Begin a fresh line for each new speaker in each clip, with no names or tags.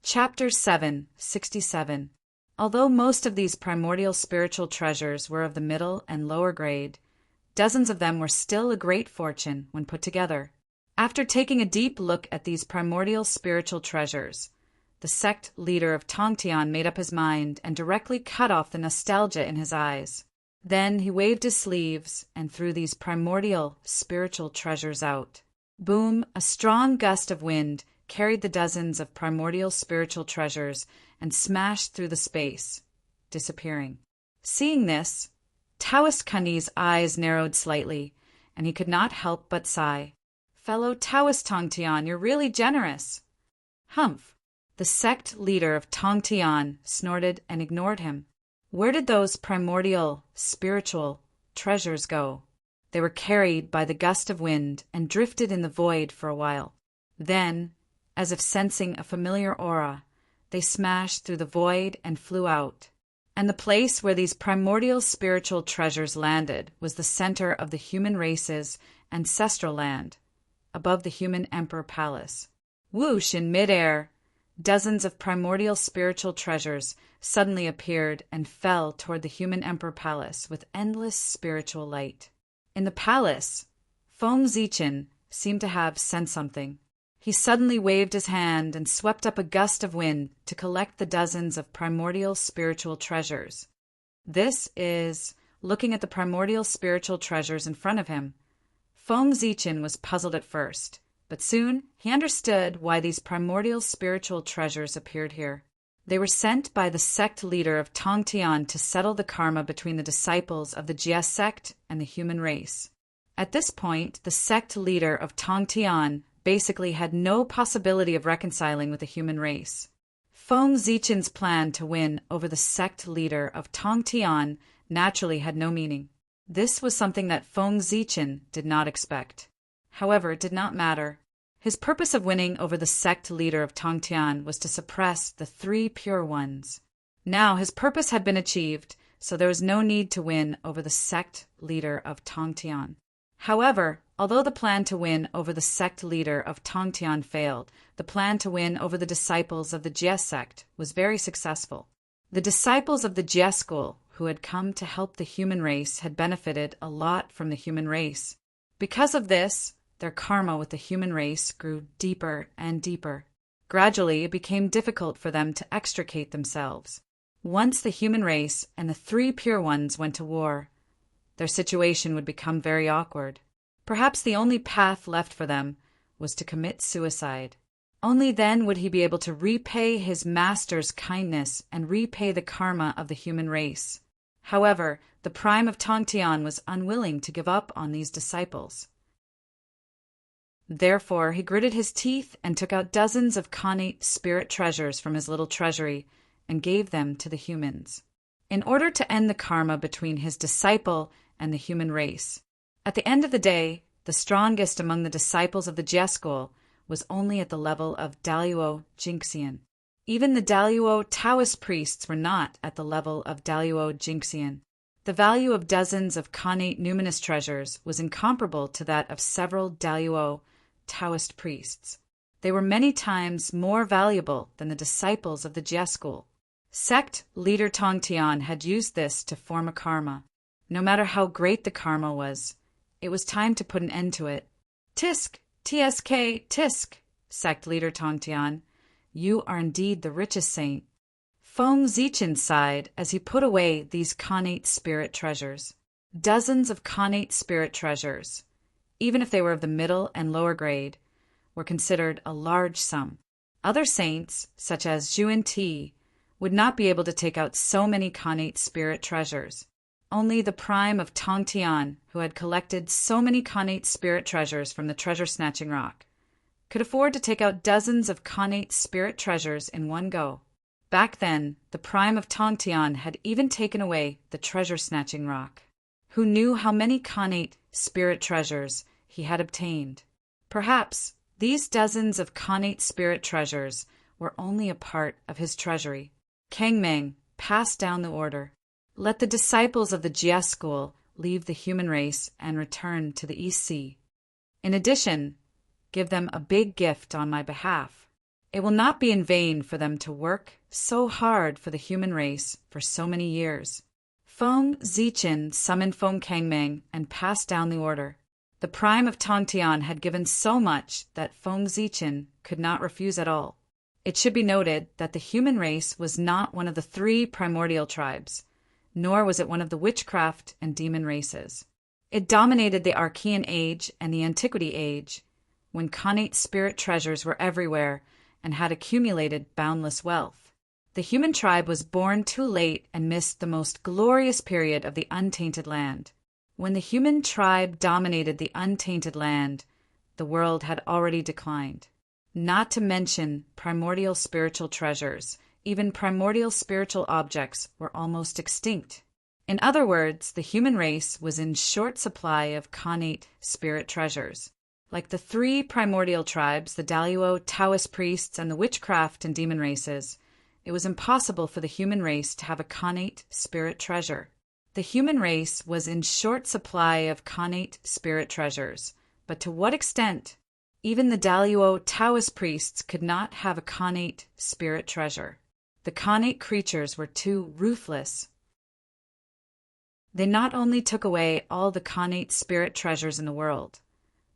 Chapter 767. Although most of these primordial spiritual treasures were of the middle and lower grade, dozens of them were still a great fortune when put together. After taking a deep look at these primordial spiritual treasures, the sect leader of Tongtian made up his mind and directly cut off the nostalgia in his eyes. Then he waved his sleeves and threw these primordial spiritual treasures out. Boom! A strong gust of wind carried the dozens of primordial spiritual treasures and smashed through the space, disappearing. Seeing this, Taoist Kundi's eyes narrowed slightly, and he could not help but sigh. "Fellow Taoist Tongtian, you're really generous." "Humph!" The sect leader of Tongtian snorted and ignored him. Where did those primordial, spiritual treasures go? They were carried by the gust of wind and drifted in the void for a while. Then, as if sensing a familiar aura, they smashed through the void and flew out. And the place where these primordial spiritual treasures landed was the center of the human race's ancestral land, above the human emperor palace. Whoosh! In midair, dozens of primordial spiritual treasures suddenly appeared and fell toward the human emperor palace with endless spiritual light. In the palace, Feng Zichen seemed to have sensed something. He suddenly waved his hand and swept up a gust of wind to collect the dozens of primordial spiritual treasures. Looking at the primordial spiritual treasures in front of him, Feng Zichen was puzzled at first, but soon he understood why these primordial spiritual treasures appeared here. They were sent by the sect leader of Tongtian to settle the karma between the disciples of the Jie sect and the human race. At this point, the sect leader of Tongtian basically had no possibility of reconciling with the human race. Feng Zichen's plan to win over the sect leader of Tongtian naturally had no meaning. This was something that Feng Zichen did not expect. However, it did not matter. His purpose of winning over the sect leader of Tongtian was to suppress the three pure ones. Now his purpose had been achieved, so there was no need to win over the sect leader of Tongtian. However, although the plan to win over the sect leader of Tongtian failed, the plan to win over the disciples of the Jie sect was very successful. The disciples of the Jie school who had come to help the human race had benefited a lot from the human race. Because of this, their karma with the human race grew deeper and deeper. Gradually, it became difficult for them to extricate themselves. Once the human race and the three pure ones went to war, their situation would become very awkward. Perhaps the only path left for them was to commit suicide. Only then would he be able to repay his master's kindness and repay the karma of the human race. However, the Prime of Tongtian was unwilling to give up on these disciples. Therefore, he gritted his teeth and took out dozens of connate spirit treasures from his little treasury and gave them to the humans, in order to end the karma between his disciple and the human race. At the end of the day, the strongest among the disciples of the Jie school was only at the level of Daluo Jingxian. Even the Daluo Taoist priests were not at the level of Daluo Jingxian. The value of dozens of connate numinous treasures was incomparable to that of several Daluo Taoist priests. They were many times more valuable than the disciples of the Jie school. Sect leader Tongtian had used this to form a karma. No matter how great the karma was, it was time to put an end to it. Tisk, tsk, tisk, sect leader Tongtian. You are indeed the richest saint. Feng Zichen sighed as he put away these connate spirit treasures. Dozens of connate spirit treasures, even if they were of the middle and lower grade, were considered a large sum. Other saints, such as Zhuan Ti, would not be able to take out so many connate spirit treasures. Only the Prime of Tongtian, who had collected so many connate spirit treasures from the treasure-snatching rock, could afford to take out dozens of connate spirit treasures in one go. Back then, the Prime of Tongtian had even taken away the treasure-snatching rock. Who knew how many connate spirit treasures he had obtained? Perhaps these dozens of connate spirit treasures were only a part of his treasury. Kang Meng passed down the order. Let the disciples of the Jie school leave the human race and return to the East Sea. In addition, give them a big gift on my behalf. It will not be in vain for them to work so hard for the human race for so many years. Feng Zichen summoned Feng Kangming and passed down the order. The prime of Tongtian had given so much that Feng Zichen could not refuse at all. It should be noted that the human race was not one of the 3 primordial tribes, nor was it one of the witchcraft and demon races. It dominated the Archean Age and the Antiquity Age, when connate spirit treasures were everywhere and had accumulated boundless wealth. The human tribe was born too late and missed the most glorious period of the untainted land. When the human tribe dominated the untainted land, the world had already declined. Not to mention primordial spiritual treasures, even primordial spiritual objects were almost extinct. In other words, the human race was in short supply of connate spirit treasures. Like the 3 primordial tribes, the Daluo, Taoist priests, and the witchcraft and demon races, it was impossible for the human race to have a connate spirit treasure. The human race was in short supply of connate spirit treasures, but to what extent? Even the Daluo Taoist priests could not have a connate spirit treasure. The connate creatures were too ruthless. They not only took away all the connate spirit treasures in the world,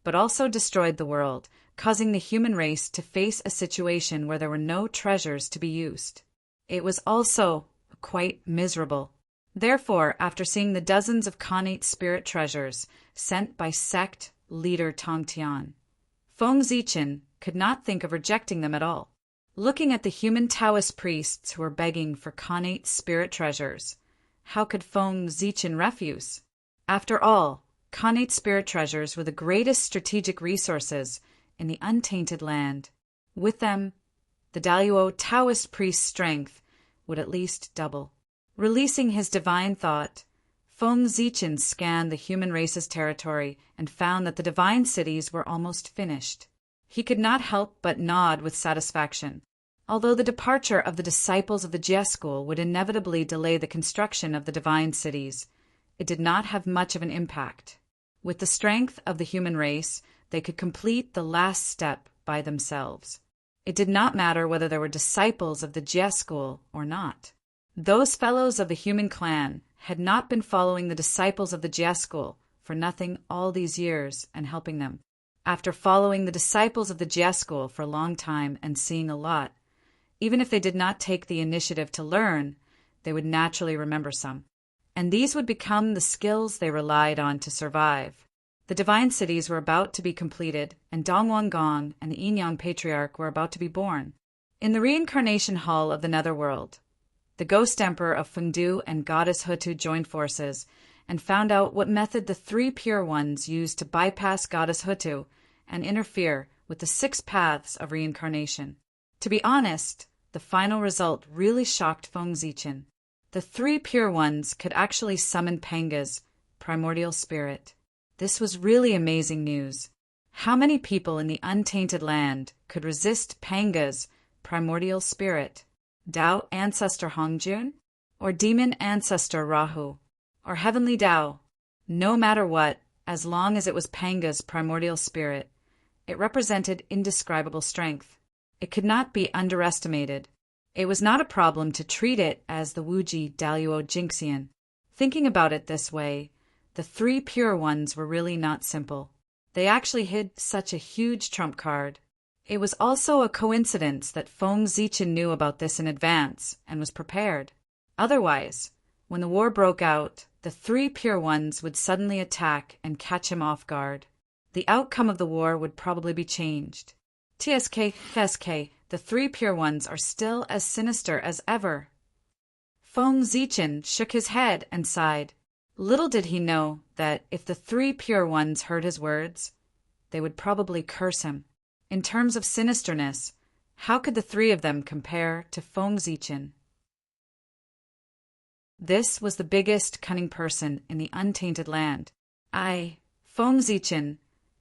but also destroyed the world, causing the human race to face a situation where there were no treasures to be used. It was also quite miserable. Therefore, after seeing the dozens of connate spirit treasures sent by sect leader Tongtian, Feng Zichen could not think of rejecting them at all. Looking at the human Taoist priests who were begging for connate spirit treasures, how could Feng Zichen refuse? After all, connate spirit treasures were the greatest strategic resources in the untainted land. With them, the Daluo Taoist priest's strength would at least double. Releasing his divine thought, Feng Zichen scanned the human race's territory and found that the divine cities were almost finished. He could not help but nod with satisfaction. Although the departure of the disciples of the Jie school would inevitably delay the construction of the divine cities, it did not have much of an impact. With the strength of the human race, they could complete the last step by themselves. It did not matter whether there were disciples of the Jie school or not. Those fellows of the human clan had not been following the disciples of the Jie school for nothing all these years and helping them. After following the disciples of the Jie school for a long time and seeing a lot, even if they did not take the initiative to learn, they would naturally remember some. And these would become the skills they relied on to survive. The divine cities were about to be completed, and Dongwon Gong and the Yin-Yang Patriarch were about to be born. In the reincarnation hall of the Netherworld, the ghost emperor of Fengdu and goddess Hutu joined forces and found out what method the 3 pure ones used to bypass goddess Hutu and interfere with the 6 paths of reincarnation. To be honest, the final result really shocked Feng Zichen. The 3 pure ones could actually summon Panga's primordial spirit. This was really amazing news. How many people in the untainted land could resist Panga's primordial spirit? Tao ancestor Hongjun? Or demon ancestor Rahu? Or heavenly Tao? No matter what, as long as it was Panga's primordial spirit, it represented indescribable strength. It could not be underestimated. It was not a problem to treat it as the Wuji Daluo Jinxian. Thinking about it this way, the 3 pure ones were really not simple. They actually hid such a huge trump card. It was also a coincidence that Feng Zichen knew about this in advance and was prepared. Otherwise, when the war broke out, the 3 pure ones would suddenly attack and catch him off guard. The outcome of the war would probably be changed. TSK, the 3 pure ones are still as sinister as ever. Feng Zichen shook his head and sighed. Little did he know that if the 3 pure ones heard his words, they would probably curse him. In terms of sinisterness, how could the 3 of them compare to Feng Zichen? This was the biggest cunning person in the untainted land. I, Feng Zichen,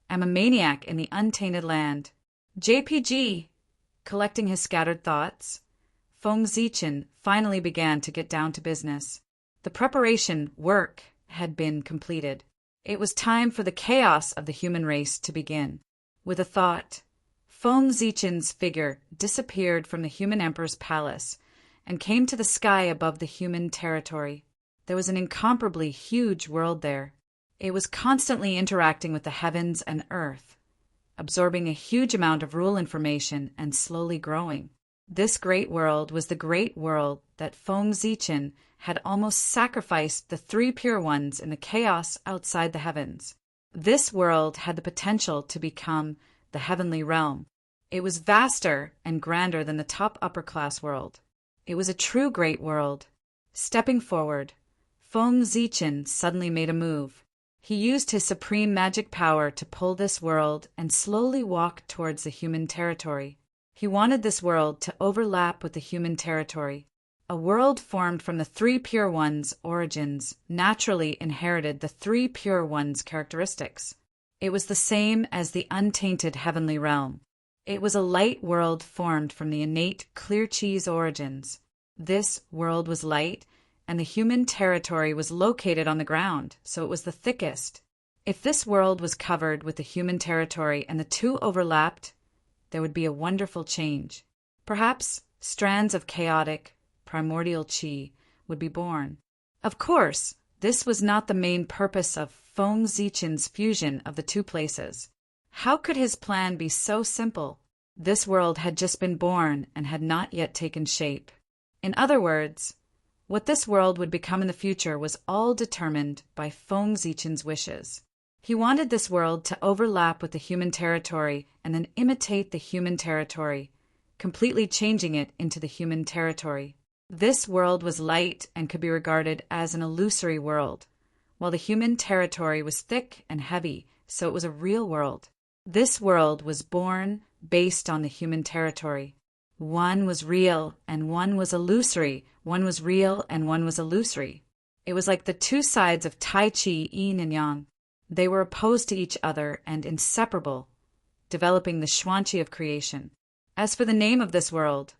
am a maniac in the untainted land. JPG! Collecting his scattered thoughts, Feng Zichen finally began to get down to business. The preparation work had been completed. It was time for the chaos of the human race to begin. With a thought, Feng Zichen's figure disappeared from the human emperor's palace and came to the sky above the human territory. There was an incomparably huge world there. It was constantly interacting with the heavens and earth, absorbing a huge amount of rule information and slowly growing. This great world was the great world that Feng Zichen had almost sacrificed the three pure ones in the chaos outside the heavens. This world had the potential to become the heavenly realm. It was vaster and grander than the top upper-class world. It was a true great world. Stepping forward, Feng Zichen suddenly made a move. He used his supreme magic power to pull this world and slowly walk towards the human territory. He wanted this world to overlap with the human territory. A world formed from the three pure ones' origins naturally inherited the three pure ones' characteristics. It was the same as the untainted heavenly realm. It was a light world formed from the innate clear cheese origins. This world was light, and the human territory was located on the ground, so it was the thickest. If this world was covered with the human territory and the two overlapped, there would be a wonderful change. Perhaps strands of chaotic, primordial chi would be born. Of course, this was not the main purpose of Feng Zichen's fusion of the two places. How could his plan be so simple? This world had just been born and had not yet taken shape. In other words, what this world would become in the future was all determined by Feng Zichen's wishes. He wanted this world to overlap with the human territory and then imitate the human territory, completely changing it into the human territory. This world was light and could be regarded as an illusory world, while the human territory was thick and heavy, so it was a real world. This world was born based on the human territory. One was real and one was illusory. One was real and one was illusory. It was like the two sides of Tai Chi, yin and yang. They were opposed to each other and inseparable, developing the Xuanqi of creation. As for the name of this world,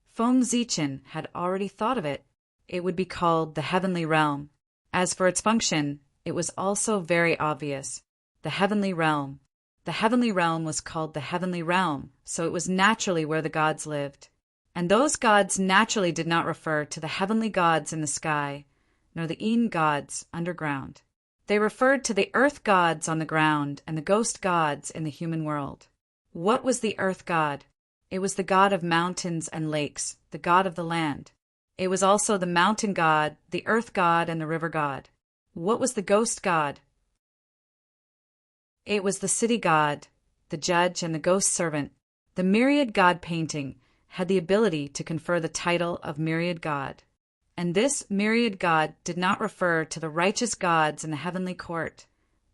Feng Zichen had already thought of it. It would be called the Heavenly Realm. As for its function, it was also very obvious. The Heavenly Realm. The Heavenly Realm was called the Heavenly Realm, so it was naturally where the gods lived. And those gods naturally did not refer to the heavenly gods in the sky, nor the Yin gods underground. They referred to the earth gods on the ground and the ghost gods in the human world. What was the earth god? It was the god of mountains and lakes, the god of the land. It was also the mountain god, the earth god, and the river god. What was the ghost god? It was the city god, the judge, and the ghost servant. The myriad god painting had the ability to confer the title of myriad god. And this myriad god did not refer to the righteous gods in the heavenly court,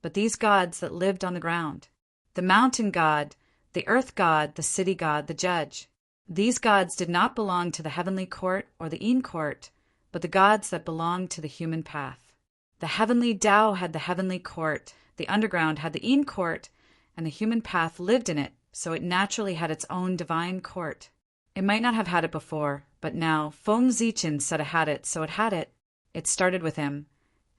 but these gods that lived on the ground. The mountain god, the earth god, the city god, the judge. These gods did not belong to the heavenly court or the Yin court, but the gods that belonged to the human path. The heavenly Tao had the heavenly court, the underground had the Yin court, and the human path lived in it, so it naturally had its own divine court. It might not have had it before, but now Feng Zichen said it had it, so it had it. It started with him,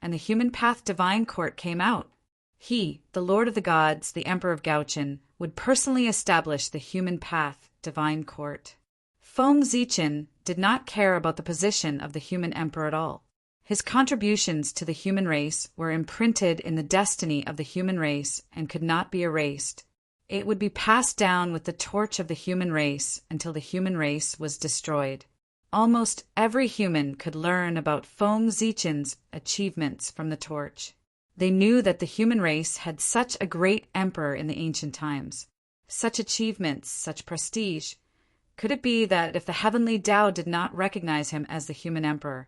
and the human path divine court came out. He, the Lord of the Gods, the Emperor of Gaochen, would personally establish the human path divine court. Feng Zichen did not care about the position of the human emperor at all. His contributions to the human race were imprinted in the destiny of the human race and could not be erased. It would be passed down with the torch of the human race until the human race was destroyed. Almost every human could learn about Feng Zichen's achievements from the torch. They knew that the human race had such a great emperor in the ancient times, such achievements, such prestige. Could it be that if the heavenly Tao did not recognize him as the human emperor,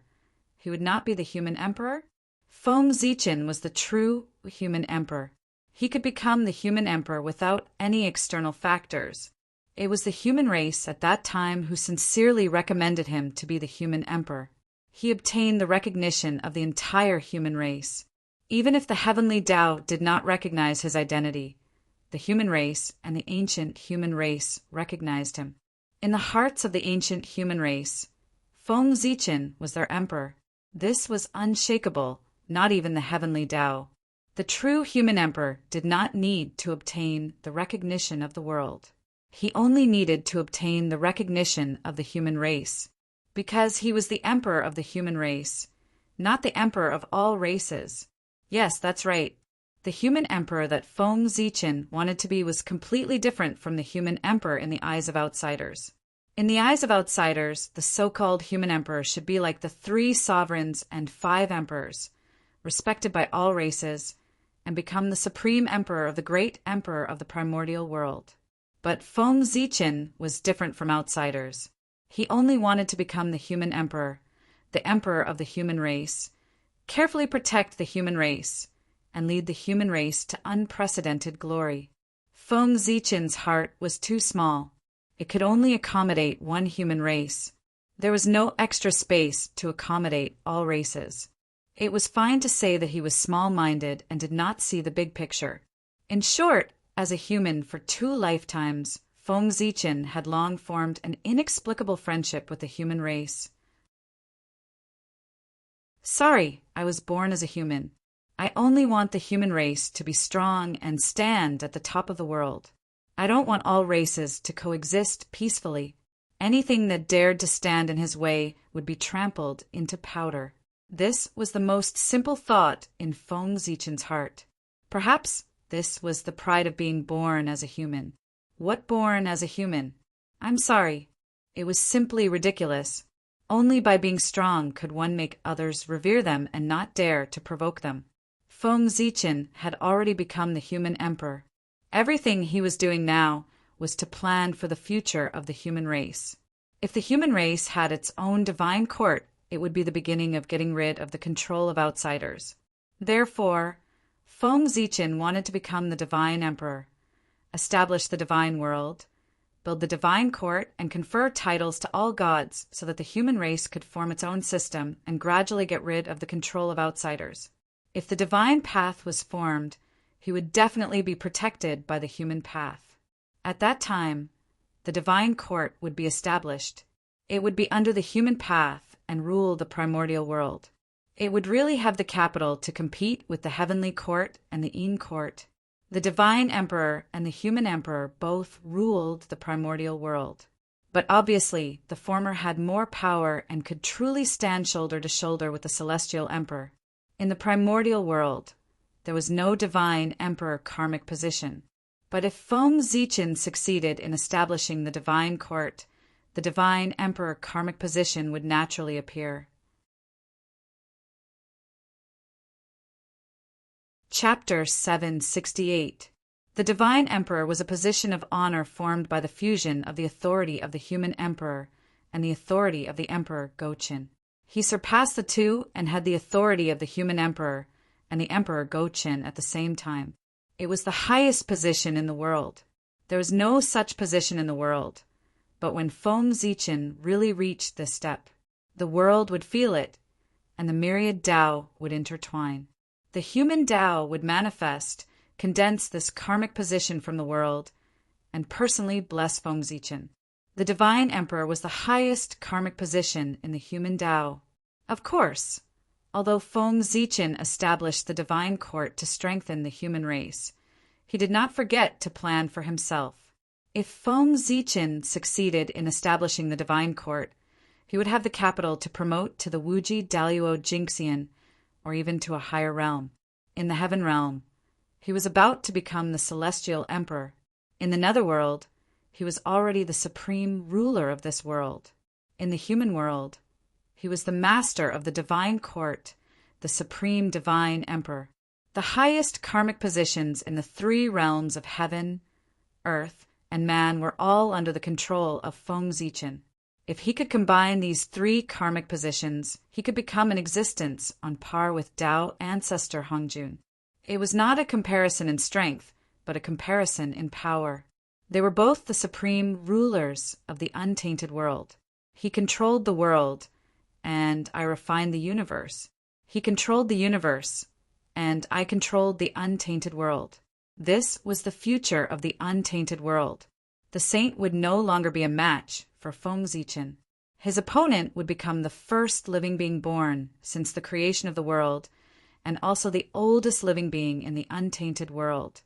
he would not be the human emperor? Feng Zichen was the true human emperor. He could become the human emperor without any external factors. It was the human race at that time who sincerely recommended him to be the human emperor. He obtained the recognition of the entire human race. Even if the heavenly Tao did not recognize his identity, the human race and the ancient human race recognized him. In the hearts of the ancient human race, Feng Zichen was their emperor. This was unshakable, not even the heavenly Tao. The true human emperor did not need to obtain the recognition of the world. He only needed to obtain the recognition of the human race, because he was the emperor of the human race, not the emperor of all races. Yes, that's right. The human emperor that Feng Zichen wanted to be was completely different from the human emperor in the eyes of outsiders. In the eyes of outsiders, the so-called human emperor should be like the 3 sovereigns and 5 emperors, respected by all races, and become the supreme emperor of the great emperor of the primordial world. But Feng Zichen was different from outsiders. He only wanted to become the human emperor, the emperor of the human race, carefully protect the human race, and lead the human race to unprecedented glory. Feng Zichen's heart was too small. It could only accommodate one human race. There was no extra space to accommodate all races. It was fine to say that he was small-minded and did not see the big picture. In short, as a human for 2 lifetimes, Feng Zichen had long formed an inexplicable friendship with the human race. Sorry, I was born as a human. I only want the human race to be strong and stand at the top of the world. I don't want all races to coexist peacefully. Anything that dared to stand in his way would be trampled into powder. This was the most simple thought in Feng Zichen's heart. Perhaps this was the pride of being born as a human. What born as a human? I'm sorry. It was simply ridiculous. Only by being strong could one make others revere them and not dare to provoke them. Feng Zichen had already become the human emperor. Everything he was doing now was to plan for the future of the human race. If the human race had its own divine court, it would be the beginning of getting rid of the control of outsiders. Therefore, Feng Zichen wanted to become the divine emperor, establish the divine world, build the divine court, and confer titles to all gods so that the human race could form its own system and gradually get rid of the control of outsiders. If the divine path was formed, he would definitely be protected by the human path. At that time, the divine court would be established. It would be under the human path and rule the primordial world. It would really have the capital to compete with the heavenly court and the Yin court. The divine emperor and the human emperor both ruled the primordial world. But obviously, the former had more power and could truly stand shoulder to shoulder with the celestial emperor. In the primordial world, there was no divine emperor karmic position. But if Feng Zichen succeeded in establishing the divine court, the divine emperor karmic position would naturally appear. Chapter 768. The divine emperor was a position of honor formed by the fusion of the authority of the human emperor and the authority of the emperor Gochin. He surpassed the two and had the authority of the human emperor and the emperor Gochin at the same time. It was the highest position in the world. There was no such position in the world. But when Feng Zichen really reached this step, the world would feel it, and the myriad Tao would intertwine. The human Tao would manifest, condense this karmic position from the world, and personally bless Feng Zichen. The divine emperor was the highest karmic position in the human Tao. Of course, although Feng Zichen established the divine court to strengthen the human race, he did not forget to plan for himself. If Feng Zichen succeeded in establishing the divine court, he would have the capital to promote to the Wuji Daluo Jingxian, or even to a higher realm. In the heaven realm, he was about to become the celestial emperor. In the netherworld, he was already the supreme ruler of this world. In the human world, he was the master of the divine court, the supreme divine emperor. The highest karmic positions in the 3 realms of heaven, earth, and man were all under the control of Feng Zichen. If he could combine these 3 karmic positions, he could become an existence on par with Tao ancestor Hongjun. It was not a comparison in strength, but a comparison in power. They were both the supreme rulers of the untainted world. He controlled the world, and I refined the universe. He controlled the universe, and I controlled the untainted world. This was the future of the untainted world. The saint would no longer be a match for Feng Zichen. His opponent would become the first living being born since the creation of the world, and also the oldest living being in the untainted world,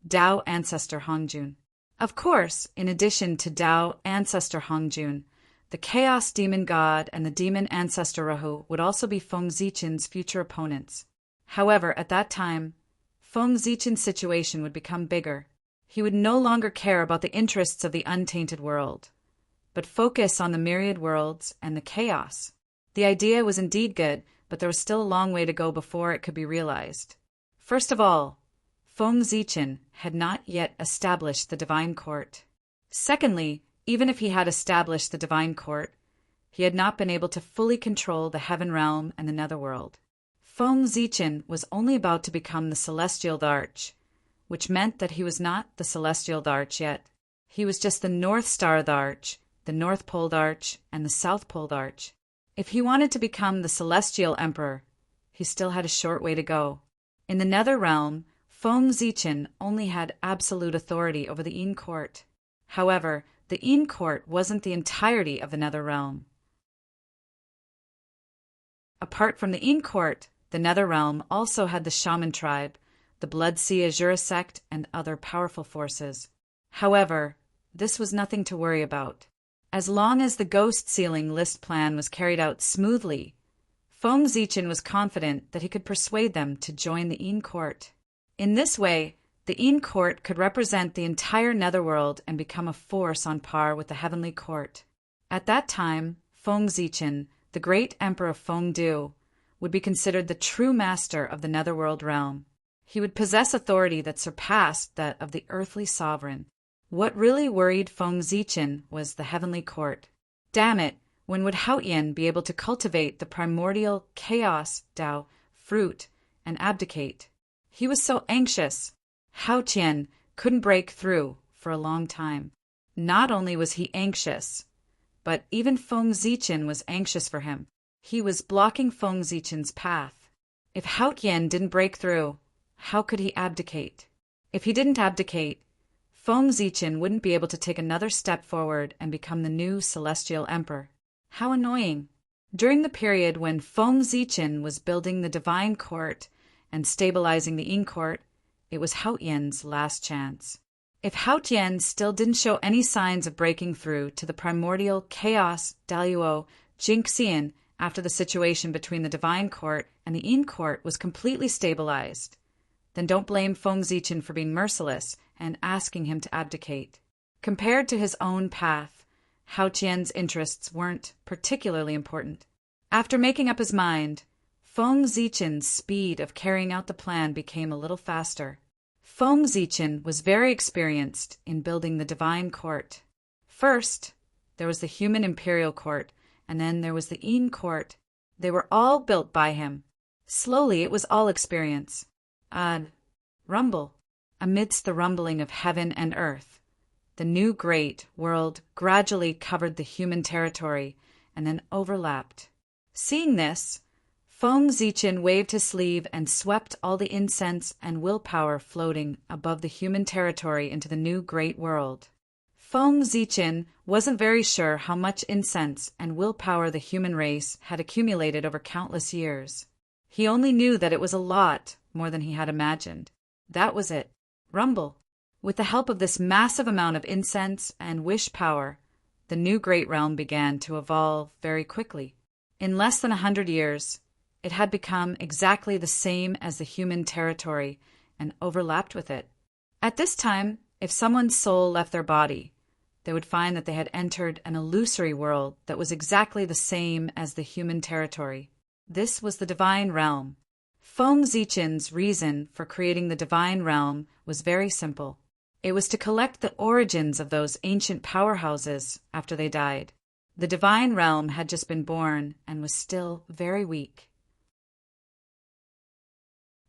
Tao ancestor Hongjun. Of course, in addition to Tao ancestor Hongjun, the chaos demon god and the demon ancestor Rahu would also be Feng Zichen's future opponents. However, at that time, Feng Zichen's situation would become bigger. He would no longer care about the interests of the untainted world, but focus on the myriad worlds and the chaos. The idea was indeed good, but there was still a long way to go before it could be realized. First of all, Feng Zichen had not yet established the divine court. Secondly, even if he had established the divine court, he had not been able to fully control the heaven realm and the netherworld. Feng Zichen was only about to become the celestial Dharch, which meant that he was not the celestial Dharch yet. He was just the North Star Dharch, the North Pole Dharch, and the South Pole Dharch. If he wanted to become the celestial emperor, he still had a short way to go. In the nether realm, Feng Zichen only had absolute authority over the Yin court. However, the Yin court wasn't the entirety of the nether realm. Apart from the Yin court, the nether realm also had the shaman tribe, the Blood Sea Azura sect, and other powerful forces. However, this was nothing to worry about. As long as the ghost sealing list plan was carried out smoothly, Feng Zichen was confident that he could persuade them to join the Yin court. In this way, the Yin court could represent the entire netherworld and become a force on par with the heavenly court. At that time, Feng Zichen, the great emperor of Fengdu, would be considered the true master of the netherworld realm. He would possess authority that surpassed that of the earthly sovereign. What really worried Feng Zichen was the heavenly court. Damn it, when would Haotian be able to cultivate the primordial chaos Tao fruit and abdicate? He was so anxious. Haotian couldn't break through for a long time. Not only was he anxious, but even Feng Zichen was anxious for him. He was blocking Feng Zichen's path. If Haotian didn't break through, how could he abdicate? If he didn't abdicate, Feng Zichen wouldn't be able to take another step forward and become the new celestial emperor. How annoying. During the period when Feng Zichen was building the divine court and stabilizing the Yin court, it was Haotian's last chance. If Haotian still didn't show any signs of breaking through to the primordial chaos Daluo Jingxian after the situation between the divine court and the Yin court was completely stabilized, then don't blame Feng Zichen for being merciless and asking him to abdicate. Compared to his own path, Haotian's interests weren't particularly important. After making up his mind, Feng Zichen's speed of carrying out the plan became a little faster. Feng Zichen was very experienced in building the divine court. First, there was the human imperial court, and then there was the Yin court. They were all built by him. Slowly, it was all experience. Rumble. Amidst the rumbling of heaven and earth, the new great world gradually covered the human territory and then overlapped. Seeing this, Feng Zichen waved his sleeve and swept all the incense and willpower floating above the human territory into the new great world. Feng Zichen wasn't very sure how much incense and willpower the human race had accumulated over countless years. He only knew that it was a lot more than he had imagined. That was it. Rumble. With the help of this massive amount of incense and wish power, the new great realm began to evolve very quickly. In less than 100 years, it had become exactly the same as the human territory and overlapped with it. At this time, if someone's soul left their body, they would find that they had entered an illusory world that was exactly the same as the human territory. This was the divine realm. Feng Zichen's reason for creating the divine realm was very simple. It was to collect the origins of those ancient powerhouses after they died. The divine realm had just been born and was still very weak.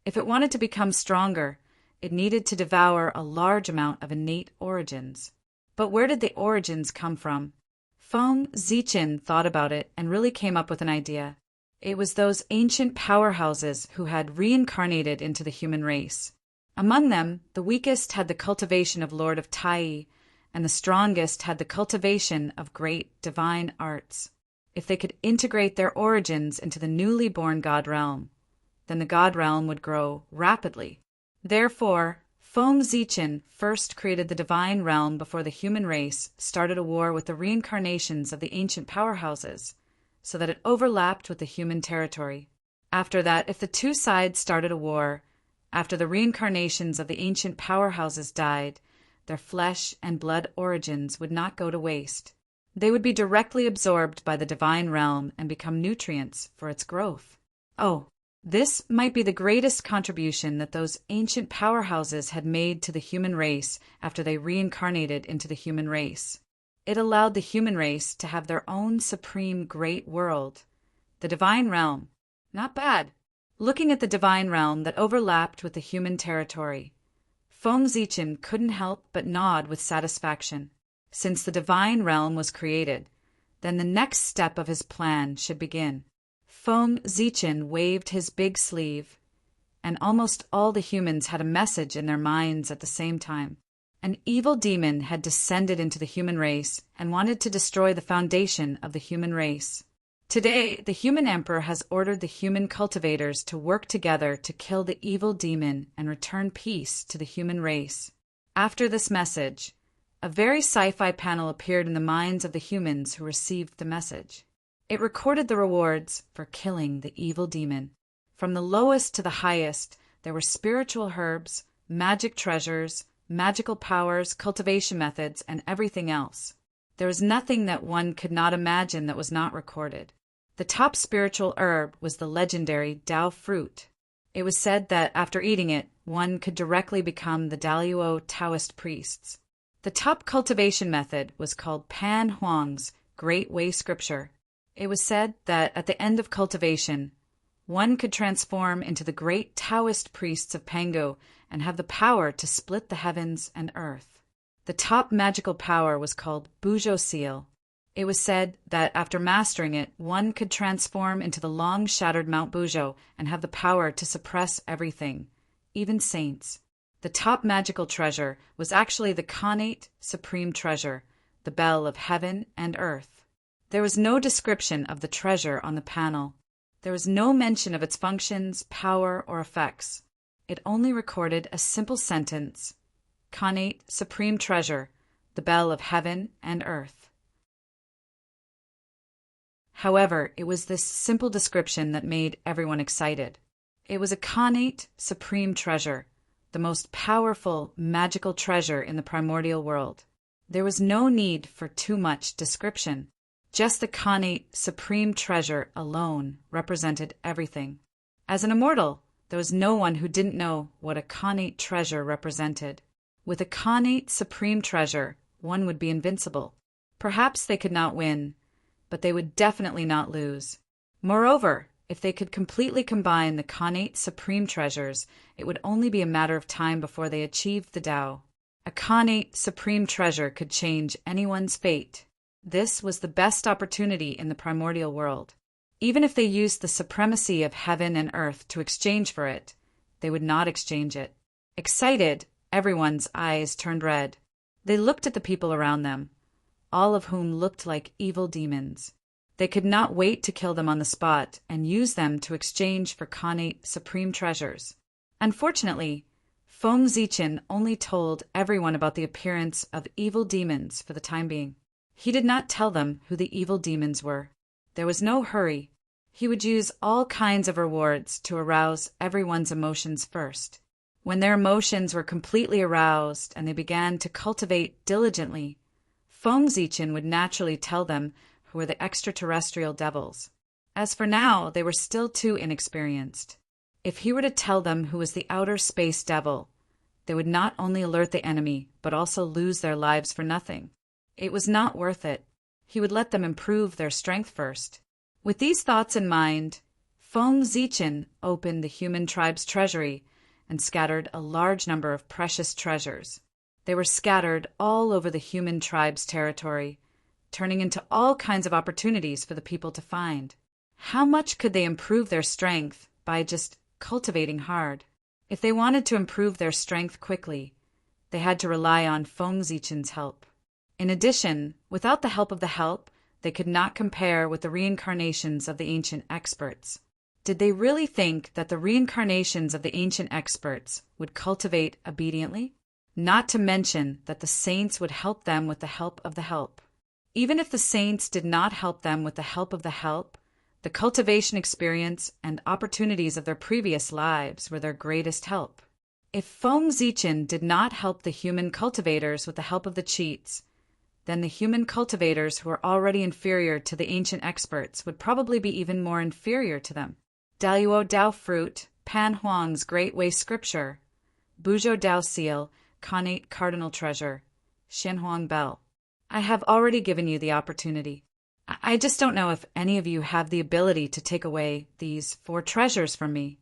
If it wanted to become stronger, it needed to devour a large amount of innate origins. But where did the origins come from? Feng Zichen thought about it and really came up with an idea. It was those ancient powerhouses who had reincarnated into the human race. Among them, the weakest had the cultivation of Lord of Tai, and the strongest had the cultivation of great divine arts. If they could integrate their origins into the newly born God realm, then the God realm would grow rapidly. Therefore, Feng Zichen first created the divine realm before the human race started a war with the reincarnations of the ancient powerhouses, so that it overlapped with the human territory. After that, if the two sides started a war, after the reincarnations of the ancient powerhouses died, their flesh and blood origins would not go to waste. They would be directly absorbed by the divine realm and become nutrients for its growth. Oh, this might be the greatest contribution that those ancient powerhouses had made to the human race after they reincarnated into the human race. It allowed the human race to have their own supreme great world, the divine realm. Not bad. Looking at the divine realm that overlapped with the human territory, Feng Zichen couldn't help but nod with satisfaction. Since the divine realm was created, then the next step of his plan should begin. Feng Zichen waved his big sleeve, and almost all the humans had a message in their minds at the same time. An evil demon had descended into the human race and wanted to destroy the foundation of the human race. Today, the human emperor has ordered the human cultivators to work together to kill the evil demon and return peace to the human race. After this message, a very sci-fi panel appeared in the minds of the humans who received the message. It recorded the rewards for killing the evil demon. From the lowest to the highest, there were spiritual herbs, magic treasures, magical powers, cultivation methods, and everything else. There was nothing that one could not imagine that was not recorded. The top spiritual herb was the legendary Dao fruit. It was said that after eating it, one could directly become the Daluo Taoist priests. The top cultivation method was called Pan Huang's Great Way Scripture. It was said that at the end of cultivation, one could transform into the great Taoist priests of Pangu and have the power to split the heavens and earth. The top magical power was called Buzhou Seal. It was said that after mastering it, one could transform into the long-shattered Mount Buzhou and have the power to suppress everything, even saints. The top magical treasure was actually the Khanate Supreme Treasure, the bell of heaven and earth. There was no description of the treasure on the panel. There was no mention of its functions, power, or effects. It only recorded a simple sentence: Khanate Supreme Treasure, the bell of heaven and earth. However, it was this simple description that made everyone excited. It was a Khanate Supreme Treasure, the most powerful magical treasure in the primordial world. There was no need for too much description. Just the Khanate Supreme Treasure alone represented everything. As an immortal, there was no one who didn't know what a Khanate treasure represented. With a Khanate Supreme Treasure, one would be invincible. Perhaps they could not win, but they would definitely not lose. Moreover, if they could completely combine the Khanate Supreme Treasures, it would only be a matter of time before they achieved the Tao. A Khanate Supreme Treasure could change anyone's fate. This was the best opportunity in the primordial world. Even if they used the supremacy of heaven and earth to exchange for it, they would not exchange it. Excited, everyone's eyes turned red. They looked at the people around them, all of whom looked like evil demons. They could not wait to kill them on the spot and use them to exchange for Khanate Supreme Treasures. Unfortunately, Feng Zichen only told everyone about the appearance of evil demons for the time being. He did not tell them who the evil demons were. There was no hurry. He would use all kinds of rewards to arouse everyone's emotions first. When their emotions were completely aroused and they began to cultivate diligently, Feng Zichen would naturally tell them who were the extraterrestrial devils. As for now, they were still too inexperienced. If he were to tell them who was the outer space devil, they would not only alert the enemy, but also lose their lives for nothing. It was not worth it. He would let them improve their strength first. With these thoughts in mind, Feng Zichen opened the human tribe's treasury and scattered a large number of precious treasures. They were scattered all over the human tribe's territory, turning into all kinds of opportunities for the people to find. How much could they improve their strength by just cultivating hard? If they wanted to improve their strength quickly, they had to rely on Feng Zichen's help. In addition, without the help of the help, they could not compare with the reincarnations of the ancient experts. Did they really think that the reincarnations of the ancient experts would cultivate obediently? Not to mention that the saints would help them with the help of the help. Even if the saints did not help them with the help of the help, the cultivation experience and opportunities of their previous lives were their greatest help. If Feng Zichen did not help the human cultivators with the help of the cheats, then the human cultivators who were already inferior to the ancient experts would probably be even more inferior to them. Daluo Dao Fruit, Pan Huang's Great Way Scripture, Buzhou Dao Seal, Connate Cardinal Treasure, Xianhuang Bell. I have already given you the opportunity. I just don't know if any of you have the ability to take away these 4 treasures from me.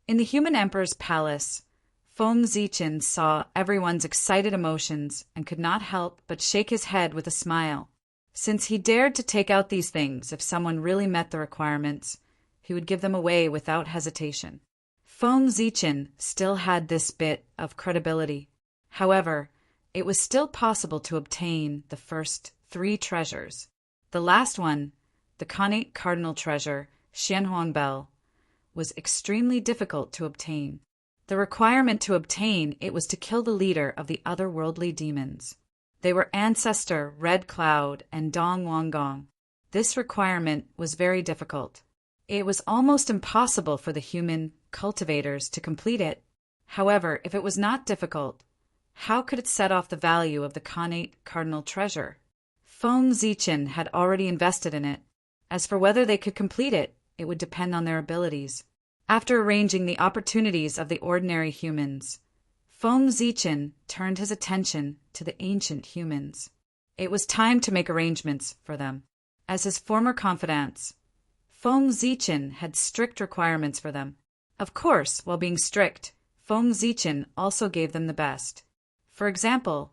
In the human emperor's palace, Feng Zichen saw everyone's excited emotions and could not help but shake his head with a smile. Since he dared to take out these things if someone really met the requirements, he would give them away without hesitation. Feng Zichen still had this bit of credibility. However, it was still possible to obtain the first 3 treasures. The last one, the Connate Cardinal Treasure, Xianhuang Bell, was extremely difficult to obtain. The requirement to obtain it was to kill the leader of the otherworldly demons. They were Ancestor, Red Cloud, and Dong Wanggong. This requirement was very difficult. It was almost impossible for the human cultivators to complete it. However, if it was not difficult, how could it set off the value of the Connate Cardinal Treasure? Feng Zichen had already invested in it. As for whether they could complete it, it would depend on their abilities. After arranging the opportunities of the ordinary humans, Feng Zichen turned his attention to the ancient humans. It was time to make arrangements for them. As his former confidants, Feng Zichen had strict requirements for them. Of course, while being strict, Feng Zichen also gave them the best. For example,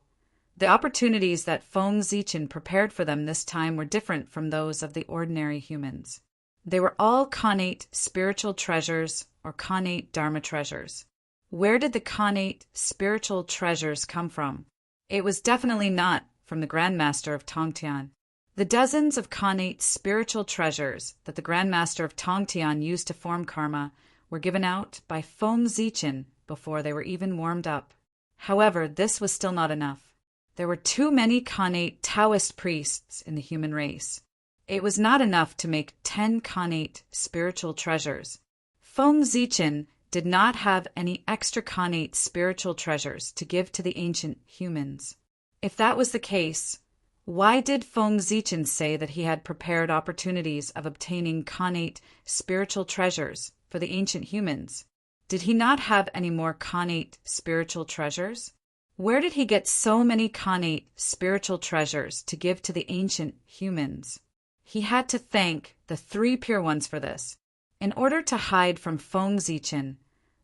the opportunities that Feng Zichen prepared for them this time were different from those of the ordinary humans. They were all Connate spiritual treasures or Connate Dharma treasures. Where did the Connate spiritual treasures come from? It was definitely not from the Grand Master of Tongtian. The dozens of Connate spiritual treasures that the Grand Master of Tongtian used to form karma were given out by Feng Zichen before they were even warmed up. However, this was still not enough. There were too many Connate Taoist priests in the human race. It was not enough to make 10 Connate spiritual treasures. Feng Zichen did not have any extra Connate spiritual treasures to give to the ancient humans. If that was the case, why did Feng Zichen say that he had prepared opportunities of obtaining Connate spiritual treasures for the ancient humans? Did he not have any more Connate spiritual treasures? Where did he get so many Connate spiritual treasures to give to the ancient humans? He had to thank the 3 Pure Ones for this. In order to hide from Feng Zichen,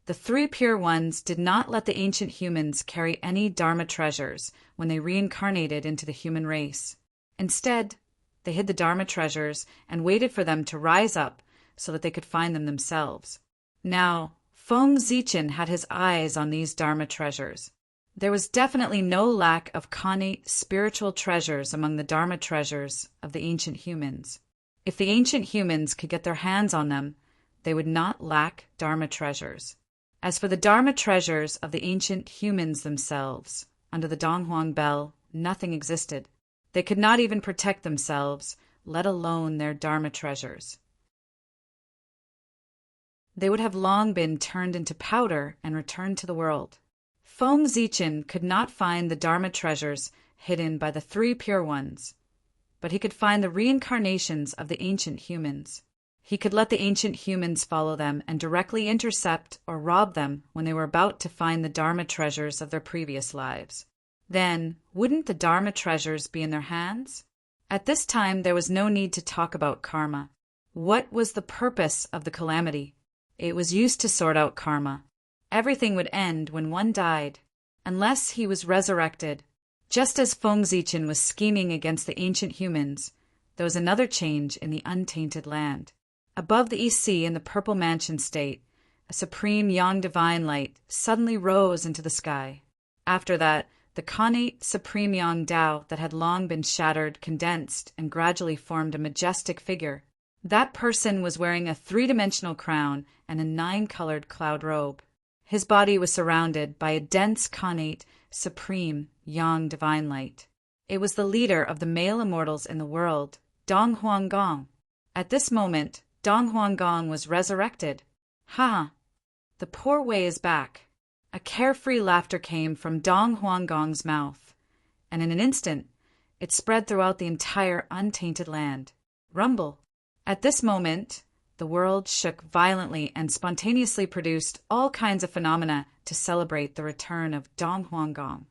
the 3 Pure Ones did not let the ancient humans carry any Dharma treasures when they reincarnated into the human race. Instead, they hid the Dharma treasures and waited for them to rise up so that they could find them themselves. Now, Feng Zichen had his eyes on these Dharma treasures. There was definitely no lack of Connate spiritual treasures among the Dharma treasures of the ancient humans. If the ancient humans could get their hands on them, they would not lack Dharma treasures. As for the Dharma treasures of the ancient humans themselves, under the Donghuang Bell, nothing existed. They could not even protect themselves, let alone their Dharma treasures. They would have long been turned into powder and returned to the world. Feng Zichen could not find the Dharma treasures hidden by the 3 Pure Ones, but he could find the reincarnations of the ancient humans. He could let the ancient humans follow them and directly intercept or rob them when they were about to find the Dharma treasures of their previous lives. Then, wouldn't the Dharma treasures be in their hands? At this time, there was no need to talk about karma. What was the purpose of the calamity? It was used to sort out karma. Everything would end when one died, unless he was resurrected. Just as Feng Zichen was scheming against the ancient humans, there was another change in the untainted land. Above the East Sea in the Purple Mansion State, a supreme Yang divine light suddenly rose into the sky. After that, the Connate Supreme Yang Tao that had long been shattered condensed and gradually formed a majestic figure. That person was wearing a three-dimensional crown and a nine-colored cloud robe. His body was surrounded by a dense, connate, supreme, yang divine light. It was the leader of the male immortals in the world, Dong Huanggong. At this moment, Dong Huanggong was resurrected. Ha! The poor Wei is back. A carefree laughter came from Dong Huanggong's mouth, and in an instant, it spread throughout the entire untainted land. Rumble. At this moment, the world shook violently and spontaneously produced all kinds of phenomena to celebrate the return of Dong Huanggong.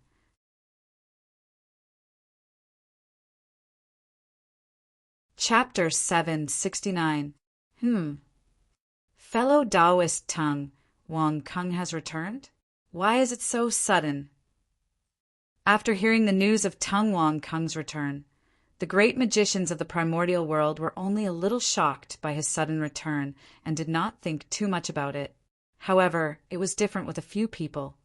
Chapter 769. Fellow Taoist Tung Wang Kung has returned? Why is it so sudden? After hearing the news of Tung Wang Kung's return, the great magicians of the primordial world were only a little shocked by his sudden return and did not think too much about it. However, it was different with a few people.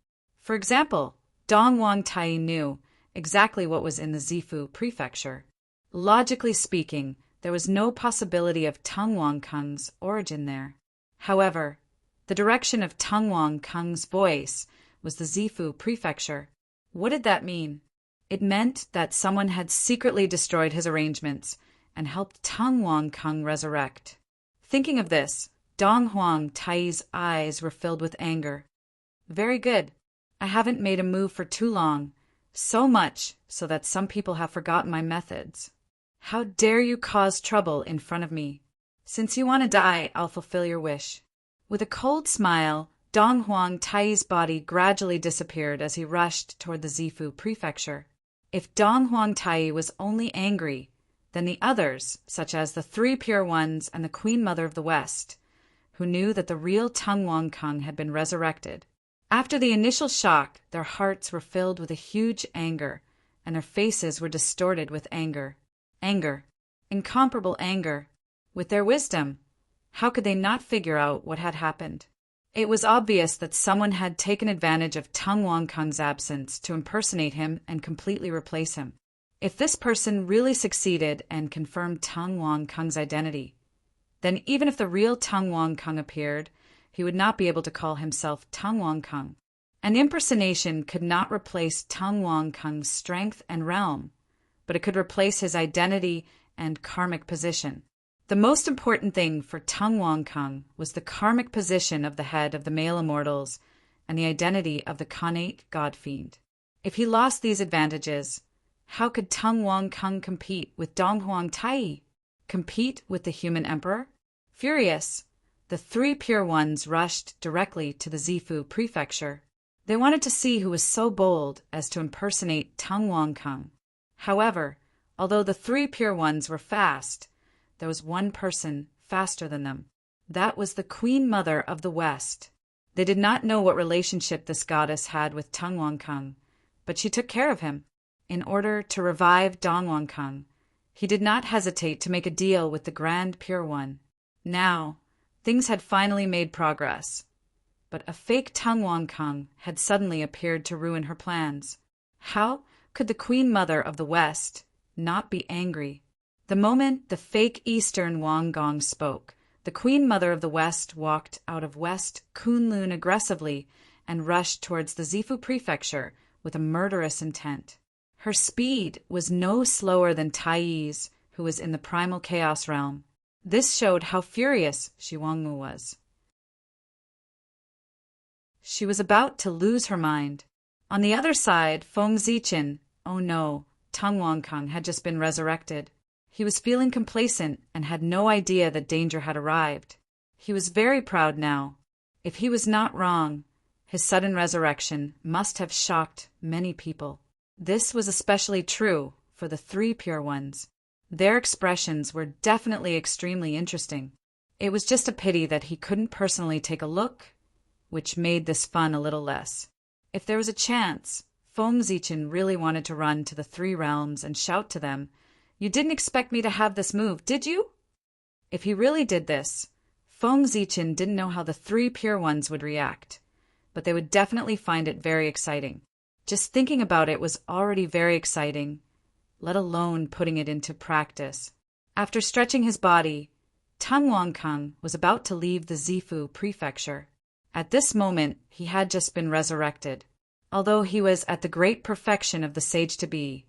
For example, Dong Wang Tai knew exactly what was in the Zifu prefecture. Logically speaking, there was no possibility of Tung Wang Kung's origin there. However, the direction of Tung Wang Kung's voice was the Zifu prefecture. What did that mean? It meant that someone had secretly destroyed his arrangements and helped Tung Wang Kung resurrect. Thinking of this, Dong Huang Tai's eyes were filled with anger. Very good. I haven't made a move for too long, so much so that some people have forgotten my methods. How dare you cause trouble in front of me? Since you want to die, I'll fulfill your wish. With a cold smile, Dong Huang Tai's body gradually disappeared as he rushed toward the Zifu prefecture. If Dong Huang Tai was only angry, then the others, such as the Three Pure Ones and the Queen Mother of the West, who knew that the real Tung Wang Kung had been resurrected. After the initial shock, their hearts were filled with a huge anger, and their faces were distorted with anger. Anger. Incomparable anger. With their wisdom, how could they not figure out what had happened? It was obvious that someone had taken advantage of Tung Wang Kung's absence to impersonate him and completely replace him. If this person really succeeded and confirmed Tung Wang Kung's identity, then even if the real Tung Wang Kung appeared, he would not be able to call himself Tung Wang Kung. An impersonation could not replace Tung Wang Kung's strength and realm, but it could replace his identity and karmic position. The most important thing for Tung Wang Kung was the karmic position of the head of the male immortals and the identity of the connate god fiend. If he lost these advantages, how could Tung Wang Kung compete with Dong Huang Tai? Compete with the human emperor? Furious, the Three Pure Ones rushed directly to the Zifu prefecture. They wanted to see who was so bold as to impersonate Tung Wang Kung. However, although the Three Pure Ones were fast, there was one person faster than them. That was the Queen Mother of the West. They did not know what relationship this goddess had with Tung Wang Kung, but she took care of him. In order to revive Dong Wang Kung, he did not hesitate to make a deal with the Grand Pure One. Now, things had finally made progress, but a fake Tung Wang Kung had suddenly appeared to ruin her plans. How could the Queen Mother of the West not be angry? The moment the fake Eastern Wang Gong spoke, the Queen Mother of the West walked out of West Kunlun aggressively and rushed towards the Zifu prefecture with a murderous intent. Her speed was no slower than Tai's, who was in the primal chaos realm. This showed how furious Shi Wangmu was. She was about to lose her mind. On the other side, Feng Zichen, oh no, Tung Wang Kung had just been resurrected. He was feeling complacent and had no idea that danger had arrived. He was very proud now. If he was not wrong, his sudden resurrection must have shocked many people. This was especially true for the Three Pure Ones. Their expressions were definitely extremely interesting. It was just a pity that he couldn't personally take a look, which made this fun a little less. If there was a chance, Feng Zichen really wanted to run to the Three Realms and shout to them, "You didn't expect me to have this move, did you?" If he really did this, Feng Zichen didn't know how the Three Pure Ones would react, but they would definitely find it very exciting. Just thinking about it was already very exciting, let alone putting it into practice. After stretching his body, Tang Wangkang was about to leave the Zifu prefecture. At this moment, he had just been resurrected. Although he was at the great perfection of the sage-to-be,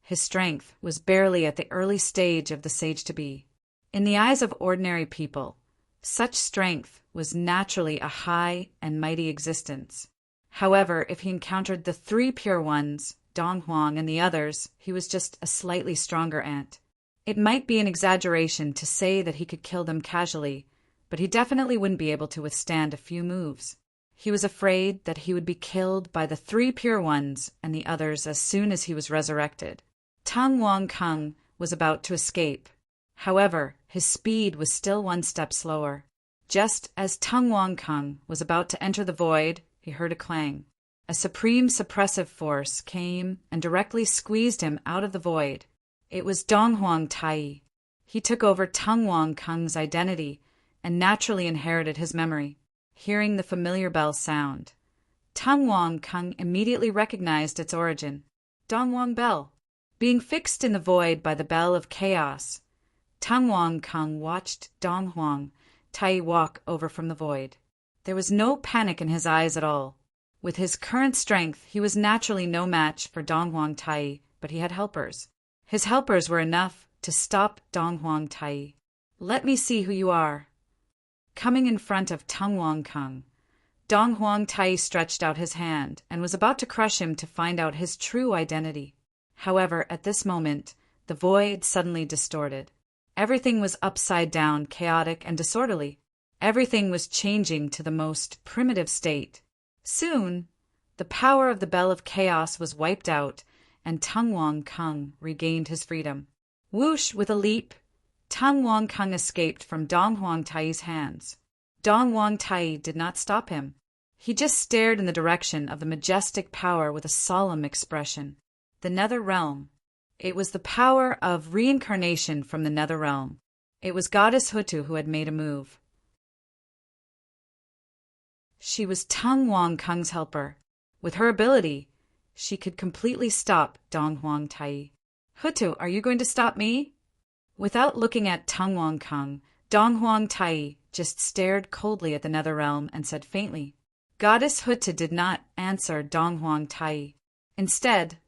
his strength was barely at the early stage of the sage-to-be. In the eyes of ordinary people, such strength was naturally a high and mighty existence. However, if he encountered the three pure ones, Dong Huang and the others, he was just a slightly stronger ant. It might be an exaggeration to say that he could kill them casually, but he definitely wouldn't be able to withstand a few moves. He was afraid that he would be killed by the three pure ones and the others as soon as he was resurrected. Tang Wangkang was about to escape. However, his speed was still one step slower. Just as Tang Wangkang was about to enter the void, he heard a clang. A supreme suppressive force came and directly squeezed him out of the void. It was Dong Huang Tai. He took over Tang Wangkang's identity and naturally inherited his memory. Hearing the familiar bell sound, Tang Wangkang immediately recognized its origin. Dong Huang Bell. Being fixed in the void by the bell of chaos, Tang Wangkang watched Dong Huang Tai walk over from the void. There was no panic in his eyes at all. With his current strength, he was naturally no match for Dong Huang Tai, but he had helpers. His helpers were enough to stop Dong Huang Tai. "Let me see who you are." Coming in front of Tang Wangkang, Dong Huang Tai stretched out his hand and was about to crush him to find out his true identity. However, at this moment, the void suddenly distorted. Everything was upside down, chaotic, and disorderly. Everything was changing to the most primitive state. Soon, the power of the Bell of Chaos was wiped out, and Tang Wangkang regained his freedom. Whoosh! With a leap, Tang Wangkang escaped from Dong Huang Tai's hands. Dong Huang Tai did not stop him. He just stared in the direction of the majestic power with a solemn expression. The Nether Realm. It was the power of reincarnation from the Nether Realm. It was Goddess Hutu who had made a move. She was Tang Wangkang's helper. With her ability, she could completely stop Dong Huang Tai. "Hutu, are you going to stop me?" Without looking at Tang Wangkang, Dong Huang Tai just stared coldly at the Nether Realm and said faintly. Goddess Hutu did not answer Dong Huang Tai. Instead,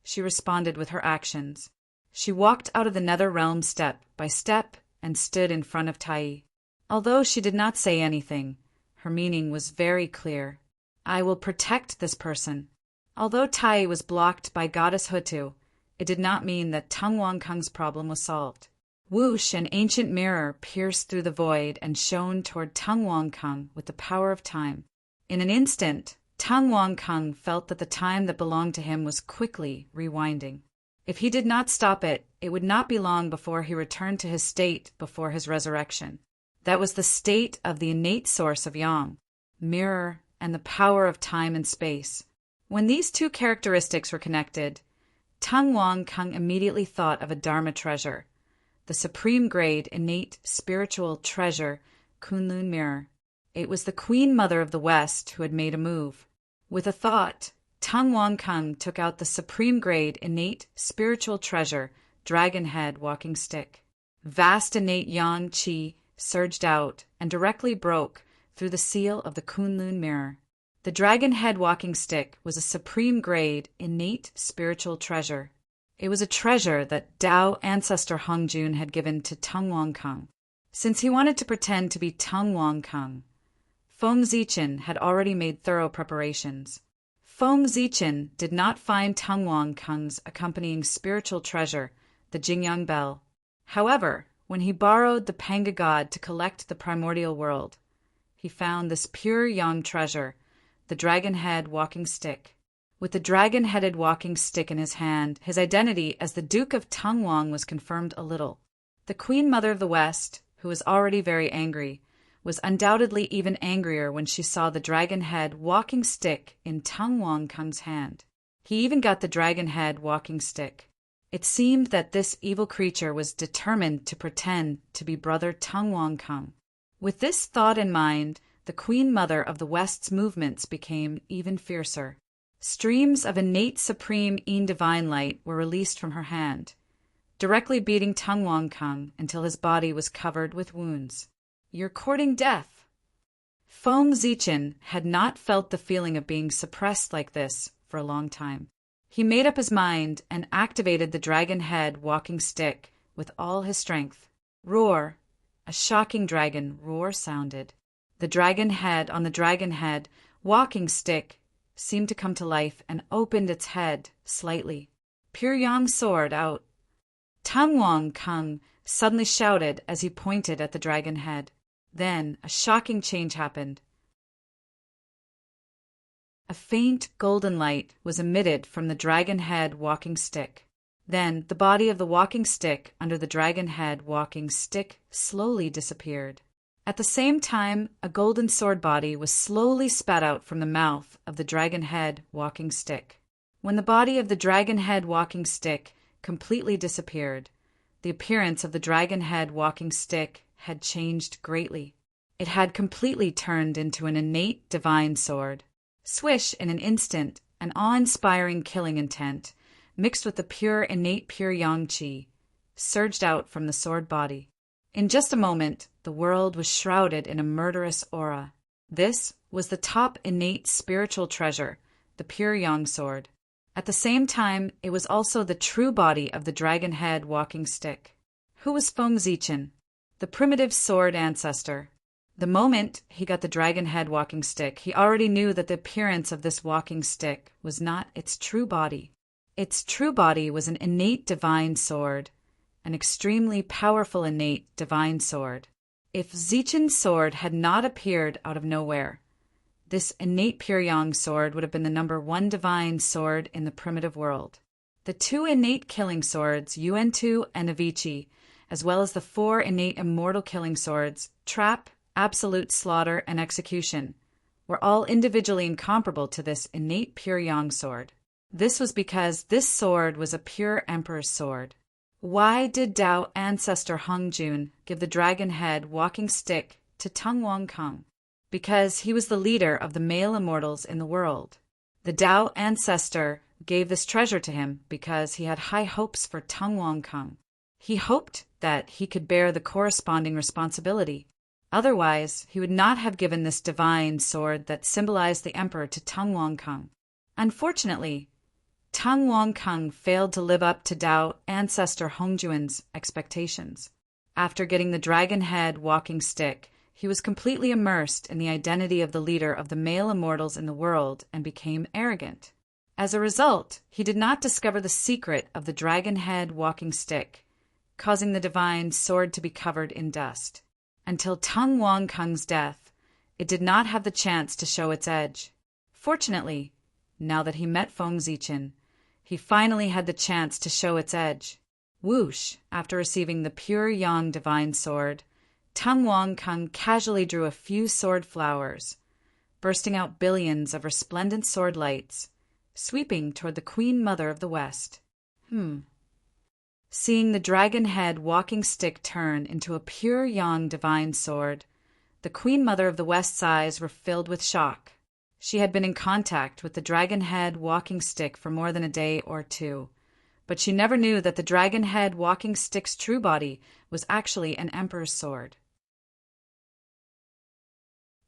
she responded with her actions. She walked out of the Nether Realm step by step and stood in front of Tai. Although she did not say anything, her meaning was very clear. "I will protect this person." Although Tai was blocked by Goddess Hutu, it did not mean that Tang Wangkang's problem was solved. Whoosh! An ancient mirror pierced through the void and shone toward Tang Wangkang with the power of time. In an instant, Tang Wangkang felt that the time that belonged to him was quickly rewinding. If he did not stop it, it would not be long before he returned to his state before his resurrection. That was the state of the innate source of Yang, mirror, and the power of time and space. When these two characteristics were connected, Tang Wangkang immediately thought of a Dharma treasure, the supreme grade innate spiritual treasure, Kunlun Mirror. It was the Queen Mother of the West who had made a move. With a thought, Tang Wangkang took out the supreme grade innate spiritual treasure, Dragon Head Walking Stick. Vast innate Yang Qi surged out and directly broke through the seal of the Kunlun Mirror. The Dragon Head Walking Stick was a supreme grade innate spiritual treasure. It was a treasure that Tao ancestor Hongjun had given to Tang Wangkang. Since he wanted to pretend to be Tang Wangkang, Feng Zichen had already made thorough preparations. Feng Zichen did not find Tang Wangkang's accompanying spiritual treasure, the Jingyang Bell. However, when he borrowed the Panga God to collect the primordial world, he found this pure Yang treasure, the Dragon Head Walking Stick. With the dragon-headed walking stick in his hand, his identity as the Duke of Tangwang was confirmed a little. The Queen Mother of the West, who was already very angry, was undoubtedly even angrier when she saw the dragon-head walking stick in Tang Wangkang's hand. He even got the dragon-head walking stick. It seemed that this evil creature was determined to pretend to be brother Tang Wangkang. With this thought in mind, the Queen Mother of the West's movements became even fiercer. Streams of innate supreme Yin divine light were released from her hand. directly beating Tung Wang Kung until his body was covered with wounds. "You're courting death." Feng Zichen had not felt the feeling of being suppressed like this for a long time. He made up his mind and activated the dragon head walking stick with all his strength. Roar! A shocking dragon roar sounded. The dragon head on the dragon head walking stick seemed to come to life and opened its head slightly. Pure Yang sword out. Tung Wang Kung suddenly shouted as he pointed at the dragon head. Then a shocking change happened. A faint golden light was emitted from the dragon head walking stick. Then the body of the walking stick under the dragon head walking stick slowly disappeared. At the same time, a golden sword body was slowly spat out from the mouth of the dragon head walking stick. When the body of the dragon head walking stick completely disappeared, the appearance of the dragon head walking stick had changed greatly. It had completely turned into an innate divine sword. Swish, in an instant, an awe-inspiring killing intent, mixed with the pure innate pure yang qi, surged out from the sword body. In just a moment, the world was shrouded in a murderous aura. This was the top innate spiritual treasure, the pure yang sword. At the same time, it was also the true body of the dragon head walking stick. Who was Feng Zichen? The primitive sword ancestor. The moment he got the dragon head walking stick, he already knew that the appearance of this walking stick was not its true body. Its true body was an innate divine sword, an extremely powerful innate divine sword. If Zichen's sword had not appeared out of nowhere, this innate pure yang sword would have been the #1 divine sword in the primitive world. The 2 innate killing swords, Yuan-Tu and Avicii, as well as the 4 innate immortal killing swords, Trap, Absolute Slaughter, and Execution, were all individually incomparable to this innate pure yang sword. This was because this sword was a pure emperor's sword. Why did Tao ancestor Hong Jun give the dragon head walking stick to Tung Wang Kung? Because he was the leader of the male immortals in the world. The Tao ancestor gave this treasure to him because he had high hopes for Tung Wang Kung. He hoped that he could bear the corresponding responsibility. Otherwise, he would not have given this divine sword that symbolized the emperor to Tung Wang Kung. Unfortunately, Tung Wang Kung failed to live up to Tao ancestor Hongjuan's expectations. After getting the dragon head walking stick, he was completely immersed in the identity of the leader of the male immortals in the world and became arrogant. As a result, he did not discover the secret of the dragon head walking stick, causing the divine sword to be covered in dust. Until Tung Wang Kung's death, it did not have the chance to show its edge. Fortunately, now that he met Feng Zichen, he finally had the chance to show its edge. Whoosh! After receiving the pure yang divine sword, Tung Wang Kung casually drew a few sword flowers, bursting out billions of resplendent sword lights, sweeping toward the Queen Mother of the West. Seeing the dragon head walking stick turn into a pure yang divine sword, the Queen Mother of the West's eyes were filled with shock. She had been in contact with the dragon head walking stick for more than a day or 2, but she never knew that the dragon head walking stick's true body was actually an emperor's sword.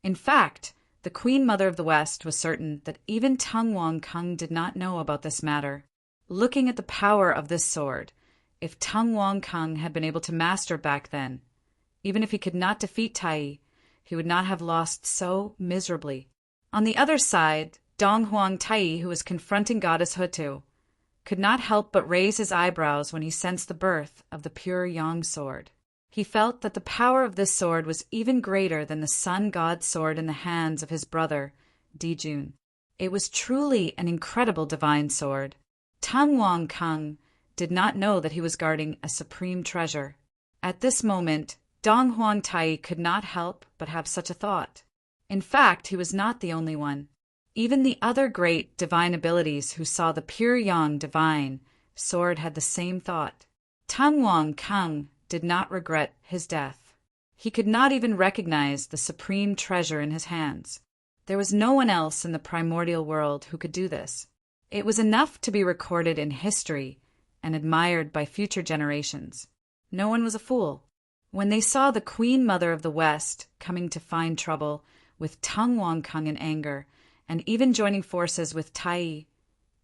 In fact, the Queen Mother of the West was certain that even Tung Wang Kung did not know about this matter. Looking at the power of this sword, if Tung Wang Kung had been able to master back then, even if he could not defeat Tai, he would not have lost so miserably. On the other side, Dong Huang Tai, who was confronting Goddess Hutu, could not help but raise his eyebrows when he sensed the birth of the pure yang sword. He felt that the power of this sword was even greater than the sun god's sword in the hands of his brother, Dijun. It was truly an incredible divine sword. Tung Wang Kung did not know that he was guarding a supreme treasure. At this moment, Dong Huang Tai could not help but have such a thought. In fact, he was not the only one. Even the other great divine abilities who saw the pure yang divine sword had the same thought. Tung Wang Kung did not regret his death. He could not even recognize the supreme treasure in his hands. There was no one else in the primordial world who could do this. It was enough to be recorded in history and admired by future generations. No one was a fool. When they saw the Queen Mother of the West coming to find trouble with Tung Wang Kung in anger, and even joining forces with Tai,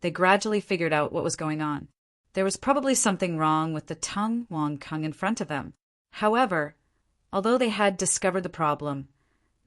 they gradually figured out what was going on. There was probably something wrong with the Tung Wang Kung in front of them. However, although they had discovered the problem,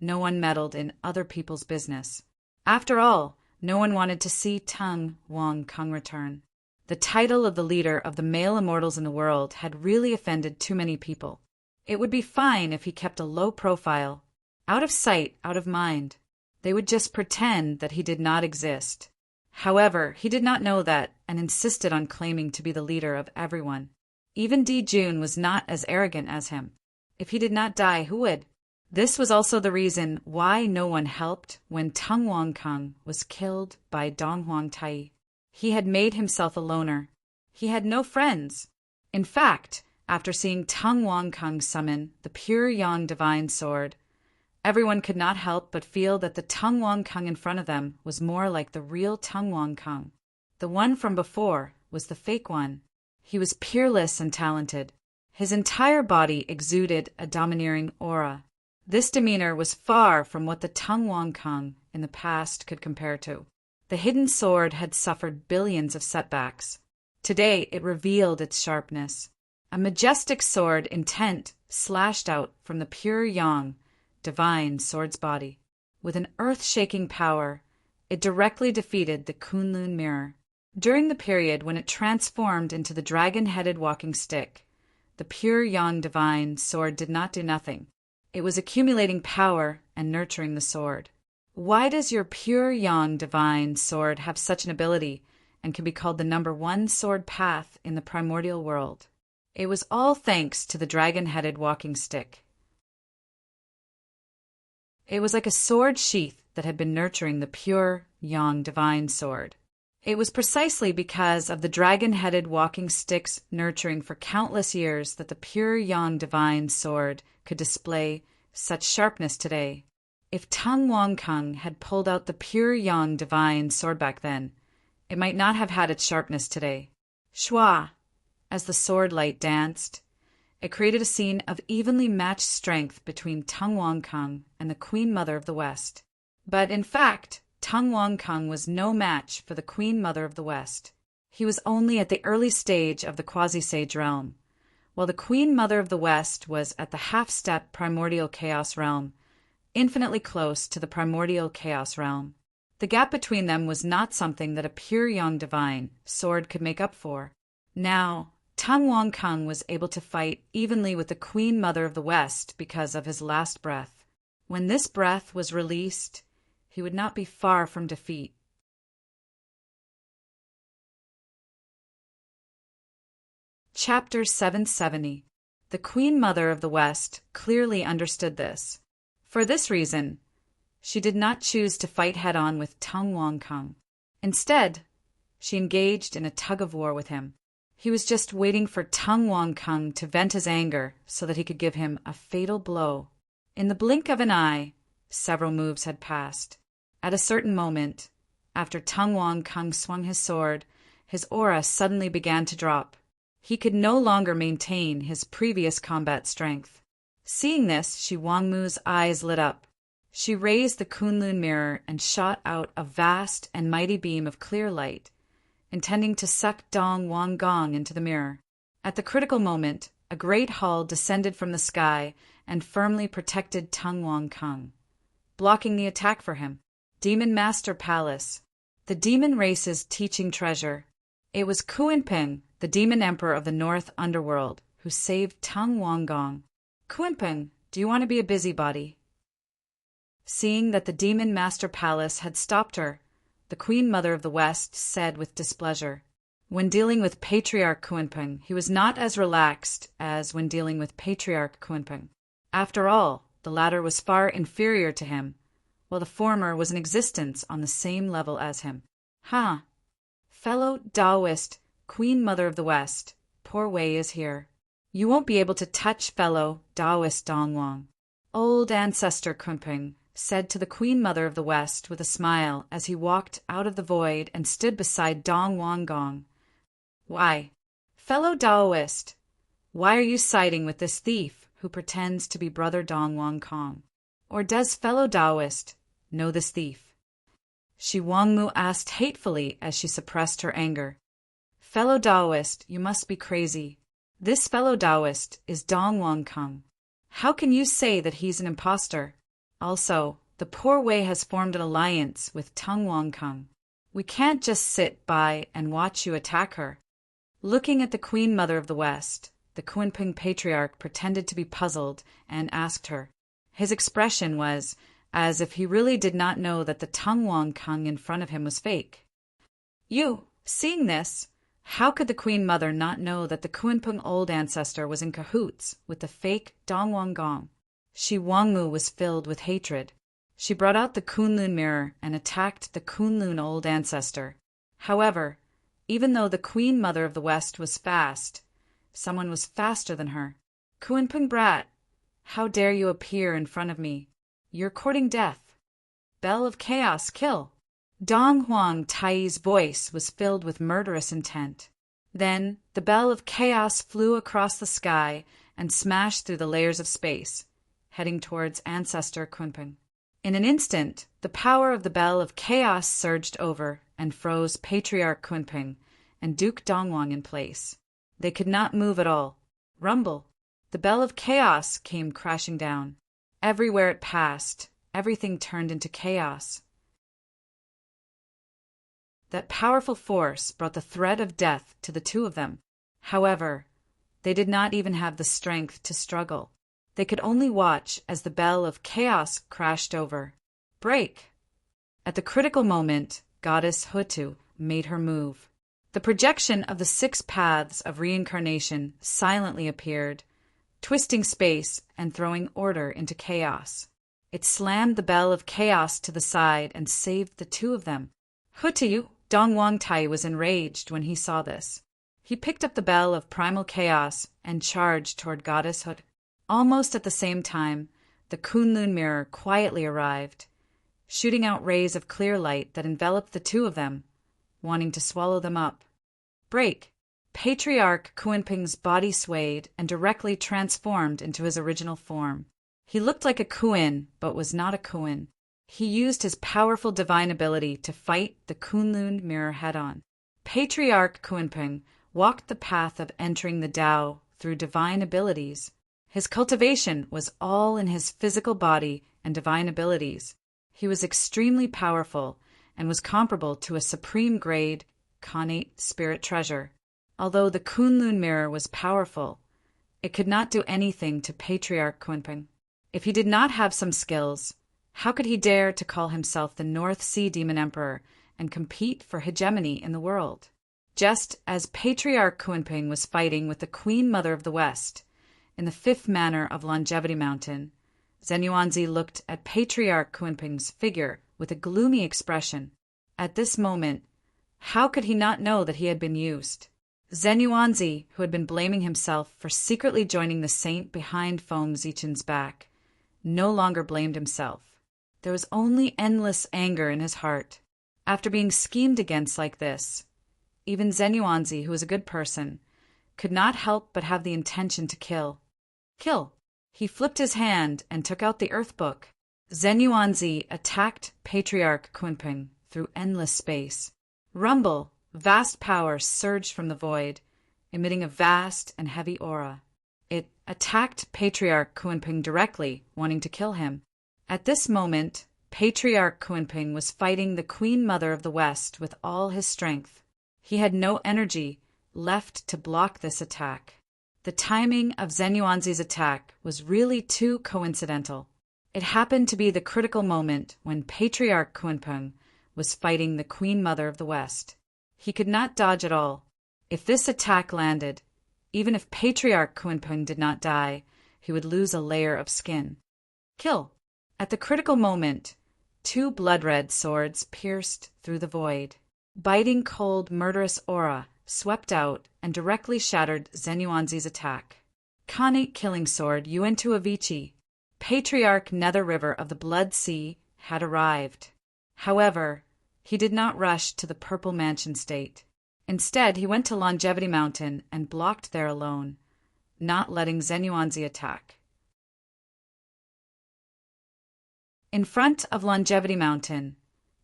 no one meddled in other people's business. After all, no one wanted to see Tung Wang Kung return. The title of the leader of the male immortals in the world had really offended too many people. It would be fine if he kept a low profile, out of sight, out of mind. They would just pretend that he did not exist. However, he did not know that and insisted on claiming to be the leader of everyone. Even Di Jun was not as arrogant as him. If he did not die, who would? This was also the reason why no one helped when Tung Wang Kung was killed by Dong Huang Tai. He had made himself a loner. He had no friends. In fact, after seeing Tung Wang Kung summon the pure Yang divine sword, everyone could not help but feel that the Tung Wang Kung in front of them was more like the real Tung Wang Kung. The one from before was the fake one. He was peerless and talented. His entire body exuded a domineering aura. This demeanor was far from what the Tung Wang Kung in the past could compare to. The hidden sword had suffered billions of setbacks. Today it revealed its sharpness. A majestic sword intent slashed out from the pure Yang divine sword's body. With an earth-shaking power, it directly defeated the Kunlun mirror. During the period when it transformed into the dragon-headed walking stick, the pure Yang divine sword did not do nothing. It was accumulating power and nurturing the sword. Why does your pure Yang divine sword have such an ability and can be called the #1 sword path in the primordial world? It was all thanks to the dragon-headed walking stick. It was like a sword sheath that had been nurturing the pure Yang divine sword. It was precisely because of the dragon-headed walking stick's nurturing for countless years that the pure Yang divine sword could display such sharpness today. If Tung Wang Kung had pulled out the pure Yang divine sword back then, it might not have had its sharpness today. Shua, as the sword light danced, it created a scene of evenly matched strength between Tung Wang Kung and the Queen Mother of the West. But in fact, Tung Wang Kung was no match for the Queen Mother of the West. He was only at the early stage of the quasi-sage realm, while the Queen Mother of the West was at the half-step primordial chaos realm, infinitely close to the primordial chaos realm. The gap between them was not something that a pure Yang divine sword could make up for. Now, Tung Wang Kung was able to fight evenly with the Queen Mother of the West because of his last breath. When this breath was released, he would not be far from defeat. Chapter 770. The Queen Mother of the West clearly understood this. For this reason, she did not choose to fight head-on with Tung Wang Kung. Instead, she engaged in a tug-of-war with him. He was just waiting for Tung Wang Kung to vent his anger so that he could give him a fatal blow. In the blink of an eye, several moves had passed. At a certain moment, after Tung Wang Kung swung his sword, his aura suddenly began to drop. He could no longer maintain his previous combat strength. Seeing this, Shi Wangmu's eyes lit up. She raised the Kunlun mirror and shot out a vast and mighty beam of clear light, intending to suck Dong Wang Gong into the mirror. At the critical moment, a great hull descended from the sky and firmly protected Tung Wang Kung, blocking the attack for him. Demon Master Palace, the demon race's teaching treasure. It was Kuinping, the demon emperor of the North Underworld, who saved Tung Wang Gong. Kuinping, do you want to be a busybody? Seeing that the Demon Master Palace had stopped her, the Queen Mother of the West said with displeasure. When dealing with Patriarch Kuinping, he was not as relaxed as when dealing with Patriarch Kuinping. After all, the latter was far inferior to him, while the former was in existence on the same level as him. Fellow Taoist, Queen Mother of the West, poor Wei is here. You won't be able to touch fellow Taoist Dong Wang. Old ancestor Kunping said to the Queen Mother of the West with a smile as he walked out of the void and stood beside Dong Wang Gong. Why, Fellow Daoist, why are you siding with this thief who pretends to be Brother Dong Wang Kong? Or does fellow Daoist know this thief? Shi Wangmu asked hatefully as she suppressed her anger. Fellow Daoist, you must be crazy. This fellow Daoist is Dong Wang Kong. How can you say that he's an impostor? Also, the poor Wei has formed an alliance with Tung Wang Kong. We can't just sit by and watch you attack her. Looking at the Queen Mother of the West, the Kunping Patriarch pretended to be puzzled and asked her. His expression was as if he really did not know that the Tung Wang Kong in front of him was fake. You, seeing this, how could the Queen Mother not know that the Kunping old ancestor was in cahoots with the fake Dong Wang Gong? Shi Wangmu was filled with hatred. She brought out the Kunlun mirror and attacked the Kunlun old ancestor. However, even though the Queen Mother of the West was fast, someone was faster than her. Kunping brat, how dare you appear in front of me? You're courting death. Bell of Chaos, kill! Dong Huang Tai's voice was filled with murderous intent. Then the bell of chaos flew across the sky and smashed through the layers of space, heading towards Ancestor Kunping. In an instant, the power of the bell of chaos surged over and froze Patriarch Kunping and Duke Dongwang in place. They could not move at all. Rumble! The bell of chaos came crashing down. Everywhere it passed, everything turned into chaos. That powerful force brought the threat of death to the two of them. However, they did not even have the strength to struggle. They could only watch as the bell of chaos crashed over. Break! At the critical moment, Goddess Hutu made her move. The projection of the 6 paths of reincarnation silently appeared, twisting space and throwing order into chaos. It slammed the bell of chaos to the side and saved the two of them. Hutu! Dong Wangtai was enraged when he saw this. He picked up the bell of primal chaos and charged toward Goddess Hut. Almost at the same time, the Kunlun mirror quietly arrived, shooting out rays of clear light that enveloped the two of them, wanting to swallow them up. Break! Patriarch Kunping's body swayed and directly transformed into his original form. He looked like a Kun, but was not a Kun. He used his powerful divine ability to fight the Kunlun mirror head-on. Patriarch Kunping walked the path of entering the Tao through divine abilities. His cultivation was all in his physical body and divine abilities. He was extremely powerful and was comparable to a supreme-grade, connate spirit treasure. Although the Kunlun mirror was powerful, it could not do anything to Patriarch Kunping. If he did not have some skills, how could he dare to call himself the North Sea Demon Emperor and compete for hegemony in the world? Just as Patriarch Kunping was fighting with the Queen Mother of the West in the 5th manor of Longevity Mountain, Zenyuanzi looked at Patriarch Kunping's figure with a gloomy expression. At this moment, how could he not know that he had been used? Zenyuanzi, who had been blaming himself for secretly joining the saint behind Feng Zichen's back, no longer blamed himself. There was only endless anger in his heart. After being schemed against like this, even Zenyuanzi, who was a good person, could not help but have the intention to kill. Kill! He flipped his hand and took out the Earth Book. Zenyuanzi attacked Patriarch Kunping through endless space. Rumble! Vast power surged from the void, emitting a vast and heavy aura. It attacked Patriarch Kunping directly, wanting to kill him. At this moment, Patriarch Kunping was fighting the Queen Mother of the West with all his strength. He had no energy left to block this attack. The timing of Zenyuanzi's attack was really too coincidental. It happened to be the critical moment when Patriarch Kunping was fighting the Queen Mother of the West. He could not dodge at all. If this attack landed, even if Patriarch Kunping did not die, he would lose a layer of skin. Kill! At the critical moment, 2 blood-red swords pierced through the void. Biting cold, murderous aura swept out and directly shattered Zenyuanzi's attack. Khanate killing sword Yuentu Avicii, Patriarch Nether River of the Blood Sea, had arrived. However, he did not rush to the Purple Mansion state. Instead, he went to Longevity Mountain and blocked there alone, not letting Zenuanzi attack. In front of Longevity Mountain,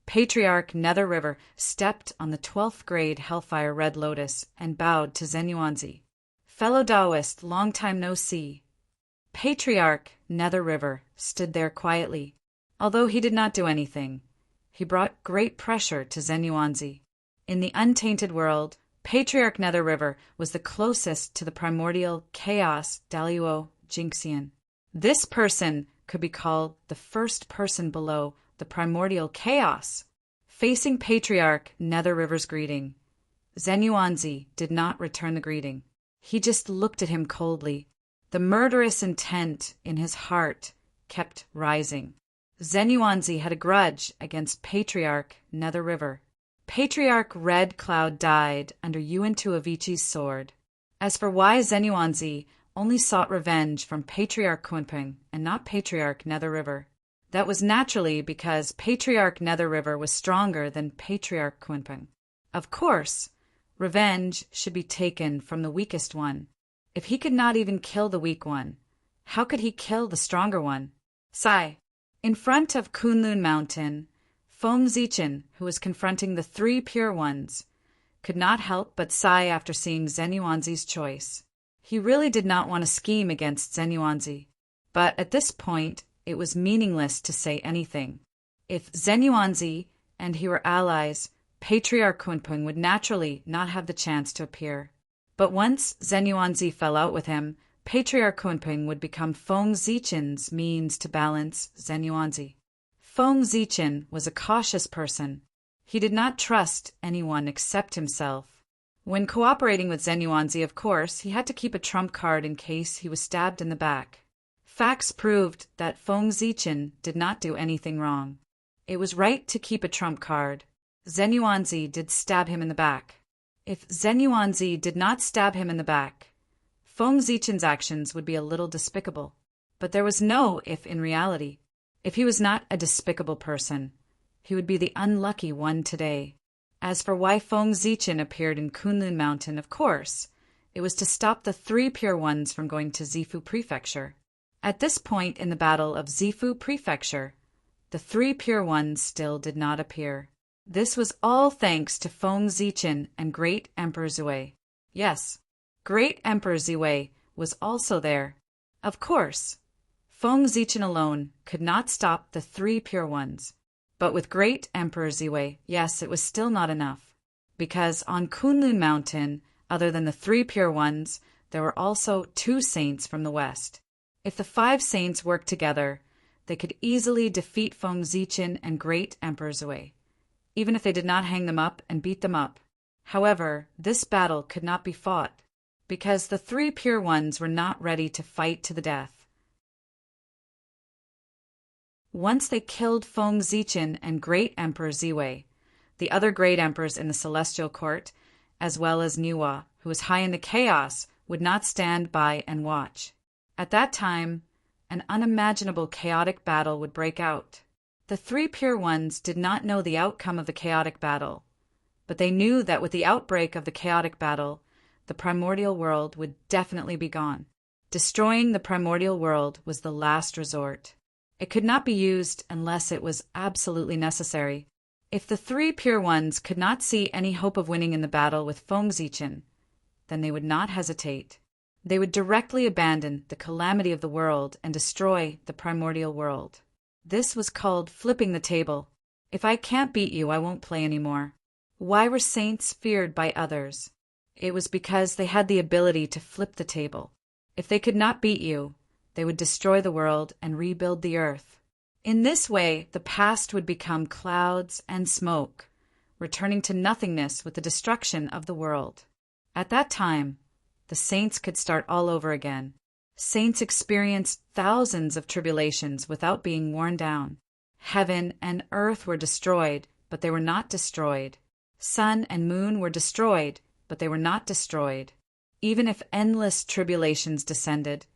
Patriarch Nether River stepped on the 12th grade Hellfire Red Lotus and bowed to Zenuanzi. Fellow Taoist, long time no see. Patriarch Nether River stood there quietly. Although he did not do anything, he brought great pressure to Zenuanzi. In the untainted world, Patriarch Nether River was the closest to the primordial chaos Daluo Jinxian. This person could be called the first person below the primordial chaos. Facing Patriarch Nether River's greeting, Zenuanzi did not return the greeting. He just looked at him coldly. The murderous intent in his heart kept rising. Zenuanzi had a grudge against Patriarch Nether River. Patriarch Red Cloud died under Yuan-Tu Avicii's sword. As for why Zenuanzi only sought revenge from Patriarch Kunpeng and not Patriarch Nether River, that was naturally because Patriarch Nether River was stronger than Patriarch Kunpeng. Of course, revenge should be taken from the weakest one. If he could not even kill the weak one, how could he kill the stronger one? Sigh. In front of Kunlun Mountain, Feng Zichen, who was confronting the 3 pure ones, could not help but sigh after seeing Zenuanzi's choice. He really did not want to scheme against Zenuanzi, but at this point it was meaningless to say anything. If Zenuanzi and he were allies, Patriarch Kunpeng would naturally not have the chance to appear. But once Zenuanzi fell out with him, Patriarch Kunpeng would become Feng Zichen's means to balance Zenuanzi. Feng Zichen was a cautious person. He did not trust anyone except himself. When cooperating with Zenuanzi, of course, he had to keep a trump card in case he was stabbed in the back. Facts proved that Feng Zichen did not do anything wrong. It was right to keep a trump card. Zenuanzi did stab him in the back. If Zenuanzi did not stab him in the back, Feng Zichen's actions would be a little despicable. But there was no if in reality. If he was not a despicable person, he would be the unlucky one today. As for why Feng Zichen appeared in Kunlun Mountain, of course, it was to stop the 3 pure ones from going to Zifu Prefecture. At this point in the battle of Zifu Prefecture, the 3 pure ones still did not appear. This was all thanks to Feng Zichen and Great Emperor Zhui. Yes, Great Emperor Zhui was also there. Of course, Feng Zichen alone could not stop the 3 pure ones. But with Great Emperor Zhui, yes, it was still not enough. Because on Kunlun Mountain, other than the 3 pure ones, there were also 2 saints from the west. If the 5 saints worked together, they could easily defeat Feng Zichen and Great Emperor Zhui, even if they did not hang them up and beat them up. However, this battle could not be fought, because the 3 pure ones were not ready to fight to the death. Once they killed Feng Zichen and Great Emperor Zhui, the other great emperors in the Celestial Court, as well as Niwa, who was high in the chaos, would not stand by and watch. At that time, an unimaginable chaotic battle would break out. The 3 pure ones did not know the outcome of the chaotic battle, but they knew that with the outbreak of the chaotic battle, the primordial world would definitely be gone. Destroying the primordial world was the last resort. It could not be used unless it was absolutely necessary. If the 3 pure ones could not see any hope of winning in the battle with Feng Zichen, then they would not hesitate. They would directly abandon the calamity of the world and destroy the primordial world. This was called flipping the table. If I can't beat you, I won't play anymore. Why were saints feared by others? It was because they had the ability to flip the table. If they could not beat you, they would destroy the world and rebuild the earth. In this way, the past would become clouds and smoke, returning to nothingness with the destruction of the world. At that time, the saints could start all over again. Saints experienced thousands of tribulations without being worn down. Heaven and earth were destroyed, but they were not destroyed. Sun and moon were destroyed, but they were not destroyed. Even if endless tribulations descended,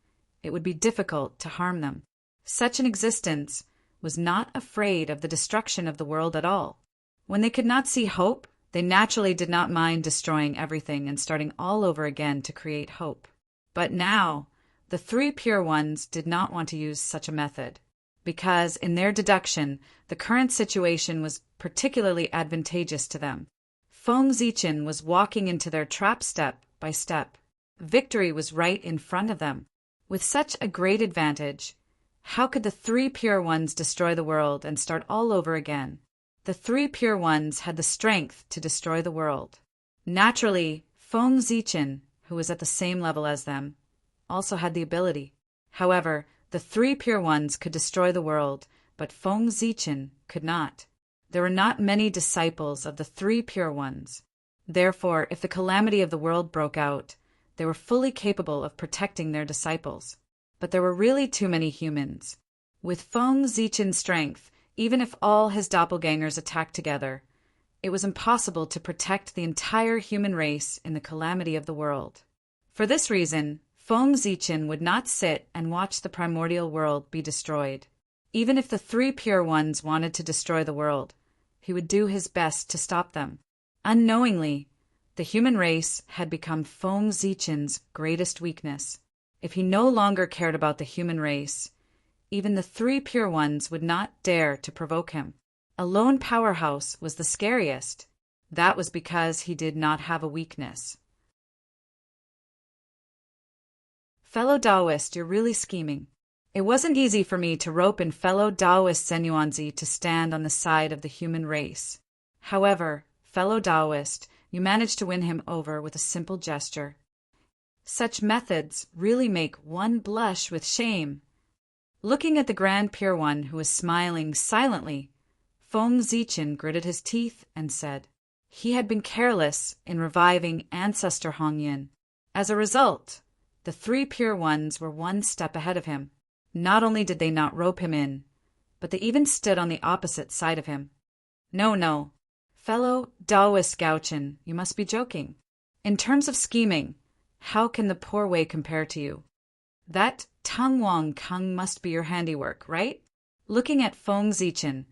it would be difficult to harm them. Such an existence was not afraid of the destruction of the world at all. When they could not see hope, They naturally did not mind destroying everything and starting all over again to create hope. But now, the three pure ones did not want to use such a method, because, in their deduction, the current situation was particularly advantageous to them. Feng Zichen was walking into their trap step by step. Victory was right in front of them. With such a great advantage, how could the three pure ones destroy the world and start all over again? The three pure ones had the strength to destroy the world. Naturally, Feng Zichen, who was at the same level as them, also had the ability. However, the three pure ones could destroy the world, but Feng Zichen could not. There were not many disciples of the three pure ones. Therefore, if the calamity of the world broke out, they were fully capable of protecting their disciples. But there were really too many humans. With Feng Zichen's strength, even if all his doppelgangers attacked together, it was impossible to protect the entire human race in the calamity of the world. For this reason, Feng Zichen would not sit and watch the primordial world be destroyed. Even if the three pure ones wanted to destroy the world, he would do his best to stop them. Unknowingly, the human race had become Feng Zichen's greatest weakness. If he no longer cared about the human race, even the three pure ones would not dare to provoke him. A lone powerhouse was the scariest. That was because he did not have a weakness. Fellow Taoist, you're really scheming. It wasn't easy for me to rope in fellow Taoist Zenyuanzi to stand on the side of the human race. However, fellow Taoist, you managed to win him over with a simple gesture. Such methods really make one blush with shame. Looking at the Grand Pure One, who was smiling silently, Feng Zichen gritted his teeth and said, he had been careless in reviving Ancestor Hongyin. As a result, the three pure ones were one step ahead of him. Not only did they not rope him in, but they even stood on the opposite side of him. No, fellow Taoist Gauchen, you must be joking. In terms of scheming, how can the poor way compare to you? That Tang Wang Kung must be your handiwork, right? Looking at Feng Zichen,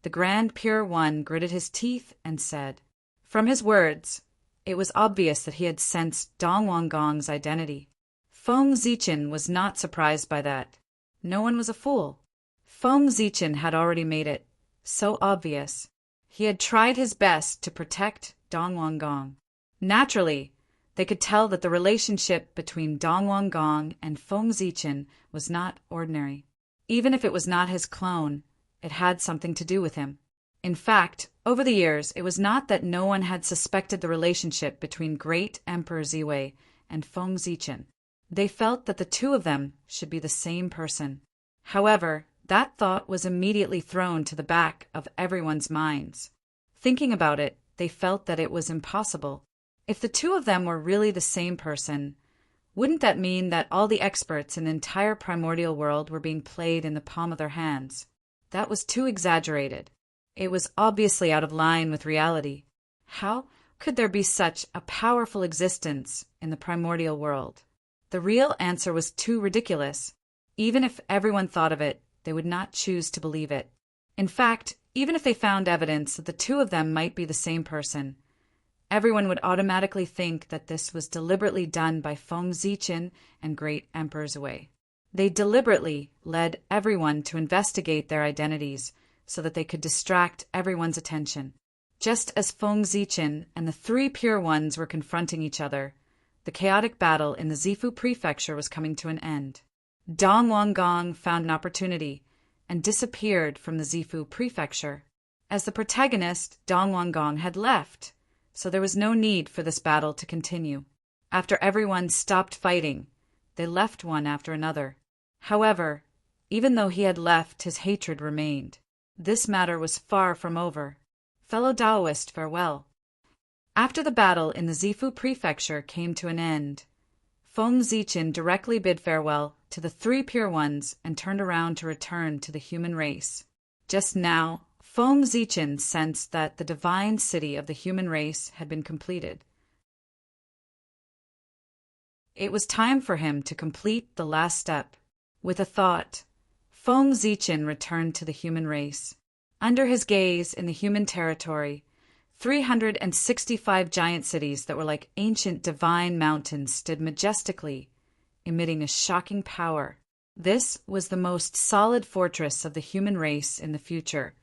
the Grand Pure One gritted his teeth and said, from his words, it was obvious that he had sensed Dong Wanggong's identity. Feng Zichen was not surprised by that. No one was a fool. Feng Zichen had already made it so obvious. He had tried his best to protect Dong Wanggong. Naturally, they could tell that the relationship between Dong Wanggong and Feng Zichen was not ordinary. Even if it was not his clone, it had something to do with him. In fact, over the years, it was not that no one had suspected the relationship between Great Emperor Ziwei and Feng Zichen. They felt that the two of them should be the same person. However, that thought was immediately thrown to the back of everyone's minds. Thinking about it, they felt that it was impossible. If the two of them were really the same person, wouldn't that mean that all the experts in the entire primordial world were being played in the palm of their hands? That was too exaggerated. It was obviously out of line with reality. How could there be such a powerful existence in the primordial world? The real answer was too ridiculous. Even if everyone thought of it, they would not choose to believe it. In fact, even if they found evidence that the two of them might be the same person, everyone would automatically think that this was deliberately done by Feng Zichen and Great Emperor Ziwei. They deliberately led everyone to investigate their identities so that they could distract everyone's attention. Just as Feng Zichen and the three pure ones were confronting each other, the chaotic battle in the Zifu prefecture was coming to an end. Dong Wanggong found an opportunity and disappeared from the Zifu prefecture. As the protagonist, Dong Wanggong had left, so there was no need for this battle to continue. After everyone stopped fighting, they left one after another. However, even though he had left, his hatred remained. This matter was far from over. Fellow Taoist, farewell. After the battle in the Zifu prefecture came to an end, Feng Zichen directly bid farewell to the three pure ones and turned around to return to the human race. Just now, Feng Zichen sensed that the divine city of the human race had been completed. It was time for him to complete the last step. With a thought, Feng Zichen returned to the human race. Under his gaze in the human territory, 365 giant cities that were like ancient divine mountains stood majestically, emitting a shocking power. This was the most solid fortress of the human race in the future,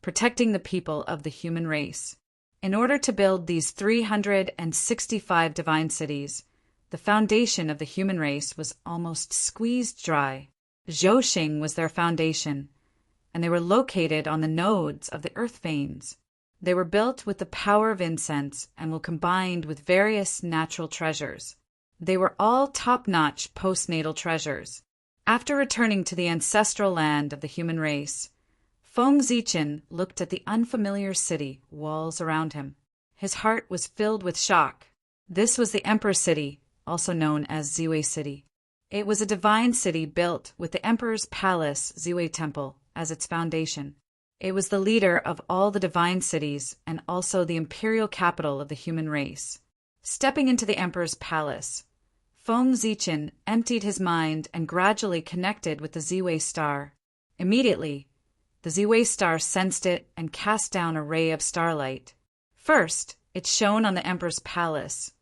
protecting the people of the human race. In order to build these 365 divine cities, the foundation of the human race was almost squeezed dry. Zhousing was their foundation, and they were located on the nodes of the earth veins. They were built with the power of incense and were combined with various natural treasures. They were all top-notch postnatal treasures. After returning to the ancestral land of the human race, Feng Zichen looked at the unfamiliar city walls around him. His heart was filled with shock. This was the Emperor City, also known as Ziwei City. It was a divine city built with the Emperor's Palace, Ziwei Temple, as its foundation. It was the leader of all the divine cities and also the imperial capital of the human race. Stepping into the Emperor's Palace, Feng Zichen emptied his mind and gradually connected with the Ziwei star. Immediately, the Ziwei star sensed it and cast down a ray of starlight. First, it shone on the Emperor's palace,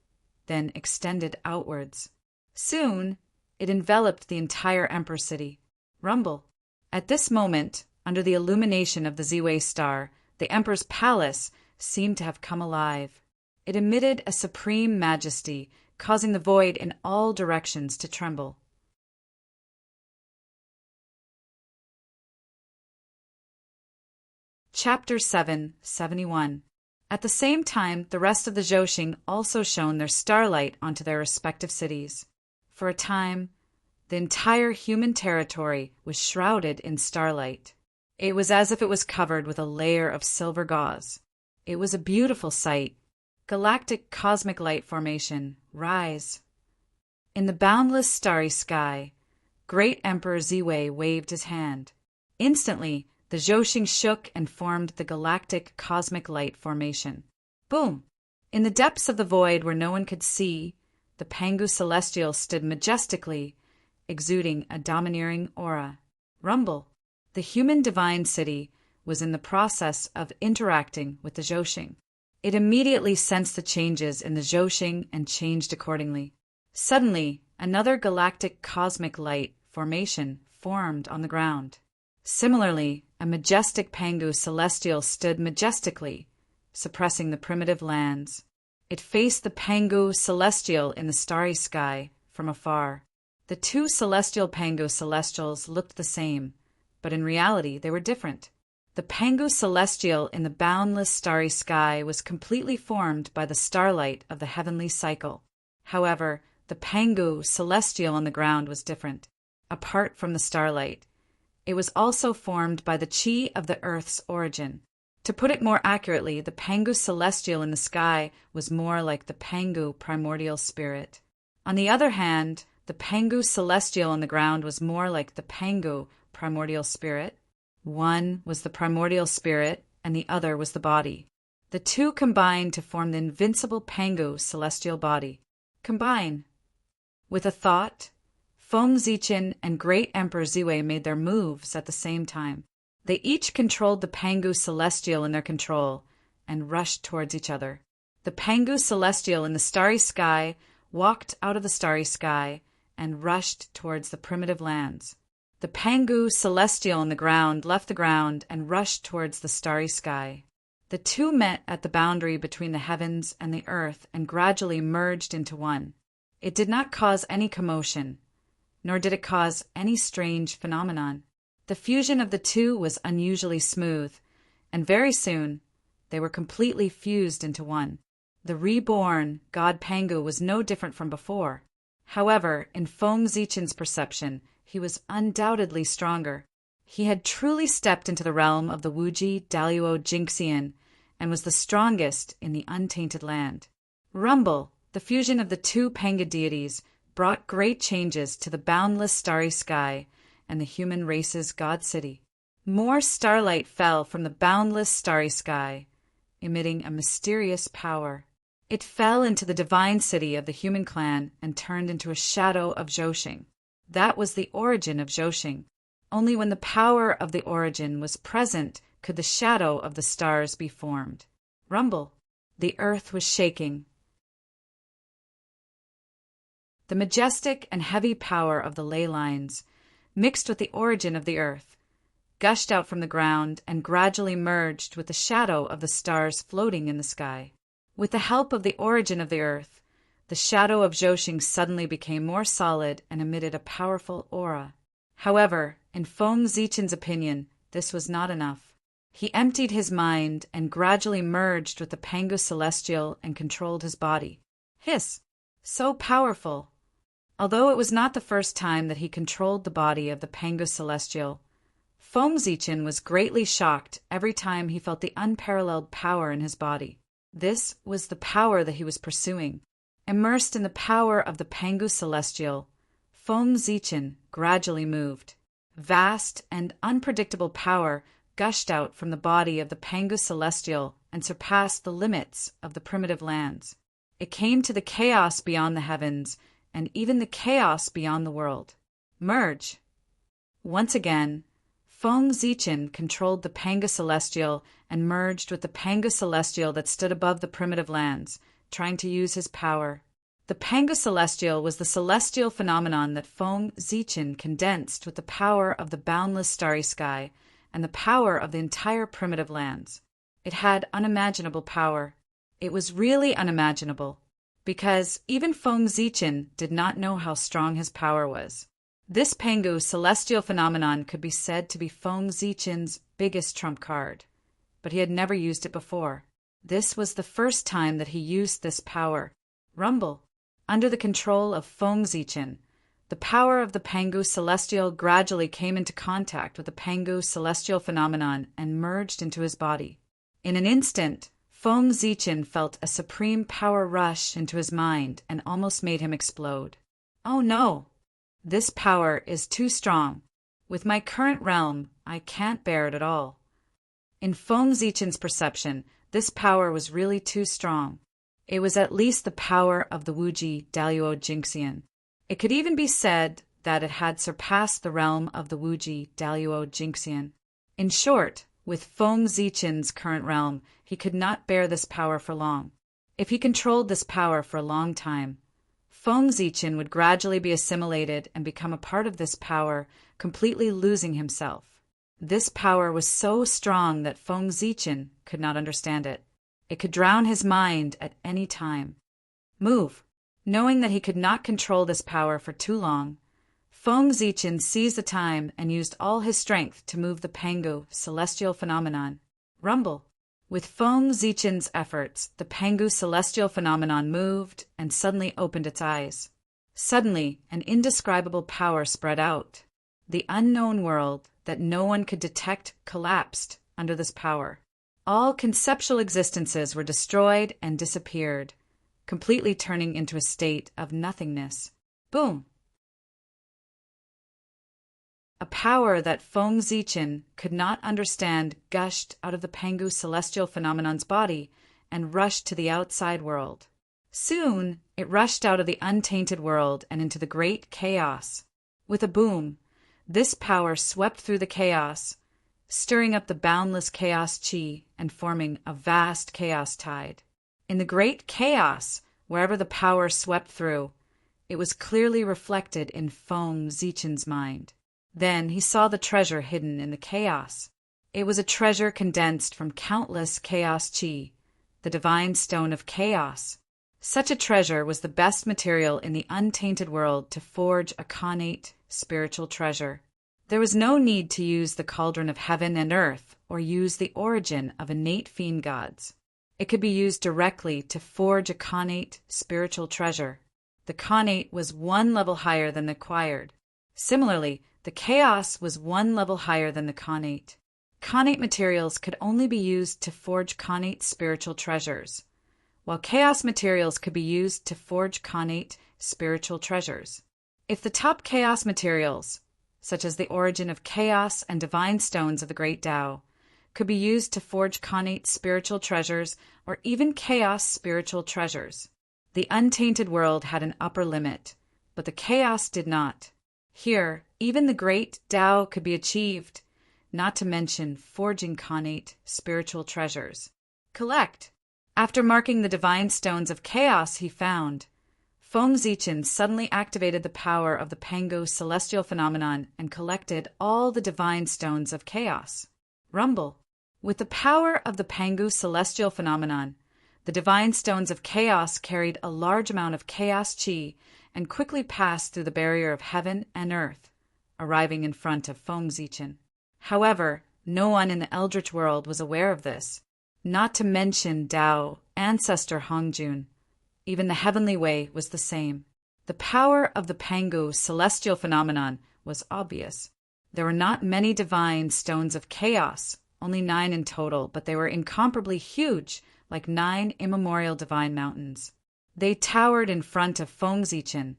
then extended outwards. Soon, it enveloped the entire Emperor City. Rumble. At this moment, under the illumination of the Ziwei star, the Emperor's palace seemed to have come alive. It emitted a supreme majesty, causing the void in all directions to tremble. Chapter 771. At the same time, the rest of the Zhousing also shone their starlight onto their respective cities. For a time, the entire human territory was shrouded in starlight. It was as if it was covered with a layer of silver gauze. It was a beautiful sight. Galactic cosmic light formation, rise. In the boundless starry sky, great Emperor Ziwei waved his hand. Instantly, the Zhousing shook and formed the galactic cosmic light formation. Boom! In the depths of the void where no one could see, the Pangu Celestial stood majestically, exuding a domineering aura. Rumble! The human divine city was in the process of interacting with the Zhousing. It immediately sensed the changes in the Zhousing and changed accordingly. Suddenly, another galactic cosmic light formation formed on the ground. Similarly, a majestic Pangu Celestial stood majestically, suppressing the primitive lands. It faced the Pangu Celestial in the starry sky from afar. The two celestial Pangu Celestials looked the same, but in reality they were different. The Pangu Celestial in the boundless starry sky was completely formed by the starlight of the heavenly cycle. However, the Pangu Celestial on the ground was different. Apart from the starlight, it was also formed by the chi of the earth's origin. To put it more accurately, the Pangu Celestial in the sky was more like the Pangu primordial spirit. On the other hand, the Pangu Celestial on the ground was more like the Pangu primordial spirit. One was the primordial spirit, and the other was the body. The two combined to form the invincible Pangu celestial body. Combine. With a thought, Feng Zichen and Great Emperor Ziwei made their moves at the same time. They each controlled the Pangu Celestial in their control and rushed towards each other. The Pangu Celestial in the starry sky walked out of the starry sky and rushed towards the primitive lands. The Pangu Celestial on the ground left the ground and rushed towards the starry sky. The two met at the boundary between the heavens and the earth and gradually merged into one. It did not cause any commotion, nor did it cause any strange phenomenon. The fusion of the two was unusually smooth, and very soon they were completely fused into one. The reborn God Pangu was no different from before. However, in Feng Zichen's perception, he was undoubtedly stronger. He had truly stepped into the realm of the Wuji Daluo Jinxian and was the strongest in the untainted land. Rumble, the fusion of the two Pangu deities, brought great changes to the boundless starry sky and the human race's god city. More starlight fell from the boundless starry sky, emitting a mysterious power. It fell into the divine city of the human clan and turned into a shadow of Zhousing. That was the origin of Zhousing. Only when the power of the origin was present could the shadow of the stars be formed. Rumble. The earth was shaking. The majestic and heavy power of the ley lines, mixed with the origin of the earth, gushed out from the ground and gradually merged with the shadow of the stars floating in the sky. With the help of the origin of the earth, the shadow of Zhousing suddenly became more solid and emitted a powerful aura. However, in Feng Zichen's opinion, this was not enough. He emptied his mind and gradually merged with the Pangu Celestial and controlled his body. Hiss! So powerful! Although it was not the first time that he controlled the body of the Pangu Celestial, Feng Zichen was greatly shocked every time he felt the unparalleled power in his body. This was the power that he was pursuing. Immersed in the power of the Pangu Celestial, Feng Zichen gradually moved. Vast and unpredictable power gushed out from the body of the Pangu Celestial and surpassed the limits of the primitive lands. It came to the chaos beyond the heavens and even the chaos beyond the world. Merge. Once again, Feng Zichen controlled the Pangu Celestial and merged with the Pangu Celestial that stood above the primitive lands, trying to use his power. The Pangu Celestial was the celestial phenomenon that Feng Zichen condensed with the power of the boundless starry sky and the power of the entire primitive lands. It had unimaginable power. It was really unimaginable, because even Feng Zichen did not know how strong his power was. This Pangu celestial phenomenon could be said to be Feng Zichen's biggest trump card, but he had never used it before. This was the first time that he used this power. Rumble. Under the control of Feng Zichen, the power of the Pangu Celestial gradually came into contact with the Pangu Celestial phenomenon and merged into his body. In an instant, Feng Zichen felt a supreme power rush into his mind and almost made him explode. Oh no! This power is too strong. With my current realm, I can't bear it at all. In Feng Zichen's perception, this power was really too strong. It was at least the power of the Wuji Daluo Jingxian. It could even be said that it had surpassed the realm of the Wuji Daluo Jingxian. In short, with Feng Zichen's current realm, he could not bear this power for long. If he controlled this power for a long time, Feng Zichen would gradually be assimilated and become a part of this power, completely losing himself. This power was so strong that Feng Zichen could not understand it. It could drown his mind at any time. Move. Knowing that he could not control this power for too long, Feng Zichen seized the time and used all his strength to move the Pangu celestial phenomenon. Rumble. With Feng Zichen's efforts, the Pangu celestial phenomenon moved and suddenly opened its eyes. Suddenly, an indescribable power spread out. The unknown world that no one could detect collapsed under this power. All conceptual existences were destroyed and disappeared, completely turning into a state of nothingness. Boom! A power that Feng Zichen could not understand gushed out of the Pangu celestial phenomenon's body and rushed to the outside world. Soon, it rushed out of the untainted world and into the great chaos. With a boom, this power swept through the chaos, stirring up the boundless chaos chi and forming a vast chaos tide. In the great chaos, wherever the power swept through, it was clearly reflected in Feng Zichen's mind. Then he saw the treasure hidden in the chaos. It was a treasure condensed from countless chaos chi, the divine stone of chaos. Such a treasure was the best material in the untainted world to forge a connate spiritual treasure. There was no need to use the cauldron of heaven and earth or use the origin of innate fiend gods. It could be used directly to forge a connate spiritual treasure. The connate was one level higher than the acquired. Similarly, the chaos was one level higher than the connate. Connate materials could only be used to forge connate spiritual treasures, while chaos materials could be used to forge connate spiritual treasures. If the top chaos materials, such as the origin of chaos and divine stones of the great Tao, could be used to forge connate spiritual treasures or even chaos spiritual treasures, the untainted world had an upper limit, but the chaos did not. Here, even the great Tao could be achieved, not to mention forging connate spiritual treasures. Collect. After marking the divine stones of chaos he found, Feng Zichen suddenly activated the power of the Pangu celestial phenomenon and collected all the divine stones of chaos. Rumble. With the power of the Pangu celestial phenomenon, the divine stones of chaos carried a large amount of chaos chi and quickly passed through the barrier of heaven and earth, arriving in front of Feng Zichen. However, no one in the Eldritch world was aware of this, not to mention Tao, ancestor Hongjun. Even the heavenly way was the same. The power of the Pangu celestial phenomenon was obvious. There were not many divine stones of chaos, only 9 in total, but they were incomparably huge, like 9 immemorial divine mountains. They towered in front of Feng Zichen,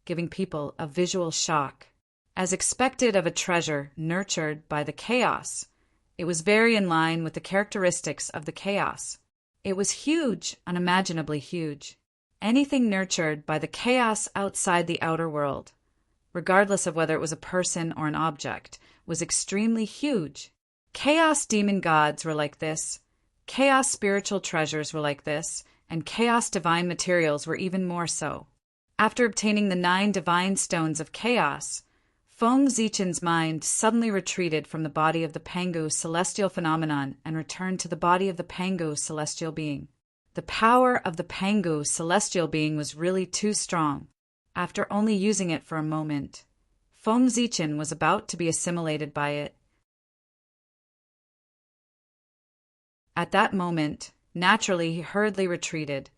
giving people a visual shock. As expected of a treasure nurtured by the chaos, it was very in line with the characteristics of the chaos. It was huge, unimaginably huge. Anything nurtured by the chaos outside the outer world, regardless of whether it was a person or an object, was extremely huge. Chaos demon gods were like this, chaos spiritual treasures were like this, and chaos divine materials were even more so. After obtaining the 9 divine stones of chaos, Feng Zichen's mind suddenly retreated from the body of the Pangu celestial phenomenon and returned to the body of the Pangu celestial being. The power of the Pangu celestial being was really too strong. After only using it for a moment, Feng Zichen was about to be assimilated by it. At that moment, naturally he hurriedly retreated,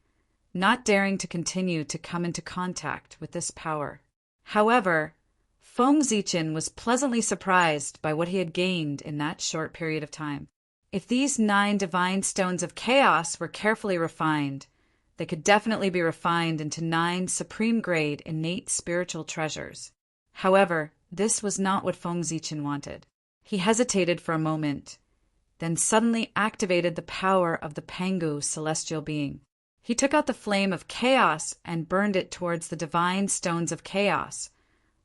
not daring to continue to come into contact with this power. However, Feng Zichen was pleasantly surprised by what he had gained in that short period of time. If these 9 divine stones of chaos were carefully refined, they could definitely be refined into 9 supreme-grade innate spiritual treasures. However, this was not what Feng Zichen wanted. He hesitated for a moment, then suddenly activated the power of the Pangu celestial being. He took out the flame of chaos and burned it towards the divine stones of chaos,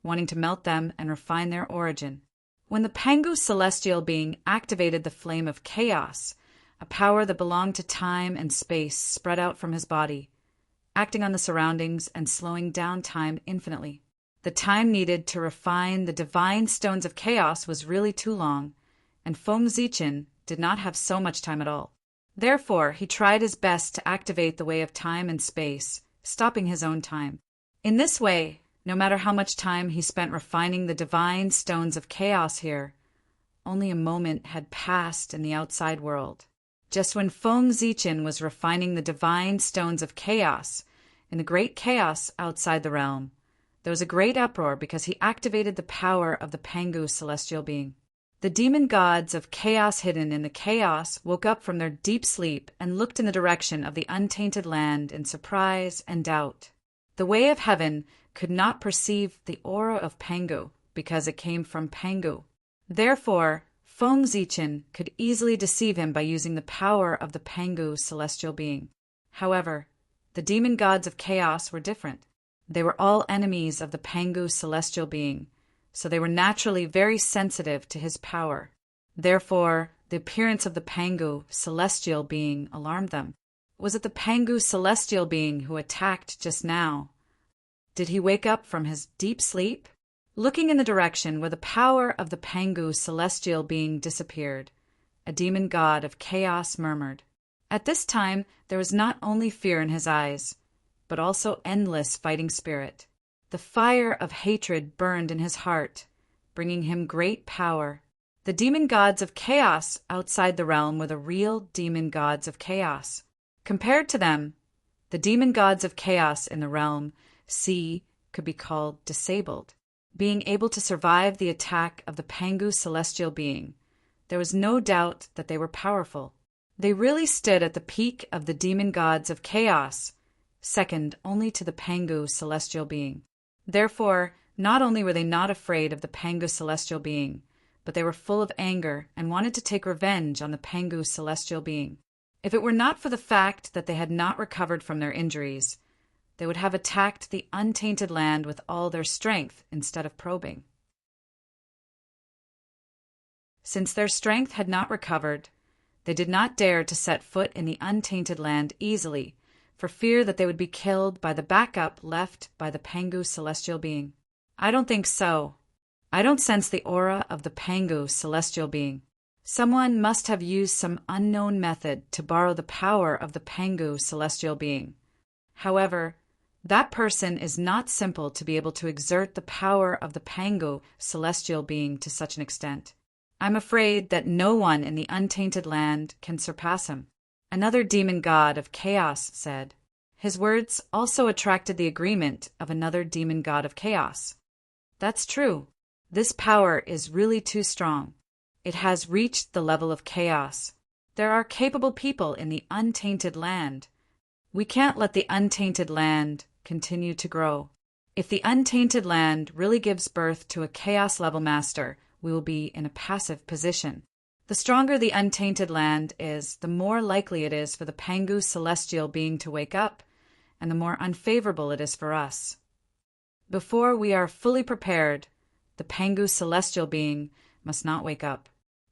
wanting to melt them and refine their origin. When the Pangu celestial being activated the flame of chaos, a power that belonged to time and space spread out from his body, acting on the surroundings and slowing down time infinitely. The time needed to refine the divine stones of chaos was really too long, and Feng Zichen did not have so much time at all. Therefore, he tried his best to activate the way of time and space, stopping his own time. In this way, no matter how much time he spent refining the divine stones of chaos here, only a moment had passed in the outside world. Just when Feng Zichen was refining the divine stones of chaos, in the great chaos outside the realm, there was a great uproar because he activated the power of the Pangu celestial being. The demon gods of chaos hidden in the chaos woke up from their deep sleep and looked in the direction of the untainted land in surprise and doubt. The way of heaven could not perceive the aura of Pangu because it came from Pangu. Therefore, Feng Zichen could easily deceive him by using the power of the Pangu celestial being. However, the demon gods of chaos were different. They were all enemies of the Pangu celestial being, so they were naturally very sensitive to his power. Therefore, the appearance of the Pangu celestial being alarmed them. Was it the Pangu celestial being who attacked just now? Did he wake up from his deep sleep? Looking in the direction where the power of the Pangu celestial being disappeared, a demon god of chaos murmured. At this time, there was not only fear in his eyes, but also endless fighting spirit. The fire of hatred burned in his heart, bringing him great power. The demon gods of chaos outside the realm were the real demon gods of chaos. Compared to them, the demon gods of chaos in the realm C could be called disabled. Being able to survive the attack of the Pangu celestial being, there was no doubt that they were powerful. They really stood at the peak of the demon gods of chaos, second only to the Pangu celestial being. Therefore, not only were they not afraid of the Pangu celestial being, but they were full of anger and wanted to take revenge on the Pangu celestial being. If it were not for the fact that they had not recovered from their injuries, they would have attacked the untainted land with all their strength instead of probing. Since their strength had not recovered, They did not dare to set foot in the untainted land easily, for fear that they would be killed by the backup left by the Pangu celestial being. I don't think so. I don't sense the aura of the Pangu celestial being. Someone must have used some unknown method to borrow the power of the Pangu celestial being. However, that person is not simple to be able to exert the power of the Pangu celestial being to such an extent. I'm afraid that no one in the untainted land can surpass him. Another demon god of chaos said. His words also attracted the agreement of another demon god of chaos. That's true. This power is really too strong. It has reached the level of chaos. There are capable people in the untainted land. We can't let the untainted land continue to grow. If the untainted land really gives birth to a chaos-level master, we will be in a passive position. The stronger the untainted land is, the more likely it is for the Pangu celestial being to wake up, and the more unfavorable it is for us. Before we are fully prepared, the Pangu celestial being must not wake up.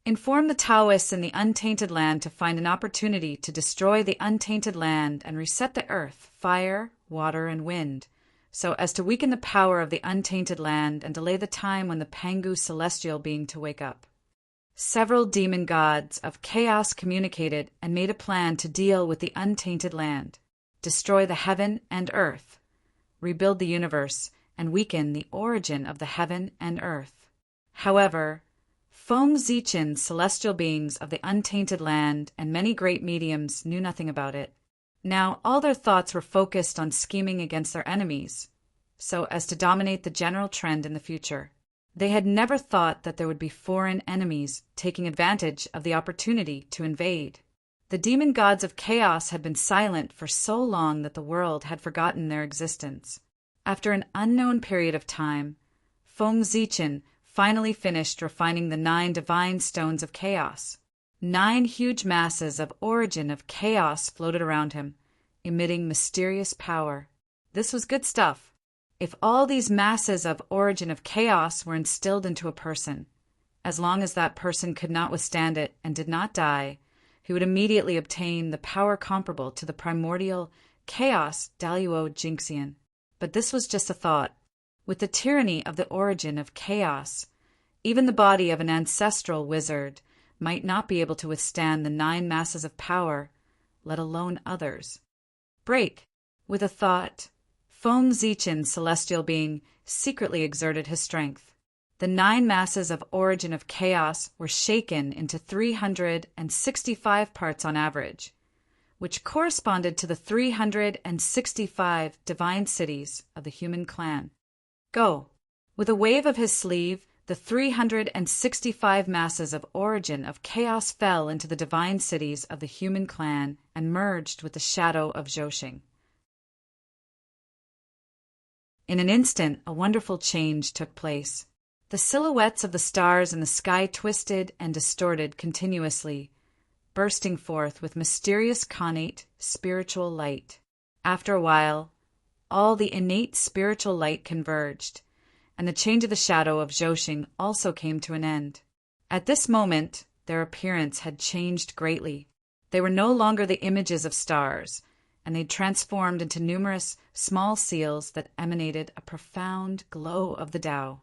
Inform the Taoists in the untainted land to find an opportunity to destroy the untainted land and reset the earth, fire, water, and wind, so as to weaken the power of the untainted land and delay the time when the Pangu celestial being to wake up. Several demon gods of chaos communicated and made a plan to deal with the untainted land, destroy the heaven and earth, rebuild the universe, and weaken the origin of the heaven and earth. However, Feng Zichin, celestial beings of the untainted land, and many great mediums knew nothing about it. Now all their thoughts were focused on scheming against their enemies, so as to dominate the general trend in the future. They had never thought that there would be foreign enemies taking advantage of the opportunity to invade. The demon gods of chaos had been silent for so long that the world had forgotten their existence. After an unknown period of time, Feng Zichin finally finished refining the 9 divine stones of chaos. 9 huge masses of origin of chaos floated around him, emitting mysterious power. This was good stuff. If all these masses of origin of chaos were instilled into a person, as long as that person could not withstand it and did not die, he would immediately obtain the power comparable to the primordial chaos Daluo Jinxian. But this was just a thought. With the tyranny of the origin of chaos, even the body of an ancestral wizard might not be able to withstand the 9 masses of power, let alone others. Break. With a thought, Feng Zichin, celestial being, secretly exerted his strength. The 9 masses of origin of chaos were shaken into 365 parts on average, which corresponded to the 365 divine cities of the human clan. Go. With a wave of his sleeve, the 365 masses of origin of chaos fell into the divine cities of the human clan and merged with the shadow of Zhoshing. In an instant, a wonderful change took place. The silhouettes of the stars in the sky twisted and distorted continuously, bursting forth with mysterious connate spiritual light. After a while, all the innate spiritual light converged, and the change of the shadow of Zhoshing also came to an end. At this moment, their appearance had changed greatly. They were no longer the images of stars, and they transformed into numerous small seals that emanated a profound glow of the Tao.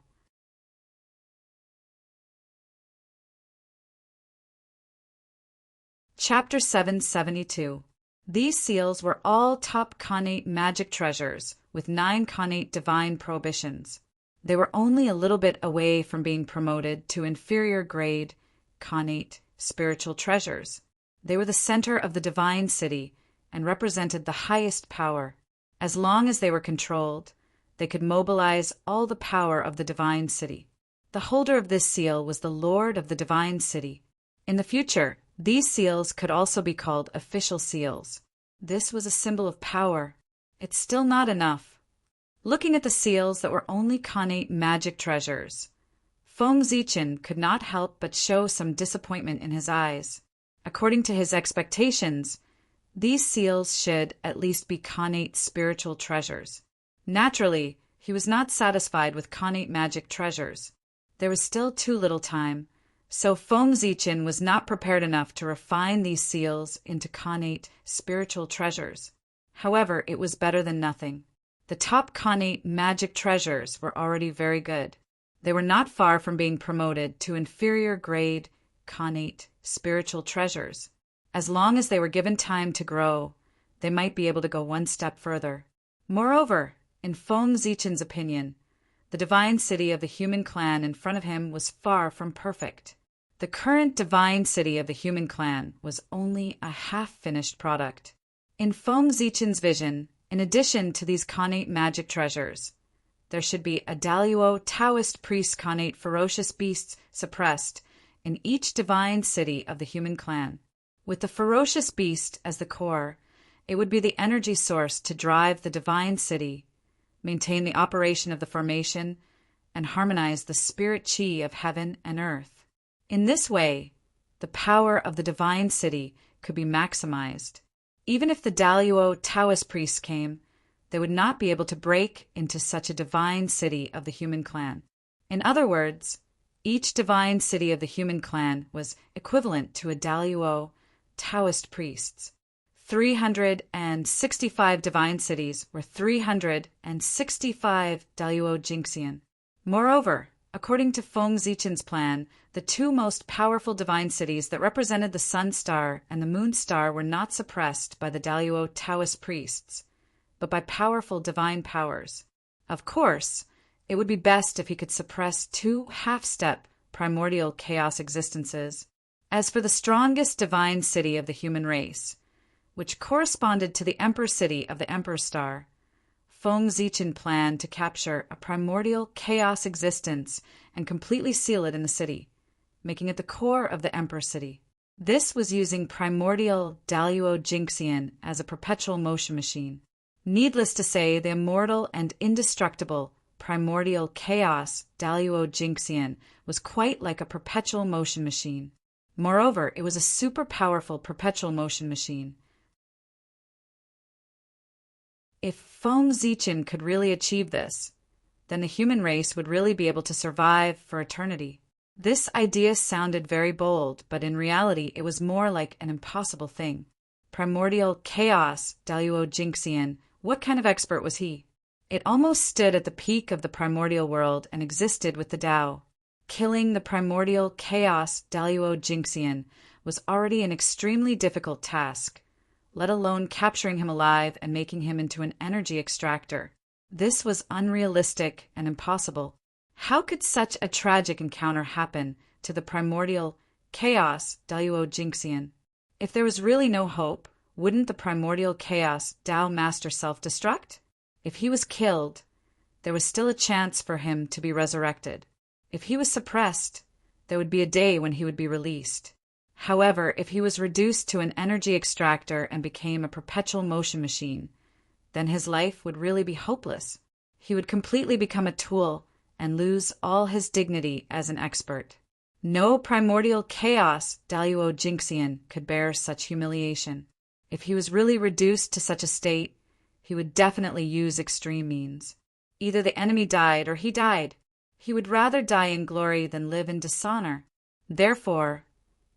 Chapter 772. These seals were all top connate magic treasures, with 9 connate divine prohibitions. They were only a little bit away from being promoted to inferior grade connate spiritual treasures. They were the center of the divine city and represented the highest power. As long as they were controlled, they could mobilize all the power of the divine city. The holder of this seal was the lord of the divine city. In the future, these seals could also be called official seals. This was a symbol of power. It's still not enough. Looking at the seals that were only connate magic treasures, Feng Zichin could not help but show some disappointment in his eyes. According to his expectations, these seals should at least be connate spiritual treasures. Naturally, he was not satisfied with connate magic treasures. There was still too little time, So Feng Zichen was not prepared enough to refine these seals into connate spiritual treasures. However, it was better than nothing. The top connate magic treasures were already very good. They were not far from being promoted to inferior grade connate spiritual treasures. As long as they were given time to grow, they might be able to go one step further. Moreover, in Feng Zichen's opinion, the divine city of the human clan in front of him was far from perfect. The current divine city of the human clan was only a half-finished product. In Feng Zichen's vision, in addition to these connate magic treasures, there should be a Daluo Taoist priest connate ferocious beasts suppressed in each divine city of the human clan. With the ferocious beast as the core, it would be the energy source to drive the divine city, maintain the operation of the formation, and harmonize the spirit chi of heaven and earth. In this way, the power of the divine city could be maximized. Even if the Daluo Taoist priests came, they would not be able to break into such a divine city of the human clan. In other words, each divine city of the human clan was equivalent to a Daluo Taoist priests. 365 divine cities were 365 Daluo Jinxian. Moreover, according to Feng Zichen's plan, the two most powerful divine cities that represented the Sun Star and the Moon Star were not suppressed by the Daluo Taoist priests, but by powerful divine powers. Of course, it would be best if he could suppress two half-step primordial chaos existences. As for the strongest divine city of the human race, which corresponded to the Emperor City of the Emperor Star, Feng Zichen planned to capture a primordial chaos existence and completely seal it in the city, making it the core of the Emperor City. This was using primordial Daluo Jinxian as a perpetual motion machine. Needless to say, the immortal and indestructible primordial chaos Daluo Jinxian was quite like a perpetual motion machine. Moreover, it was a super powerful perpetual motion machine. If Feng Zichen could really achieve this, then the human race would really be able to survive for eternity. This idea sounded very bold, but in reality it was more like an impossible thing. Primordial chaos Daluo Jinxian, what kind of expert was he? It almost stood at the peak of the primordial world and existed with the Tao. Killing the primordial chaos Daluo Jinxian was already an extremely difficult task, let alone capturing him alive and making him into an energy extractor. This was unrealistic and impossible. How could such a tragic encounter happen to the primordial chaos Daluo Jinxian? If there was really no hope, wouldn't the primordial chaos Tao Master self-destruct? If he was killed, there was still a chance for him to be resurrected. If he was suppressed, there would be a day when he would be released. However, if he was reduced to an energy extractor and became a perpetual motion machine, then his life would really be hopeless. He would completely become a tool and lose all his dignity as an expert. No primordial chaos Daluo Jinxian could bear such humiliation. If he was really reduced to such a state, he would definitely use extreme means. Either the enemy died or he died. He would rather die in glory than live in dishonor. Therefore,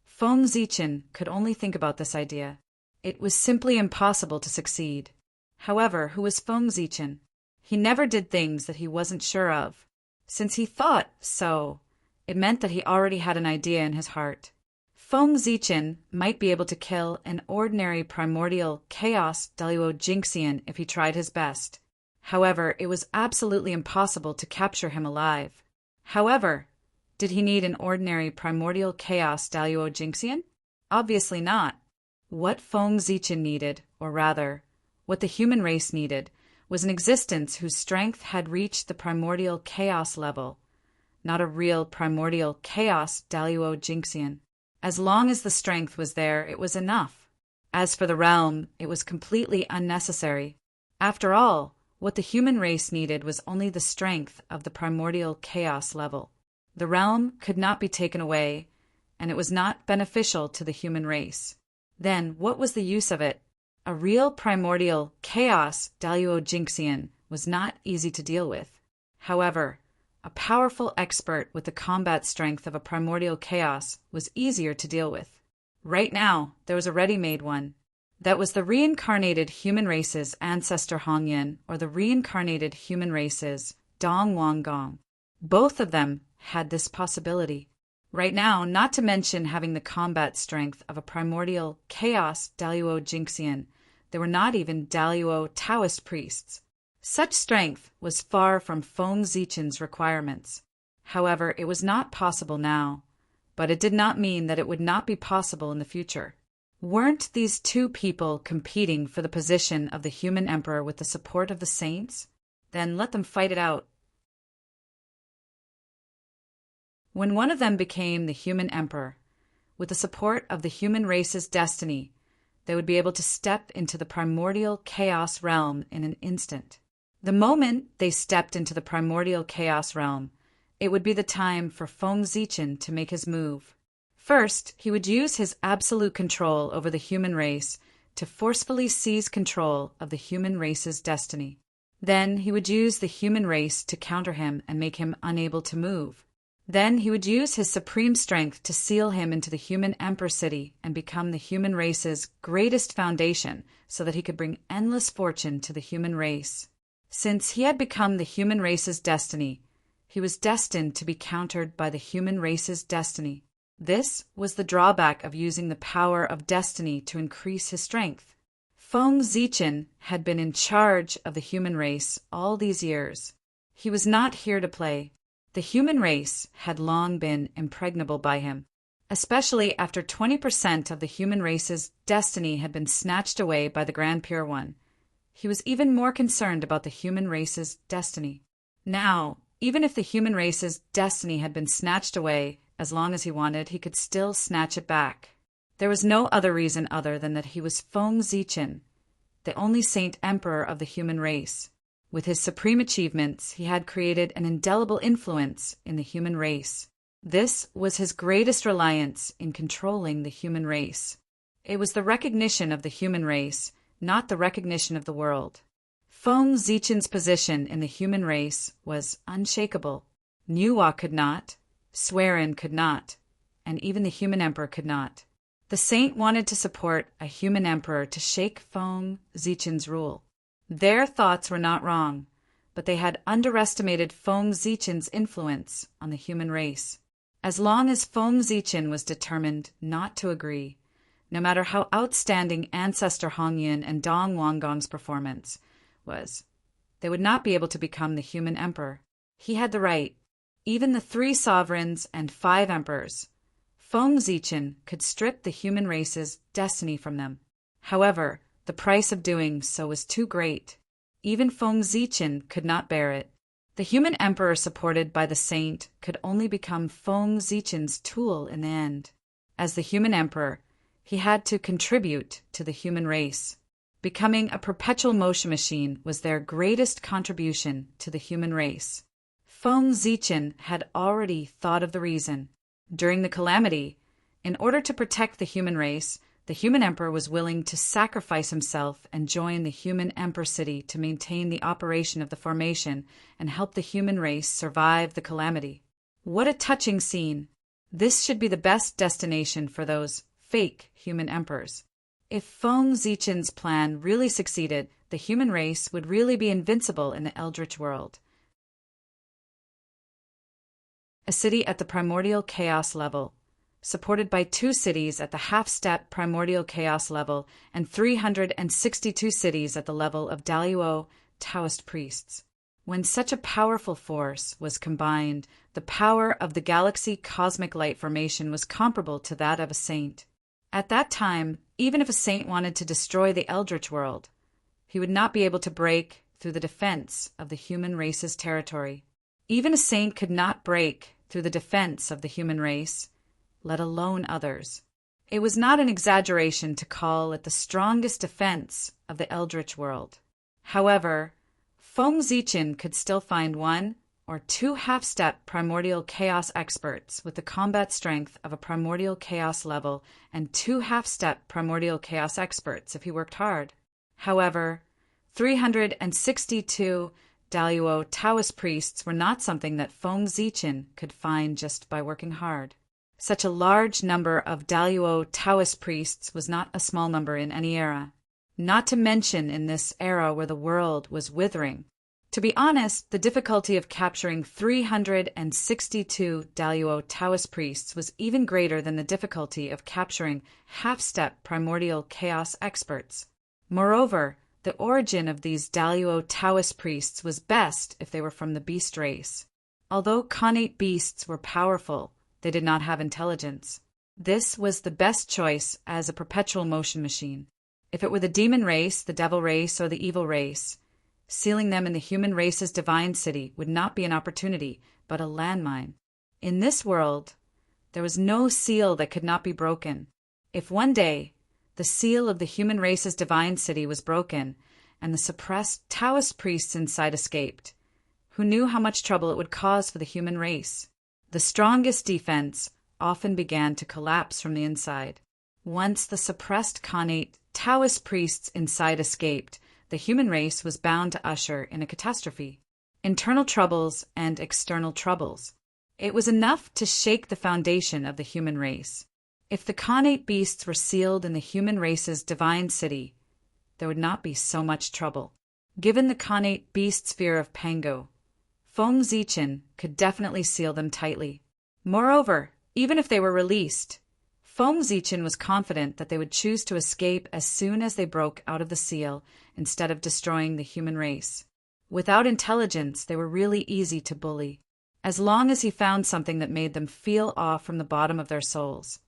Feng Zichen could only think about this idea. It was simply impossible to succeed. However, who was Feng Zichen? He never did things that he wasn't sure of. Since he thought so, it meant that he already had an idea in his heart. Feng Zichen might be able to kill an ordinary primordial chaos Daluo Jinxian if he tried his best. However, it was absolutely impossible to capture him alive. However, did he need an ordinary primordial chaos Daluo Jinxian? Obviously not. What Feng Zichen needed, or rather, what the human race needed, was an existence whose strength had reached the primordial chaos level, not a real primordial chaos Daluo Jinxian. As long as the strength was there, it was enough. As for the realm, it was completely unnecessary. After all, what the human race needed was only the strength of the primordial chaos level. The realm could not be taken away, and it was not beneficial to the human race. Then, what was the use of it? A real primordial chaos Daluo Jinxian was not easy to deal with. However, a powerful expert with the combat strength of a primordial chaos, was easier to deal with. Right now, there was a ready-made one. That was the reincarnated human race's ancestor Hongyan, or the reincarnated human race's Dong Wang Gong. Both of them had this possibility. Right now, not to mention having the combat strength of a primordial chaos Daluo Jinxian, they were not even Daluo Taoist priests. Such strength was far from Feng Zichen's requirements. However, it was not possible now, but it did not mean that it would not be possible in the future. Weren't these two people competing for the position of the human emperor with the support of the saints? Then let them fight it out. When one of them became the human emperor, with the support of the human race's destiny, they would be able to step into the primordial chaos realm in an instant. The moment they stepped into the primordial chaos realm, it would be the time for Feng Zichen to make his move. First, he would use his absolute control over the human race to forcefully seize control of the human race's destiny. Then he would use the human race to counter him and make him unable to move. Then he would use his supreme strength to seal him into the human emperor city and become the human race's greatest foundation so that he could bring endless fortune to the human race. Since he had become the human race's destiny, he was destined to be countered by the human race's destiny. This was the drawback of using the power of destiny to increase his strength. Feng Zichen had been in charge of the human race all these years. He was not here to play. The human race had long been impregnable by him, especially after 20% of the human race's destiny had been snatched away by the Grand Pure One. He was even more concerned about the human race's destiny. Now, even if the human race's destiny had been snatched away, as long as he wanted, he could still snatch it back. There was no other reason other than that he was Feng Zichen, the only saint emperor of the human race. With his supreme achievements, he had created an indelible influence in the human race. This was his greatest reliance in controlling the human race. It was the recognition of the human race, not the recognition of the world. Feng Zichen's position in the human race was unshakable. Nuwa could not, Swerin could not, and even the human emperor could not. The saint wanted to support a human emperor to shake Feng Zichen's rule. Their thoughts were not wrong, but they had underestimated Feng Zichen's influence on the human race. As long as Feng Zichen was determined not to agree, no matter how outstanding Ancestor Hongyan and Dong Wanggong's performance was, they would not be able to become the human emperor. He had the right. Even the 3 sovereigns and 5 emperors, Feng Zichen could strip the human race's destiny from them. However, the price of doing so was too great. Even Feng Zichen could not bear it. The human emperor supported by the saint could only become Feng Zichen's tool in the end. As the human emperor, he had to contribute to the human race. Becoming a perpetual motion machine was their greatest contribution to the human race. Feng Zichen had already thought of the reason. During the calamity, in order to protect the human race, the human emperor was willing to sacrifice himself and join the human emperor city to maintain the operation of the formation and help the human race survive the calamity. What a touching scene! This should be the best destination for those fake human emperors. If Feng Zichen's plan really succeeded, the human race would really be invincible in the Eldritch world. A city at the primordial chaos level, supported by 2 cities at the half-step primordial chaos level and 362 cities at the level of Daluo Taoist priests. When such a powerful force was combined, the power of the galaxy cosmic light formation was comparable to that of a saint. At that time, even if a saint wanted to destroy the Eldritch world, he would not be able to break through the defense of the human race's territory. Even a saint could not break through the defense of the human race, let alone others. It was not an exaggeration to call it the strongest defense of the Eldritch world. However, Feng Zichen could still find 1 or 2 half-step primordial chaos experts with the combat strength of a primordial chaos level and 2 half-step primordial chaos experts if he worked hard. However, 362 Daluo Taoist priests were not something that Feng Zichen could find just by working hard. Such a large number of Daluo Taoist priests was not a small number in any era, not to mention in this era where the world was withering. To be honest, the difficulty of capturing 362 Daluo Taoist priests was even greater than the difficulty of capturing half-step primordial chaos experts. Moreover, the origin of these Daluo Taoist priests was best if they were from the beast race. Although Khanate beasts were powerful, they did not have intelligence. This was the best choice as a perpetual motion machine. If it were the demon race, the devil race, or the evil race, sealing them in the human race's divine city would not be an opportunity, but a landmine. In this world, there was no seal that could not be broken. If one day the seal of the human race's divine city was broken, and the suppressed Taoist priests inside escaped, who knew how much trouble it would cause for the human race? The strongest defense often began to collapse from the inside. Once the suppressed Khanate Taoist priests inside escaped, the human race was bound to usher in a catastrophe. Internal troubles and external troubles. It was enough to shake the foundation of the human race. If the Khanate beasts were sealed in the human race's divine city, there would not be so much trouble. Given the Khanate beasts' fear of Pango, Feng Zichen could definitely seal them tightly. Moreover, even if they were released, Feng Zichen was confident that they would choose to escape as soon as they broke out of the seal instead of destroying the human race. Without intelligence, they were really easy to bully, as long as he found something that made them feel awe from the bottom of their souls.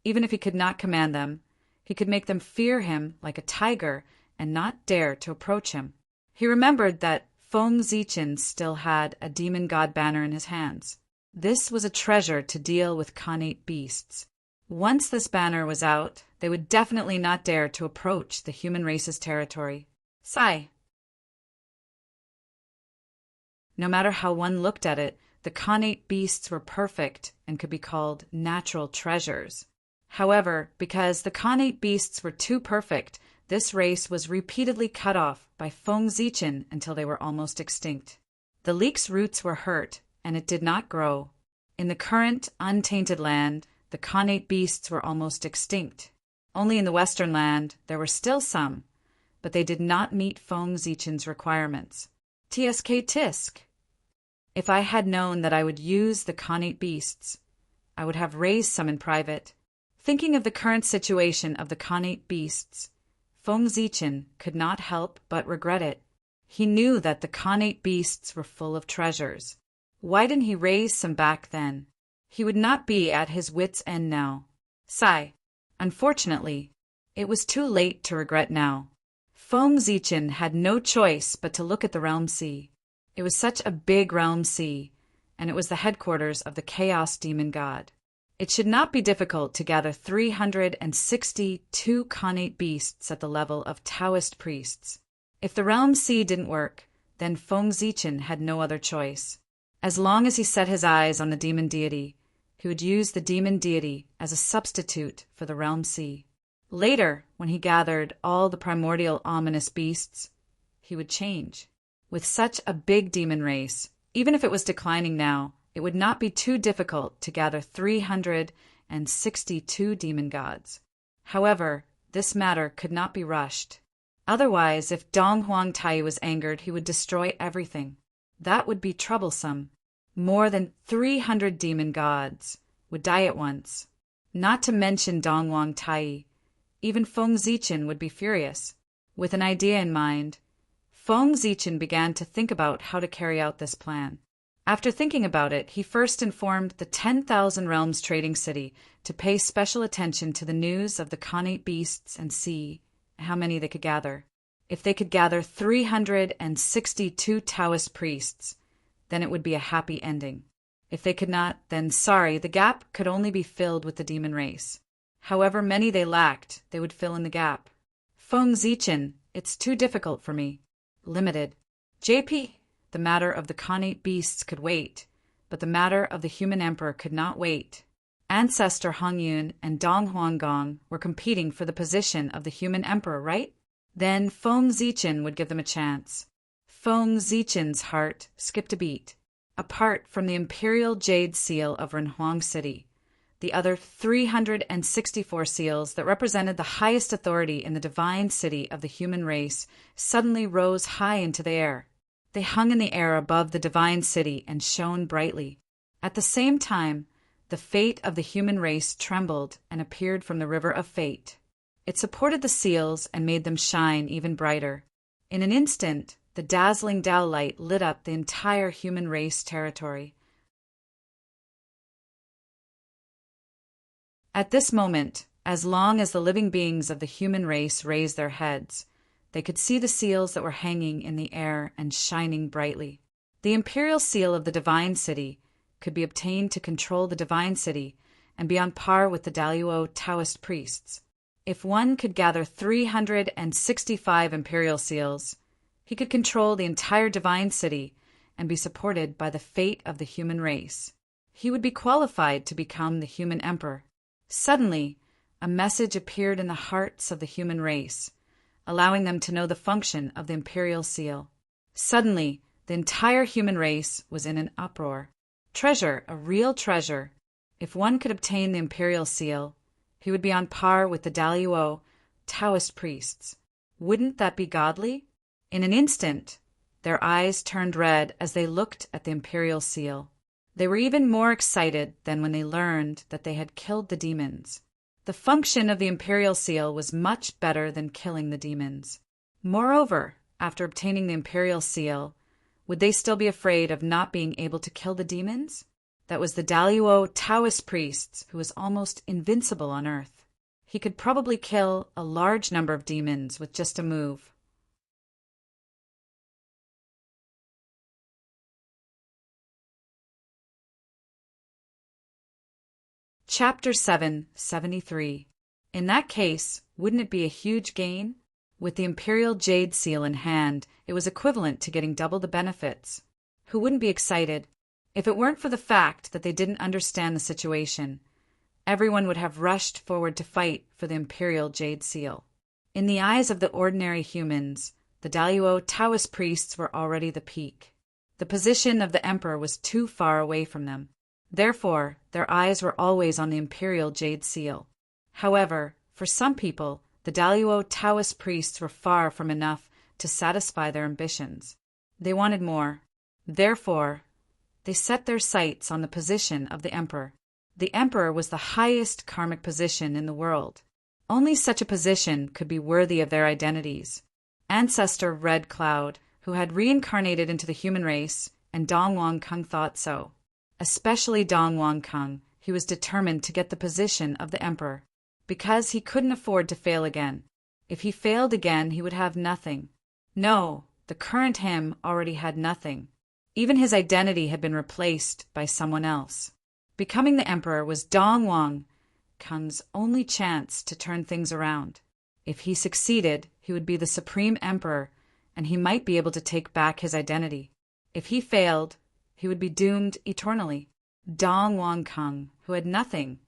Even if he could not command them, he could make them fear him like a tiger and not dare to approach him. He remembered that Feng Zichen still had a demon god banner in his hands. This was a treasure to deal with Khanate beasts. Once this banner was out, they would definitely not dare to approach the human race's territory. Sigh. No matter how one looked at it, the Khanate beasts were perfect and could be called natural treasures. However, because the Khanate beasts were too perfect, this race was repeatedly cut off by Feng Zichen until they were almost extinct. The leek's roots were hurt, and it did not grow. In the current, untainted land, the Khanate beasts were almost extinct. Only in the western land there were still some, but they did not meet Feng Zichen's requirements. TSK Tisk. If I had known that I would use the Khanate beasts, I would have raised some in private. Thinking of the current situation of the Khanate beasts, Feng Zichen could not help but regret it. He knew that the Khanate beasts were full of treasures. Why didn't he raise some back then? He would not be at his wits' end now. Sigh. Unfortunately, it was too late to regret now. Feng Zichen had no choice but to look at the Realm Sea. It was such a big Realm Sea, and it was the headquarters of the Chaos Demon God. It should not be difficult to gather 362 Khanate beasts at the level of Taoist priests. If the Realm Sea didn't work, then Feng Zichen had no other choice. As long as he set his eyes on the demon deity, he would use the demon deity as a substitute for the Realm Sea. Later, when he gathered all the primordial ominous beasts, he would change. With such a big demon race, even if it was declining now, it would not be too difficult to gather 362 demon gods. However, this matter could not be rushed. Otherwise, if Dong Huangtai was angered, he would destroy everything. That would be troublesome. More than 300 demon gods would die at once. Not to mention Dong Huangtai. Even Feng Zichen would be furious. With an idea in mind, Feng Zichen began to think about how to carry out this plan. After thinking about it, he first informed the 10,000 Realms trading city to pay special attention to the news of the Khanate beasts and see how many they could gather. If they could gather 362 Taoist priests, then it would be a happy ending. If they could not, then sorry, the gap could only be filled with the demon race. However many they lacked, they would fill in the gap. Feng Zichen, it's too difficult for me. Limited. JP, the matter of the Khanate beasts could wait, but the matter of the human emperor could not wait. Ancestor Hongyun and Dong Huanggong were competing for the position of the human emperor, right? Then Feng Zichen would give them a chance. Feng Zichen's heart skipped a beat. Apart from the imperial jade seal of Renhuang City, the other 364 seals that represented the highest authority in the divine city of the human race suddenly rose high into the air. They hung in the air above the divine city and shone brightly. At the same time, the fate of the human race trembled and appeared from the river of fate. It supported the seals and made them shine even brighter. In an instant, the dazzling Tao light lit up the entire human race territory. At this moment, as long as the living beings of the human race raised their heads, they could see the seals that were hanging in the air and shining brightly. The imperial seal of the divine city could be obtained to control the divine city and be on par with the Daluo Taoist priests. If one could gather 365 imperial seals, he could control the entire divine city and be supported by the fate of the human race. He would be qualified to become the human emperor. Suddenly, a message appeared in the hearts of the human race, allowing them to know the function of the imperial seal. Suddenly, the entire human race was in an uproar. Treasure, a real treasure. If one could obtain the imperial seal, he would be on par with the Daluo Taoist priests. Wouldn't that be godly? In an instant, their eyes turned red as they looked at the imperial seal. They were even more excited than when they learned that they had killed the demons. The function of the imperial seal was much better than killing the demons. Moreover, after obtaining the imperial seal, would they still be afraid of not being able to kill the demons? That was the Daluo Taoist priests, who was almost invincible on earth. He could probably kill a large number of demons with just a move. Chapter 773. In that case, wouldn't it be a huge gain? With the imperial jade seal in hand, it was equivalent to getting double the benefits. Who wouldn't be excited? If it weren't for the fact that they didn't understand the situation, everyone would have rushed forward to fight for the imperial jade seal. In the eyes of the ordinary humans, the Daluo Taoist priests were already the peak. The position of the emperor was too far away from them. Therefore, their eyes were always on the imperial jade seal. However, for some people, the Daluo Taoist priests were far from enough to satisfy their ambitions. They wanted more. Therefore, they set their sights on the position of the emperor. The emperor was the highest karmic position in the world. Only such a position could be worthy of their identities. Ancestor Red Cloud, who had reincarnated into the human race, and Dong Wang Kung thought so. Especially Dong Wang Kung, he was determined to get the position of the emperor, because he couldn't afford to fail again. If he failed again, he would have nothing. No, the current him already had nothing. Even his identity had been replaced by someone else. Becoming the emperor was Dong Wang Kung's only chance to turn things around. If he succeeded, he would be the supreme emperor, and he might be able to take back his identity. If he failed, he would be doomed eternally. Dong Wang Kung, who had nothing,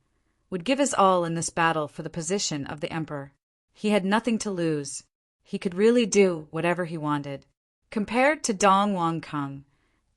would give his all in this battle for the position of the emperor. He had nothing to lose. He could really do whatever he wanted. Compared to Dong Wang Kung,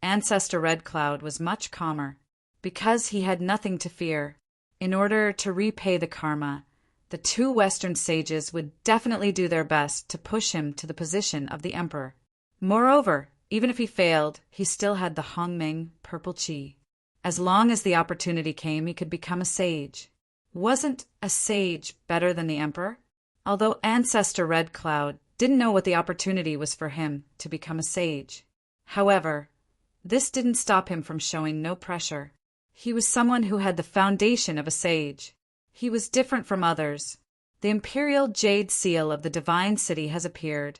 Ancestor Red Cloud was much calmer, because he had nothing to fear. In order to repay the karma, the two Western sages would definitely do their best to push him to the position of the emperor. Moreover, even if he failed, he still had the Hongmeng purple qi. As long as the opportunity came, he could become a sage. Wasn't a sage better than the emperor? Although Ancestor Red Cloud didn't know what the opportunity was for him to become a sage. However, this didn't stop him from showing no pressure. He was someone who had the foundation of a sage. He was different from others. The imperial jade seal of the divine city has appeared,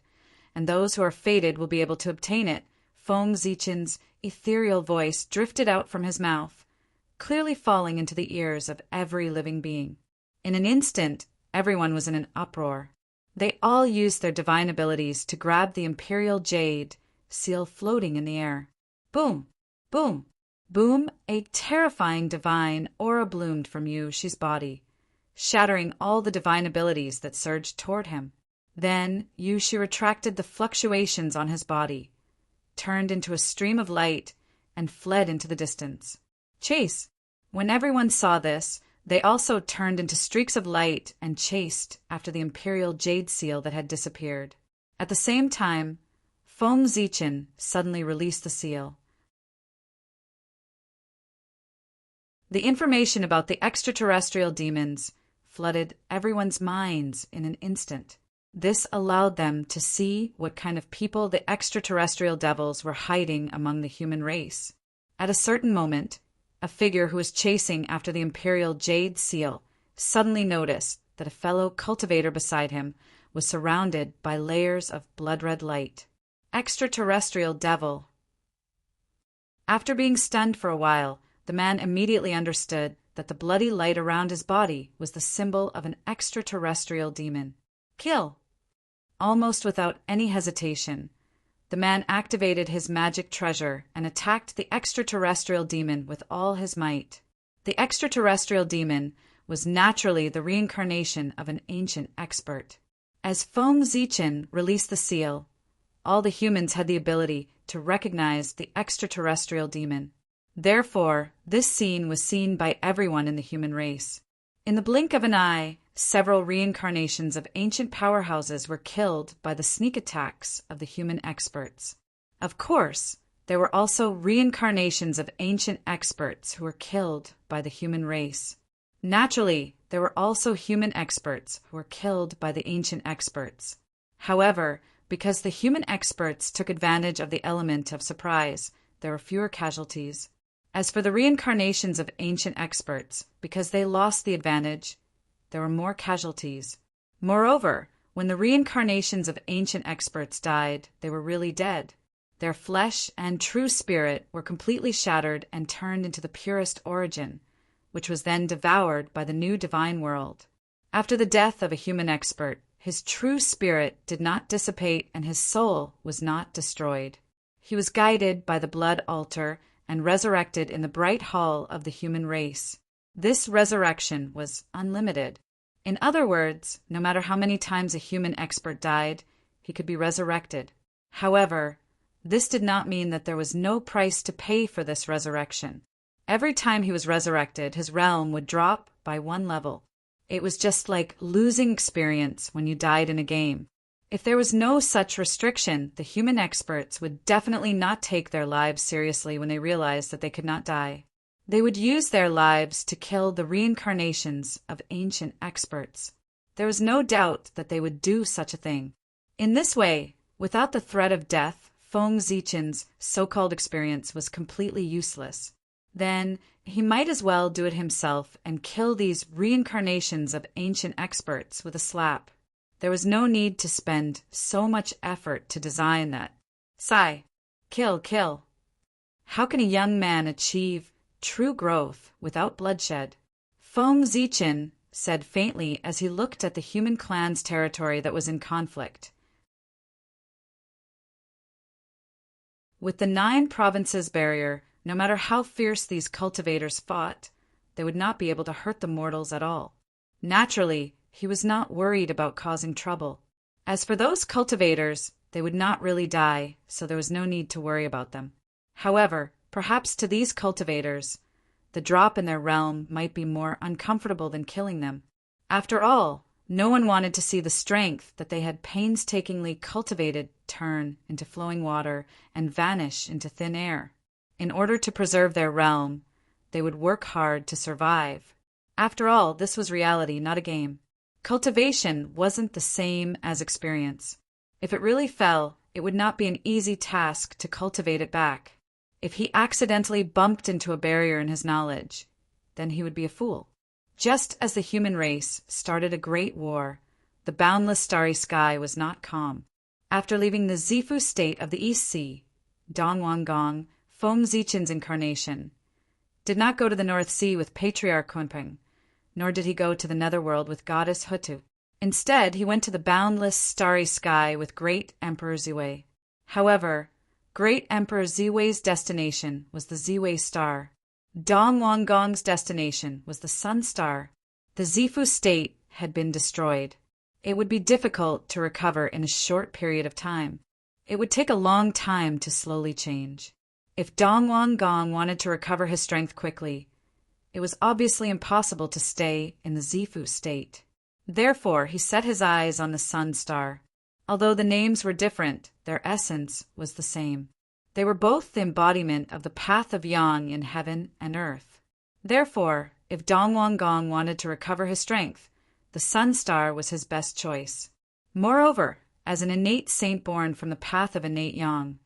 and those who are fated will be able to obtain it. Feng Zichen's ethereal voice drifted out from his mouth, clearly falling into the ears of every living being. In an instant, everyone was in an uproar. They all used their divine abilities to grab the imperial jade seal floating in the air. Boom! Boom! Boom! A terrifying divine aura bloomed from Yuxi's body, shattering all the divine abilities that surged toward him. Then Yuxi retracted the fluctuations on his body, turned into a stream of light and fled into the distance. Chase! When everyone saw this, they also turned into streaks of light and chased after the imperial jade seal that had disappeared. At the same time, Feng Zichen suddenly released the seal. The information about the extraterrestrial demons flooded everyone's minds in an instant. This allowed them to see what kind of people the extraterrestrial devils were hiding among the human race. At a certain moment, a figure who was chasing after the imperial jade seal suddenly noticed that a fellow cultivator beside him was surrounded by layers of blood-red light. Extraterrestrial devil. After being stunned for a while, the man immediately understood that the bloody light around his body was the symbol of an extraterrestrial demon. Kill! Almost without any hesitation, the man activated his magic treasure and attacked the extraterrestrial demon with all his might. The extraterrestrial demon was naturally the reincarnation of an ancient expert. As Feng Zichen released the seal, all the humans had the ability to recognize the extraterrestrial demon. Therefore, this scene was seen by everyone in the human race. In the blink of an eye, several reincarnations of ancient powerhouses were killed by the sneak attacks of the human experts. Of course, there were also reincarnations of ancient experts who were killed by the human race. Naturally, there were also human experts who were killed by the ancient experts. However, because the human experts took advantage of the element of surprise, there were fewer casualties. As for the reincarnations of ancient experts, because they lost the advantage, there were more casualties. Moreover, when the reincarnations of ancient experts died, they were really dead. Their flesh and true spirit were completely shattered and turned into the purest origin, which was then devoured by the new divine world. After the death of a human expert, his true spirit did not dissipate and his soul was not destroyed. He was guided by the blood altar and resurrected in the bright hall of the human race. This resurrection was unlimited. In other words, no matter how many times a human expert died, he could be resurrected. However, this did not mean that there was no price to pay for this resurrection. Every time he was resurrected, his realm would drop by one level. It was just like losing experience when you died in a game. If there was no such restriction, the human experts would definitely not take their lives seriously when they realized that they could not die. They would use their lives to kill the reincarnations of ancient experts. There was no doubt that they would do such a thing. In this way, without the threat of death, Feng Zichen's so-called experience was completely useless. Then, he might as well do it himself and kill these reincarnations of ancient experts with a slap. There was no need to spend so much effort to design that. Sigh. Kill. How can a young man achieve true growth without bloodshed? Feng Zichen said faintly as he looked at the human clan's territory that was in conflict. With the 9 provinces barrier, no matter how fierce these cultivators fought, they would not be able to hurt the mortals at all. Naturally, he was not worried about causing trouble. As for those cultivators, they would not really die, so there was no need to worry about them. However, perhaps to these cultivators, the drop in their realm might be more uncomfortable than killing them. After all, no one wanted to see the strength that they had painstakingly cultivated turn into flowing water and vanish into thin air. In order to preserve their realm, they would work hard to survive. After all, this was reality, not a game. Cultivation wasn't the same as experience. If it really fell, it would not be an easy task to cultivate it back. If he accidentally bumped into a barrier in his knowledge, then he would be a fool. Just as the human race started a great war, the boundless starry sky was not calm. After leaving the Zifu state of the East Sea, Dong Wanggong, Feng Zichen's incarnation, did not go to the North Sea with Patriarch Kunpeng, nor did he go to the Netherworld with Goddess Hutu. Instead, he went to the boundless starry sky with Great Emperor Ziwei. However, Great Emperor Ziwei's destination was the Ziwei star. Dong Wanggong's destination was the Sun star. The Zifu state had been destroyed. It would be difficult to recover in a short period of time. it would take a long time to slowly change. If Dong Wang Gong wanted to recover his strength quickly, it was obviously impossible to stay in the Zifu state. Therefore, he set his eyes on the sun star. Although the names were different, their essence was the same. They were both the embodiment of the path of yang in heaven and earth. Therefore, if Dong Wang Gong wanted to recover his strength, the sun star was his best choice. Moreover, as an innate saint born from the path of innate yang,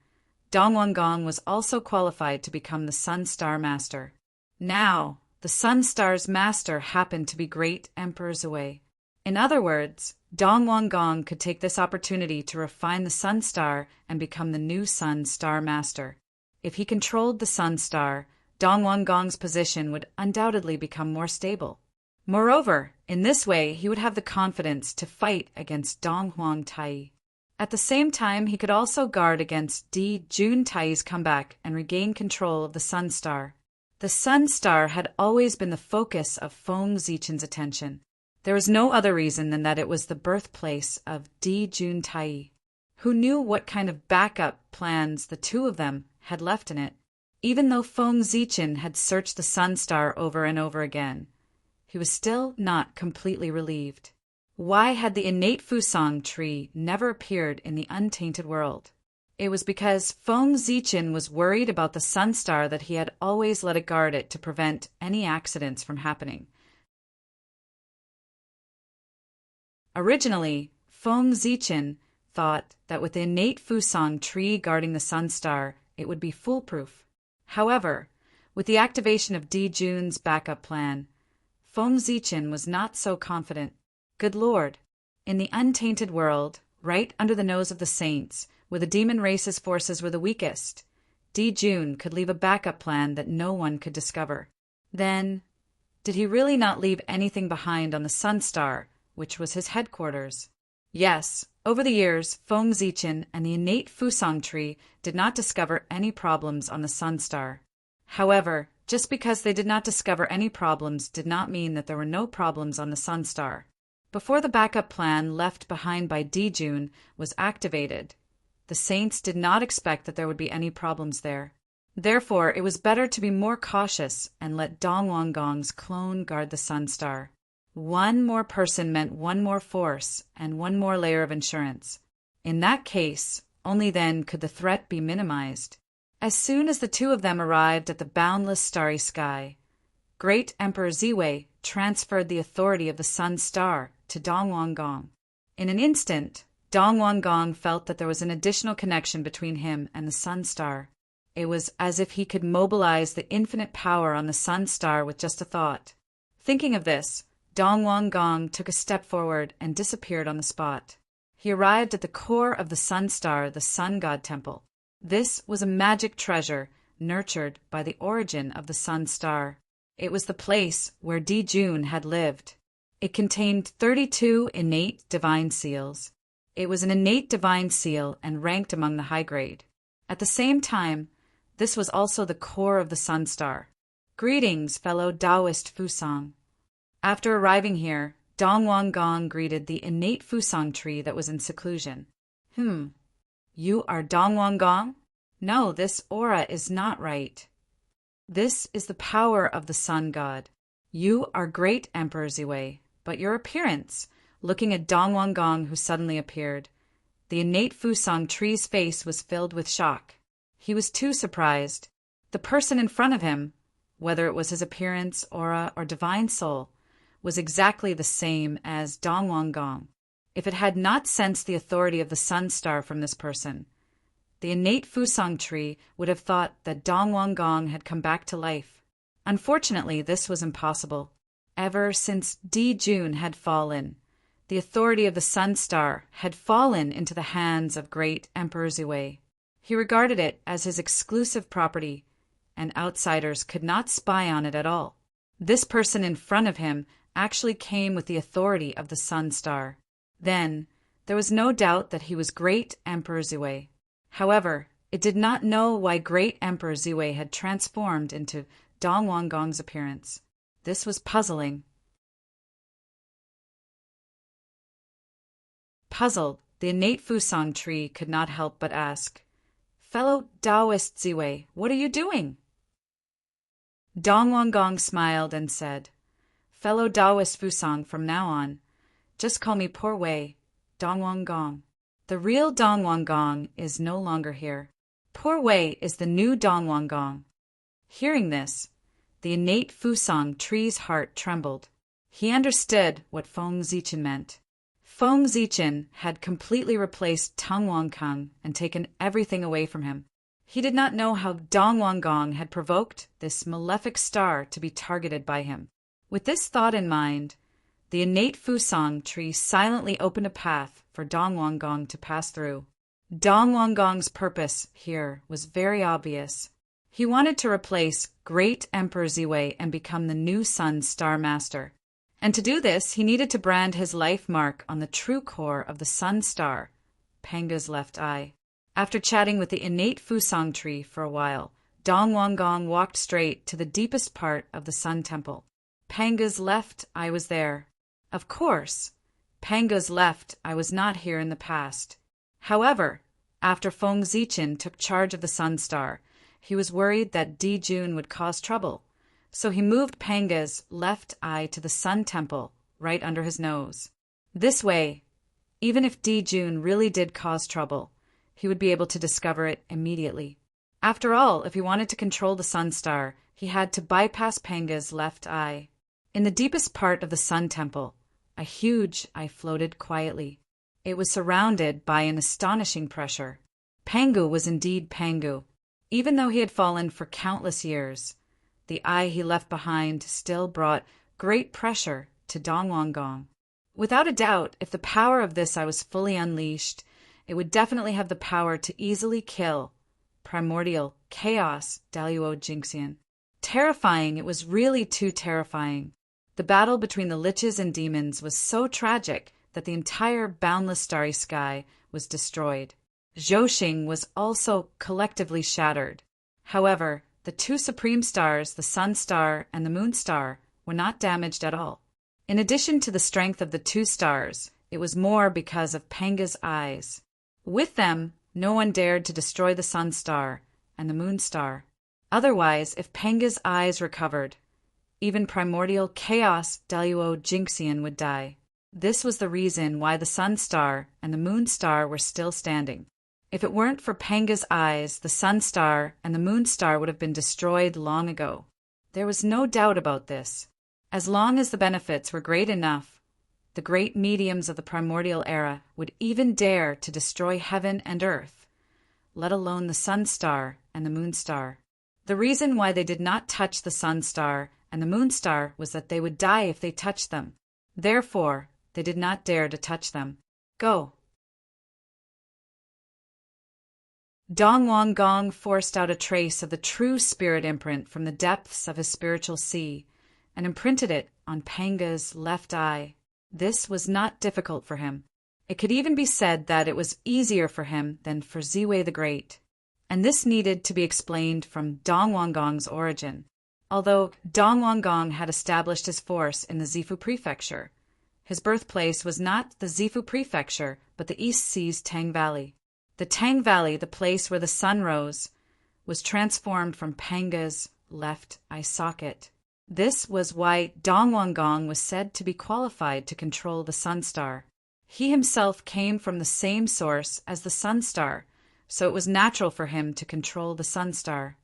Dong Wang Gong was also qualified to become the sun star master. Now, the sun star's master happened to be great Emperor Zhui. In other words, Dong Wang Gong could take this opportunity to refine the sun star and become the new sun star master. If he controlled the sun star, Dong Wang Gong's position would undoubtedly become more stable. Moreover, in this way he would have the confidence to fight against Dong Huang Tai. At the same time, he could also guard against Di Jun Tai's comeback and regain control of the sun star. The sun star had always been the focus of Feng Zichen's attention. There was no other reason than that it was the birthplace of Di Jun Tai. Who knew what kind of backup plans the two of them had left in it? Even though Feng Zichen had searched the sun star over and over again, he was still not completely relieved. Why had the innate Fusang tree never appeared in the untainted world? It was because Feng Zichen was worried about the sun star that he had always let it guard it to prevent any accidents from happening. Originally, Feng Zichen thought that with the innate Fusang tree guarding the sun star, it would be foolproof. However, with the activation of Di Jun's backup plan, Feng Zichen was not so confident. Good Lord, in the untainted world, right under the nose of the saints, where the demon race's forces were the weakest, Di Jun could leave a backup plan that no one could discover. Then, did he really not leave anything behind on the sun star, which was his headquarters? Yes, over the years, Feng Zichen and the innate Fusang tree did not discover any problems on the sun star. However, just because they did not discover any problems did not mean that there were no problems on the sun star. Before the backup plan left behind by Di Jun was activated, the saints did not expect that there would be any problems there. Therefore, it was better to be more cautious and let Dong Wang Gong's clone guard the sun star. One more person meant one more force and one more layer of insurance. In that case, only then could the threat be minimized. As soon as the two of them arrived at the boundless starry sky, Great Emperor Ziwei transferred the authority of the sun star to Dong Wang Gong. In an instant, Dong Wang Gong felt that there was an additional connection between him and the sun star. It was as if he could mobilize the infinite power on the sun star with just a thought. Thinking of this, Dong Wang Gong took a step forward and disappeared on the spot. He arrived at the core of the sun star, the sun god temple. This was a magic treasure nurtured by the origin of the sun star. It was the place where Di Jun had lived. It contained 32 innate divine seals. It was an innate divine seal and ranked among the high grade. At the same time, this was also the core of the sun star. Greetings, fellow Taoist Fusang. After arriving here, Dong Wang Gong greeted the innate Fusang tree that was in seclusion. You are Dong Wang Gong? No, this aura is not right. This is the power of the sun god. You are great Emperor Ziwei, but your appearance, looking at Dong Wang Gong who suddenly appeared, the innate Fusang tree's face was filled with shock. He was too surprised. The person in front of him, whether it was his appearance, aura, or divine soul, was exactly the same as Dong Wang Gong. If it had not sensed the authority of the sun star from this person, the innate Fusang tree would have thought that Dong Wang Gong had come back to life. Unfortunately, this was impossible. Ever since Di Jun had fallen, the authority of the sun star had fallen into the hands of great Emperor Ziwei. He regarded it as his exclusive property, and outsiders could not spy on it at all. This person in front of him actually came with the authority of the sun star. Then, there was no doubt that he was great Emperor Ziwei. However, it did not know why great Emperor Ziwei had transformed into Dong Wang Gong's appearance. This was puzzling. Puzzled, the innate Fusang tree could not help but ask, "Fellow Taoist Ziwei, what are you doing?" Dongwangong smiled and said, "Fellow Taoist Fusang, from now on, just call me Poor Wei, Dongwangong. The real Dongwangong is no longer here. Poor Wei is the new Dongwangong." Hearing this, the innate Fusang tree's heart trembled. He understood what Feng Zichen meant. Feng Zichen had completely replaced Teng Wangkang and taken everything away from him. He did not know how Dongwangong had provoked this malefic star to be targeted by him. With this thought in mind, the innate Fusang tree silently opened a path for Dongwangong to pass through. Dongwangong's purpose here was very obvious. He wanted to replace Great Emperor Ziwei and become the new Sun Star Master. And to do this, he needed to brand his life mark on the true core of the Sun Star, Panga's left eye. After chatting with the innate Fusang tree for a while, Dongwangong walked straight to the deepest part of the Sun Temple. Panga's left eye was there. Of course, Panga's left eye was not here in the past. However, after Feng Zichen took charge of the Sun Star, he was worried that Di Jun would cause trouble, so he moved Panga's left eye to the Sun Temple, right under his nose. This way, even if Di Jun really did cause trouble, he would be able to discover it immediately. After all, if he wanted to control the Sun Star, he had to bypass Panga's left eye. In the deepest part of the Sun Temple, a huge eye floated quietly. It was surrounded by an astonishing pressure. Pangu was indeed Pangu. Even though he had fallen for countless years, the eye he left behind still brought great pressure to Dongwangong. Without a doubt, if the power of this eye was fully unleashed, it would definitely have the power to easily kill primordial chaos Daluo Jingxian. Terrifying, it was really too terrifying. The battle between the liches and demons was so tragic that the entire boundless starry sky was destroyed. Zhouxing was also collectively shattered. However, the two supreme stars, the Sun Star and the Moon Star, were not damaged at all. In addition to the strength of the two stars, it was more because of Panga's eyes. With them, no one dared to destroy the Sun Star and the Moon Star. Otherwise, if Panga's eyes recovered, even primordial chaos Daluo Jingxian would die. This was the reason why the Sun Star and the Moon Star were still standing. If it weren't for Panga's eyes, the Sun Star and the Moon Star would have been destroyed long ago. There was no doubt about this. As long as the benefits were great enough, the great mediums of the primordial era would even dare to destroy heaven and earth, let alone the Sun Star and the Moon Star. The reason why they did not touch the Sun Star and the Moon Star was that they would die if they touched them. Therefore, they did not dare to touch them. Go. Dongwangong forced out a trace of the true spirit imprint from the depths of his spiritual sea and imprinted it on Panga's left eye. This was not difficult for him. It could even be said that it was easier for him than for Ziwei the Great. And this needed to be explained from Dongwangong's origin. Although Dongwangong had established his force in the Zifu Prefecture, his birthplace was not the Zifu Prefecture, but the East Sea's Tang Valley. The Tang Valley, the place where the sun rose, was transformed from Panga's left eye socket. This was why Dongwangong was said to be qualified to control the Sun Star. He himself came from the same source as the Sun Star, so it was natural for him to control the Sun Star.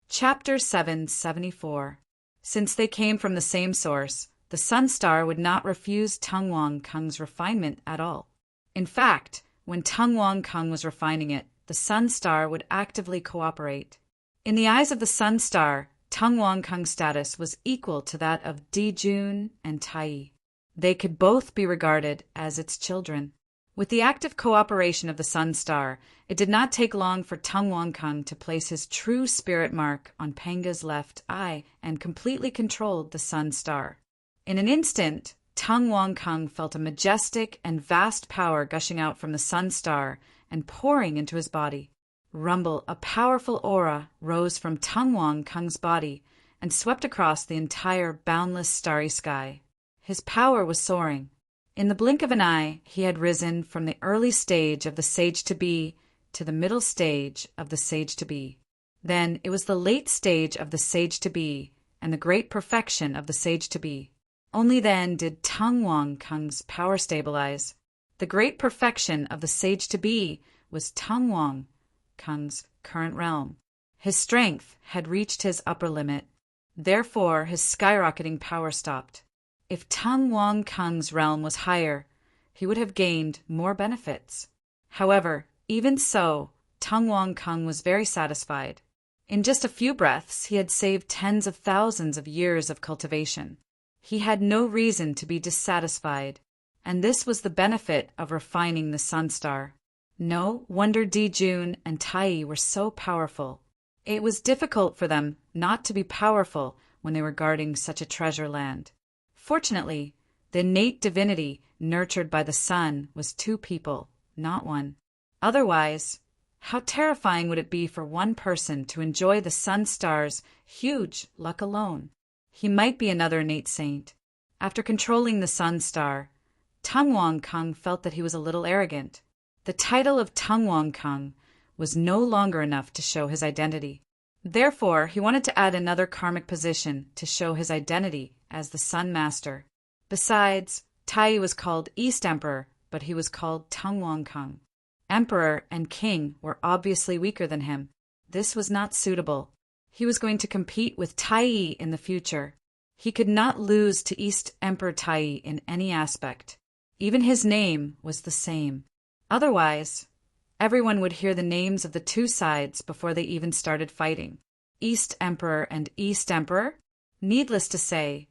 Chapter 774. Since they came from the same source, the Sun Star would not refuse Teng Wangkang's refinement at all. In fact, when Teng Wangkang was refining it, the Sun Star would actively cooperate. In the eyes of the Sun Star, Teng Wangkang's status was equal to that of Di Jun and Tai. They could both be regarded as its children. With the active cooperation of the Sun Star, it did not take long for Teng Wangkang to place his true spirit mark on Panga's left eye and completely controlled the Sun Star. In an instant, Teng Wangkang felt a majestic and vast power gushing out from the Sun Star and pouring into his body. Rumble, a powerful aura, rose from Teng Wangkang's body and swept across the entire boundless starry sky. His power was soaring. In the blink of an eye, he had risen from the early stage of the sage-to-be to the middle stage of the sage-to-be. Then it was the late stage of the sage-to-be and the great perfection of the sage-to-be. Only then did Tang Wang Kang's power stabilize. The great perfection of the sage-to-be was Tang Wang Kang's current realm. His strength had reached his upper limit. Therefore, his skyrocketing power stopped. If Tang Wang Kang's realm was higher, he would have gained more benefits. However, even so, Tang Wang Kang was very satisfied. In just a few breaths, he had saved tens of thousands of years of cultivation. He had no reason to be dissatisfied, and this was the benefit of refining the sun star. No wonder Di Jun and Tai were so powerful. It was difficult for them not to be powerful when they were guarding such a treasure land. Fortunately, the innate divinity nurtured by the sun was two people, not one. Otherwise, how terrifying would it be for one person to enjoy the sun star's huge luck alone? He might be another innate saint. After controlling the sun star, Tang Wang Kang felt that he was a little arrogant. The title of Tang Wang Kang was no longer enough to show his identity. Therefore, he wanted to add another karmic position to show his identity as the Sun Master. Besides, Tai was called East Emperor, but he was called Tang Wang Kang. Emperor and King were obviously weaker than him. This was not suitable. He was going to compete with Tai in the future. He could not lose to East Emperor Tai in any aspect. Even his name was the same. Otherwise, everyone would hear the names of the two sides before they even started fighting. East Emperor and East Emperor? Needless to say,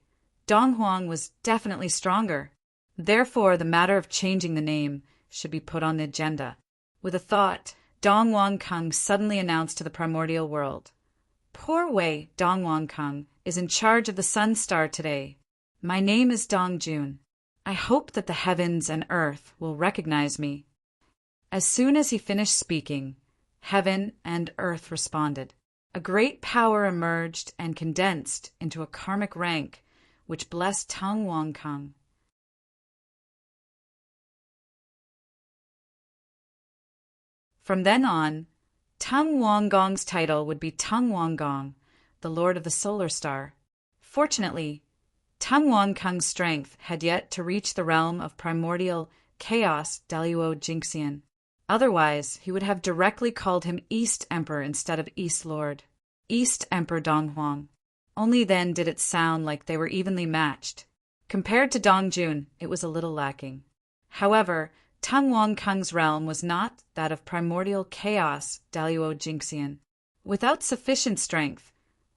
Dong Huang was definitely stronger. Therefore, the matter of changing the name should be put on the agenda. With a thought, Dong Wang Kang suddenly announced to the primordial world, "Poor Wei Dong Wang Kang is in charge of the sun star today. My name is Dong Jun. I hope that the heavens and earth will recognize me." As soon as he finished speaking, heaven and earth responded. A great power emerged and condensed into a karmic rank which blessed Tang Wang Kang. From then on, Tang Wang Gong's title would be Tang Wang Gong, the Lord of the Solar Star. Fortunately, Tang Wang Kang's strength had yet to reach the realm of primordial chaos Daluo Jinxian. Otherwise, he would have directly called him East Emperor instead of East Lord. East Emperor Dong Huang. Only then did it sound like they were evenly matched. Compared to Dong Jun, it was a little lacking. However, Tang Wang Kang's realm was not that of primordial chaos Daluo Jinxian. Without sufficient strength,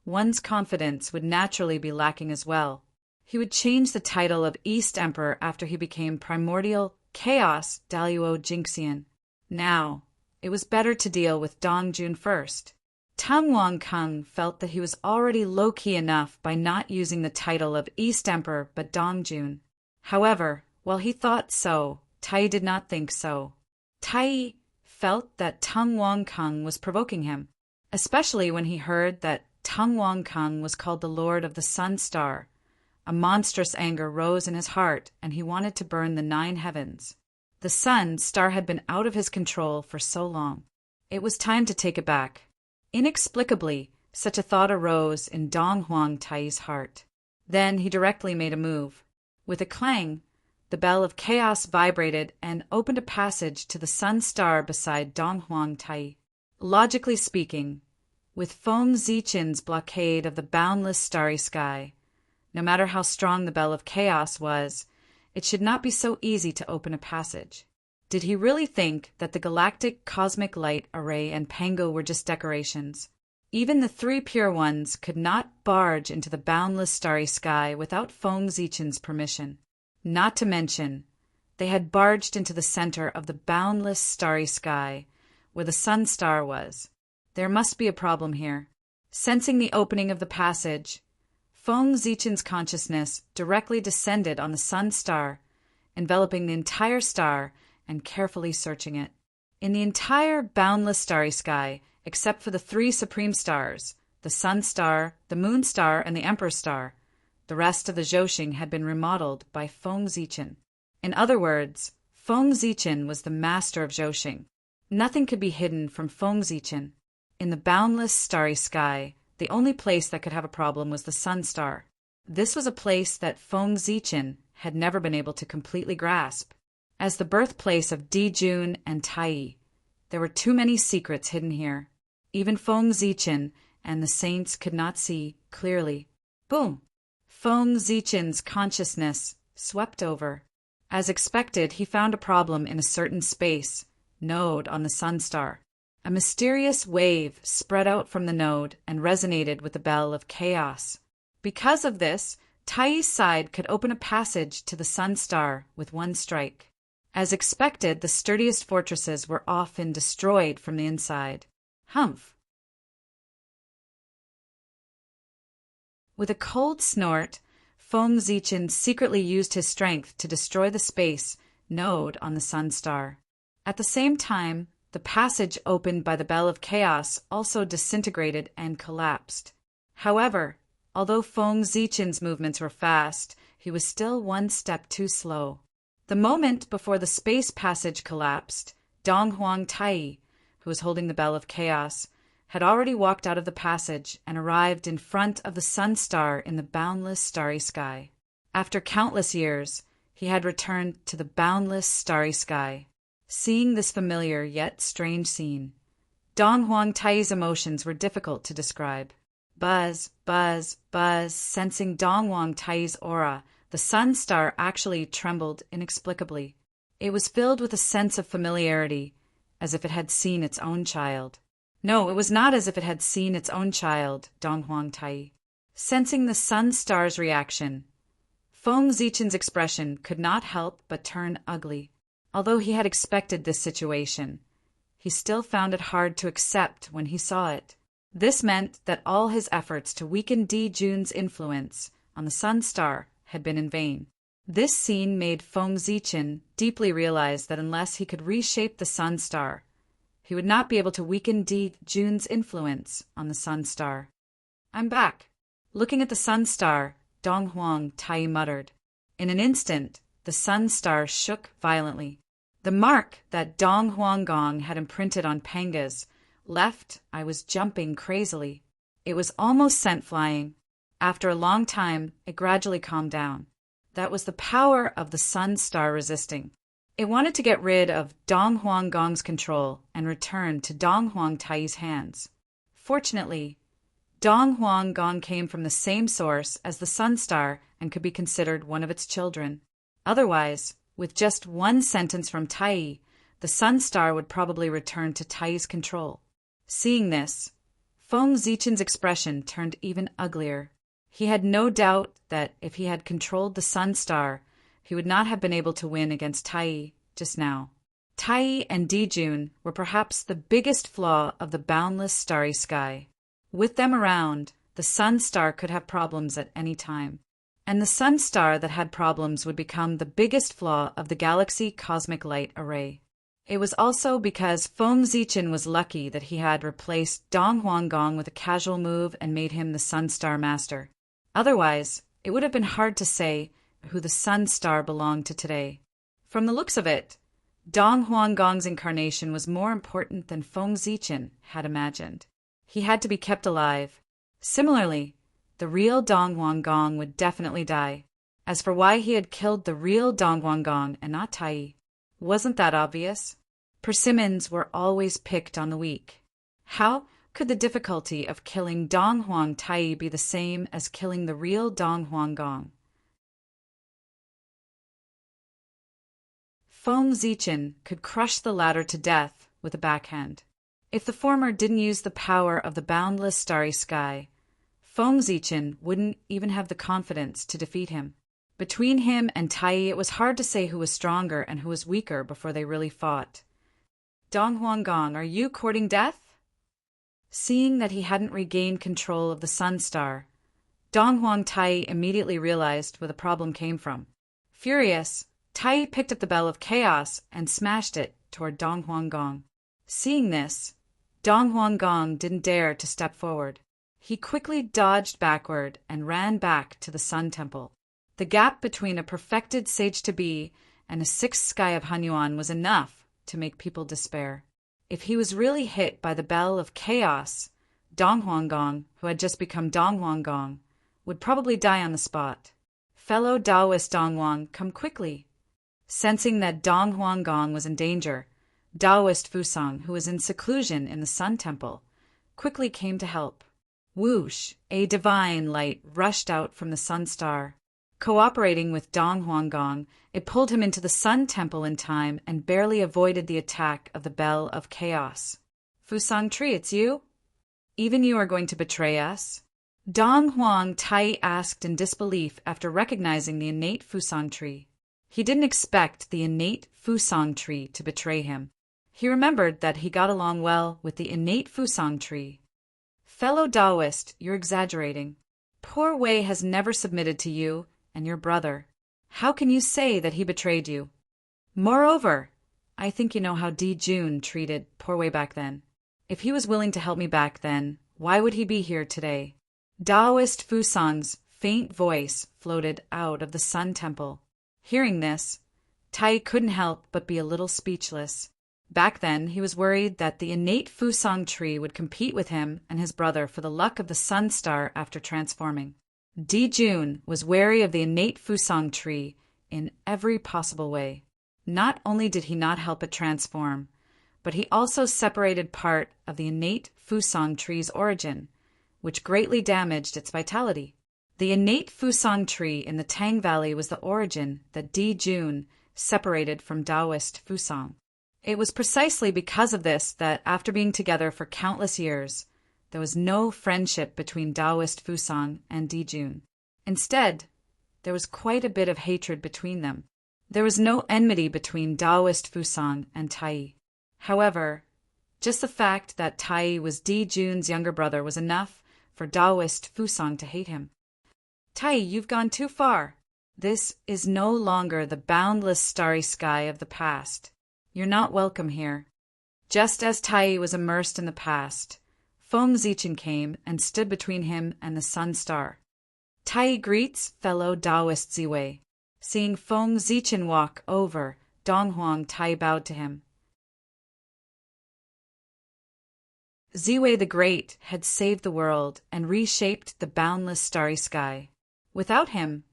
one's confidence would naturally be lacking as well. He would change the title of East Emperor after he became primordial chaos Daluo Jinxian. Now, it was better to deal with Dong Jun first. Tang Wang Kang felt that he was already low-key enough by not using the title of East Emperor but Dong Jun. However, while he thought so, Tai did not think so. Tai felt that Tang Wang Kang was provoking him, especially when he heard that Tang Wang Kang was called the Lord of the Sun Star. A monstrous anger rose in his heart, and he wanted to burn the 9 heavens. The sun star had been out of his control for so long. It was time to take it back. Inexplicably, such a thought arose in Dong Huang Tai's heart. Then he directly made a move. With a clang, the bell of chaos vibrated and opened a passage to the sun star beside Dong Huang Tai. Logically speaking, with Feng Zichen's blockade of the boundless starry sky, no matter how strong the bell of chaos was, it should not be so easy to open a passage. Did he really think that the galactic cosmic light array and Pango were just decorations? Even the 3 pure ones could not barge into the boundless starry sky without Feng Zichen's permission. Not to mention, they had barged into the center of the boundless starry sky, where the sun star was. There must be a problem here. Sensing the opening of the passage, Feng Zichen's consciousness directly descended on the sun star, enveloping the entire star and carefully searching it. In the entire boundless starry sky, except for the 3 supreme stars, the Sun Star, the Moon Star, and the Emperor Star. The rest of the Zhousing had been remodeled by Feng Zichen. In other words, Feng Zichen was the master of Zhousing. Nothing could be hidden from Feng Zichen. In the boundless starry sky, the only place that could have a problem was the Sun Star. This was a place that Feng Zichen had never been able to completely grasp. As the birthplace of Dijun and Tai, there were too many secrets hidden here. Even Feng Zichen and the saints could not see clearly. Boom! Feng Zichen's consciousness swept over. As expected, he found a problem in a certain space, node on the Sun Star. A mysterious wave spread out from the node and resonated with the bell of chaos. Because of this, Tai's side could open a passage to the Sun Star with one strike. As expected, the sturdiest fortresses were often destroyed from the inside. Humph! With a cold snort, Feng Zichen secretly used his strength to destroy the space node on the Sun Star. At the same time, the passage opened by the Bell of Chaos also disintegrated and collapsed. However, although Feng Zichen's movements were fast, he was still one step too slow. The moment before the space passage collapsed, Donghuang Tai, who was holding the Bell of Chaos, had already walked out of the passage and arrived in front of the Sun Star in the boundless starry sky. After countless years, he had returned to the boundless starry sky. Seeing this familiar yet strange scene, Donghuang Tai's emotions were difficult to describe. Buzz, buzz, buzz, sensing Donghuang Tai's aura, the Sun Star actually trembled inexplicably. It was filled with a sense of familiarity, as if it had seen its own child. No, it was not as if it had seen its own child, Donghuang Tai. Sensing the Sun Star's reaction, Feng Zichen's expression could not help but turn ugly. Although he had expected this situation, he still found it hard to accept when he saw it. This meant that all his efforts to weaken Dijun's influence on the Sun Star had been in vain. This scene made Feng Zichen deeply realize that unless he could reshape the Sun Star, he would not be able to weaken Dijun's influence on the Sun Star. "I'm back." Looking at the Sun Star, Donghuang Tai muttered. In an instant, the Sun Star shook violently. The mark that Dong Huang Gong had imprinted on Panga's left I was jumping crazily. It was almost sent flying. After a long time, it gradually calmed down. That was the power of the Sun Star resisting. It wanted to get rid of Dong Huang Gong's control and return to Dong Huang Tai's hands. Fortunately, Dong Huang Gong came from the same source as the Sun Star and could be considered one of its children. Otherwise, with just one sentence from Tai, the Sun Star would probably return to Tai's control. Seeing this, Feng Zichen's expression turned even uglier. He had no doubt that if he had controlled the Sun Star, he would not have been able to win against Tai just now. Tai and Dijun were perhaps the biggest flaw of the boundless starry sky. With them around, the Sun Star could have problems at any time. And the Sun Star that had problems would become the biggest flaw of the galaxy cosmic light array. It was also because Feng Zichen was lucky that he had replaced Dong Huang Gong with a casual move and made him the Sun Star master. Otherwise, it would have been hard to say who the Sun Star belonged to today. From the looks of it, Dong Huang Gong's incarnation was more important than Feng Zichen had imagined. He had to be kept alive. Similarly, the real Dong Huang Gong would definitely die. As for why he had killed the real Dong Huang Gong and not Tai, wasn't that obvious? Persimmons were always picked on the weak. How could the difficulty of killing Dong Huang Tai be the same as killing the real Dong Huang Gong? Feng Zichen could crush the latter to death with a backhand. If the former didn't use the power of the boundless starry sky, Feng Zichen wouldn't even have the confidence to defeat him. Between him and Tai, it was hard to say who was stronger and who was weaker before they really fought. "Dong Huang Gong, are you courting death?" Seeing that he hadn't regained control of the Sun Star, Dong Huang Tai immediately realized where the problem came from. Furious, Tai picked up the Bell of Chaos and smashed it toward Dong Huang Gong. Seeing this, Dong Huang Gong didn't dare to step forward. He quickly dodged backward and ran back to the Sun Temple. The gap between a perfected sage-to-be and a sixth sky of Hanyuan was enough to make people despair. If he was really hit by the bell of chaos, Dong Huanggong, who had just become Dong Huanggong, would probably die on the spot. Fellow Taoist Donghuang, come quickly. Sensing that Dong Huanggong was in danger, Taoist Fusang, who was in seclusion in the Sun Temple, quickly came to help. Whoosh! A divine light rushed out from the Sun Star. Cooperating with Dong Huanggong, it pulled him into the Sun Temple in time and barely avoided the attack of the Bell of Chaos. Fusang Tree, it's you? Even you are going to betray us? Dong Huang Tai asked in disbelief after recognizing the innate Fusang Tree. He didn't expect the innate Fusang Tree to betray him. He remembered that he got along well with the innate Fusang Tree. Fellow Taoist, you're exaggerating. Poor Wei has never submitted to you and your brother. How can you say that he betrayed you? Moreover, I think you know how Di Jun treated poor Wei back then. If he was willing to help me back then, why would he be here today? Taoist Fusang's faint voice floated out of the Sun Temple. Hearing this, Tai couldn't help but be a little speechless. Back then, he was worried that the innate Fusang Tree would compete with him and his brother for the luck of the Sun Star after transforming. Di Jun was wary of the innate Fusang Tree in every possible way. Not only did he not help it transform, but he also separated part of the innate Fusang Tree's origin, which greatly damaged its vitality. The innate Fusang Tree in the Tang Valley was the origin that Di Jun separated from Taoist Fusang. It was precisely because of this that, after being together for countless years, there was no friendship between Taoist Fusang and Di Jun. Instead, there was quite a bit of hatred between them. There was no enmity between Taoist Fusang and Tai. However, just the fact that Tai was Di Jun's younger brother was enough for Taoist Fusang to hate him. Tai, you've gone too far. This is no longer the boundless starry sky of the past. You're not welcome here. Just as Tai was immersed in the past, Feng Zichen came and stood between him and the Sun Star. Tai greets fellow Taoist Ziwei. Seeing Feng Zichen walk over, Dong Huang Tai bowed to him. Ziwei the Great had saved the world and reshaped the boundless starry sky. Without him,